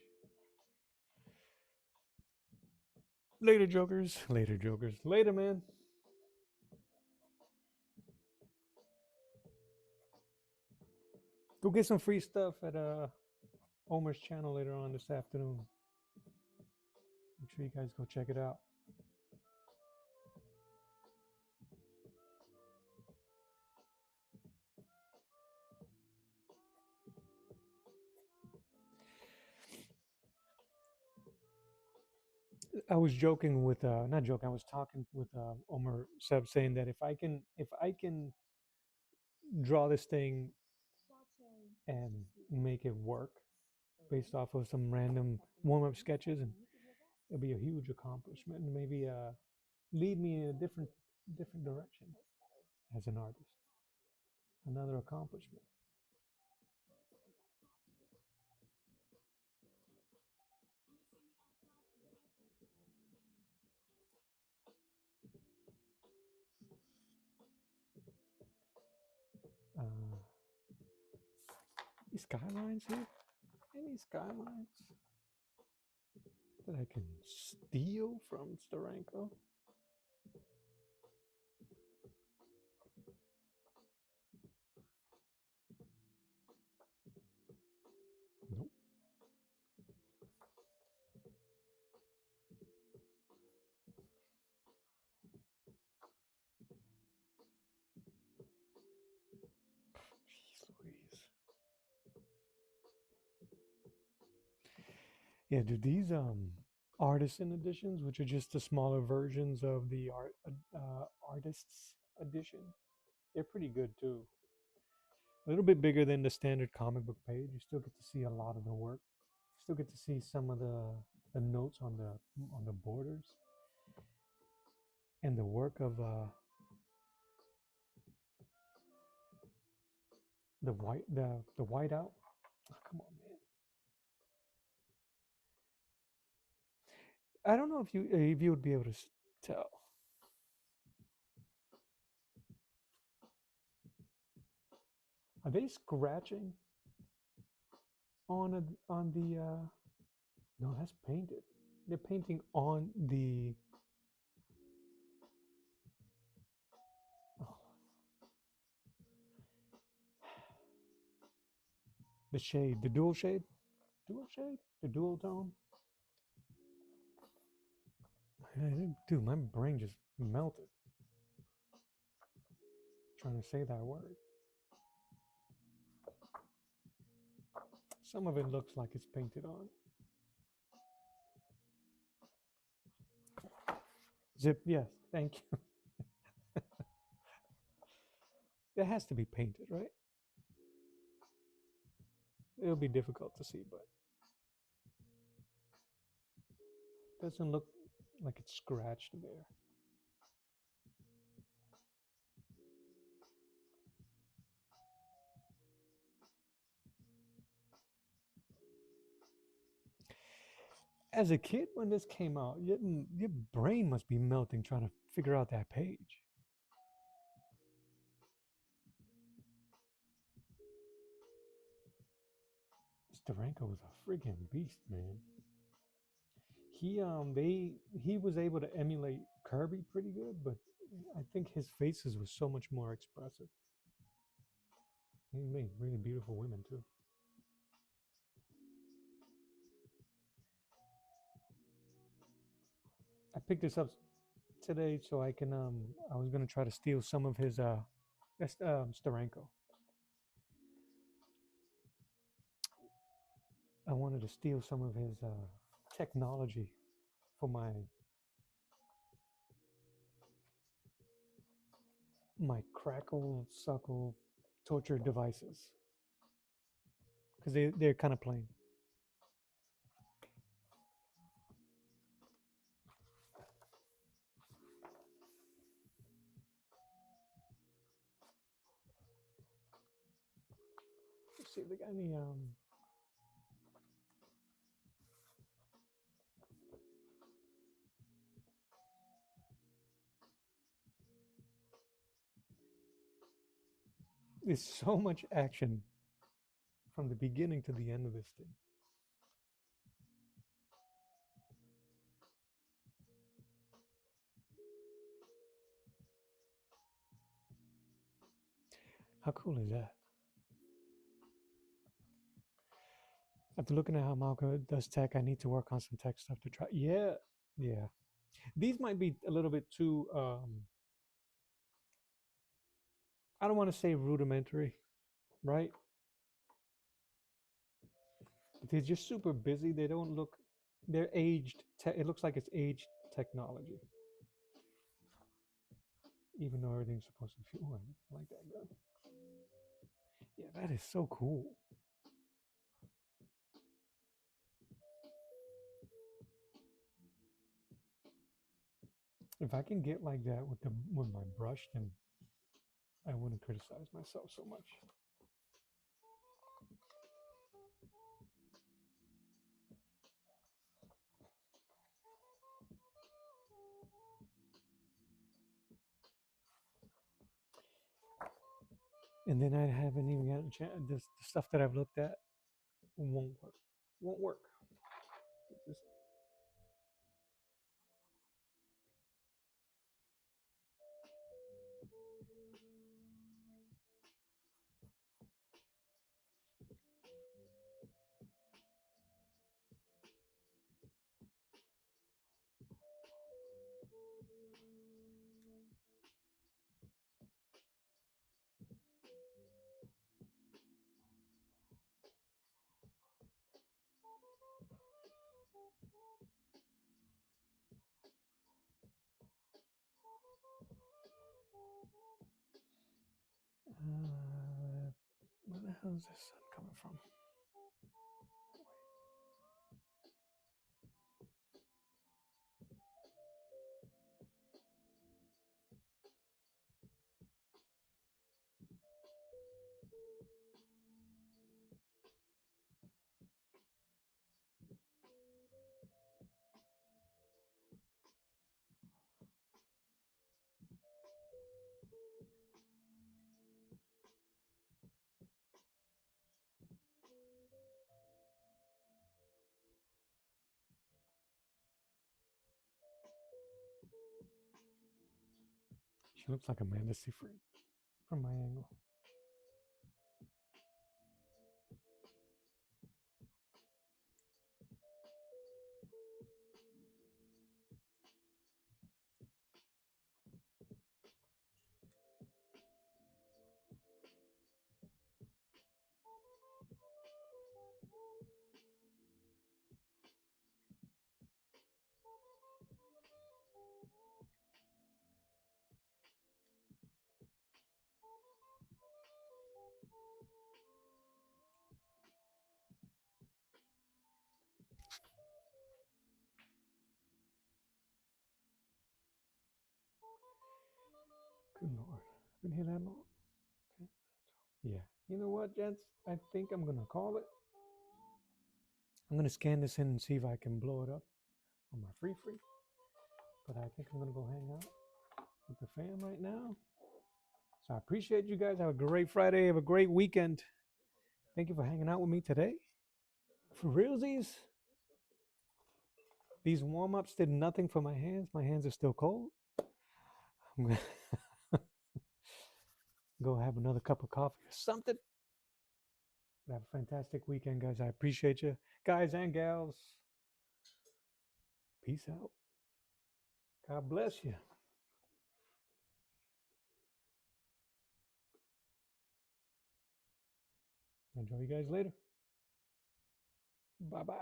Later, jokers. Later, jokers. Later, man. Go get some free stuff at Omer's channel later on this afternoon. Make sure you guys go check it out. I was joking with not joking. I was talking with Omer Seb saying that if I can draw this thing and make it work based off of some random warm-up sketches, and it'll be a huge accomplishment, and maybe lead me in a different direction as an artist. Another accomplishment. Any skylines here? Any skylines that I can steal from Steranko? Nope. Jeez Louise. Yeah, do these artisan editions, which are just the smaller versions of the artists edition, they're pretty good too. A little bit bigger than the standard comic book page. You still get to see a lot of the work. Still get to see some of the notes on the borders and the work of the whiteout. Oh, come on, man. I don't know if you would be able to tell. Are they scratching on the? No, that's painted. They're painting on oh, the shade, the dual shade, the dual tone. Dude, my brain just melted trying to say that word. Some of it looks like it's painted on. Zip, yes, thank you. It has to be painted, right? It'll be difficult to see, but doesn't look like it's scratched there. As a kid, when this came out, your brain must be melting trying to figure out that page. Steranko was a friggin' beast, man. He was able to emulate Kirby pretty good, but I think his faces was so much more expressive. He made really beautiful women too. I picked this up today so I can I was gonna try to steal some of his that's Steranko. I wanted to steal some of his technology for my crackle suckle torture devices because they're kind of plain. Let's see if they got any there's so much action from the beginning to the end of this thing. How cool is that? After looking at how Malcolm does tech, I need to work on some tech stuff to try. Yeah, yeah. These might be a little bit too. I don't want to say rudimentary, right? They're just super busy. They don't look. They're aged. It looks like it's aged technology, even though everything's supposed to feel. Oh, I like that gun. Yeah, that is so cool. If I can get like that with my brush, then I wouldn't criticize myself so much. And then I haven't even gotten a chance. The stuff that I've looked at won't work. Won't work. Just, where the hell is this sun coming from? She looks like Amanda Seyfried from my angle. Good Lord. Been here that long? Okay. Yeah. You know what, gents? I think I'm going to call it. I'm going to scan this in and see if I can blow it up on my free. But I think I'm going to go hang out with the fam right now. So I appreciate you guys. Have a great Friday. Have a great weekend. Thank you for hanging out with me today. For realsies, these warm-ups did nothing for my hands. My hands are still cold. I'm going to go have another cup of coffee or something. Have a fantastic weekend, guys. I appreciate you. Guys and gals, peace out. God bless you. Enjoy you guys later. Bye-bye.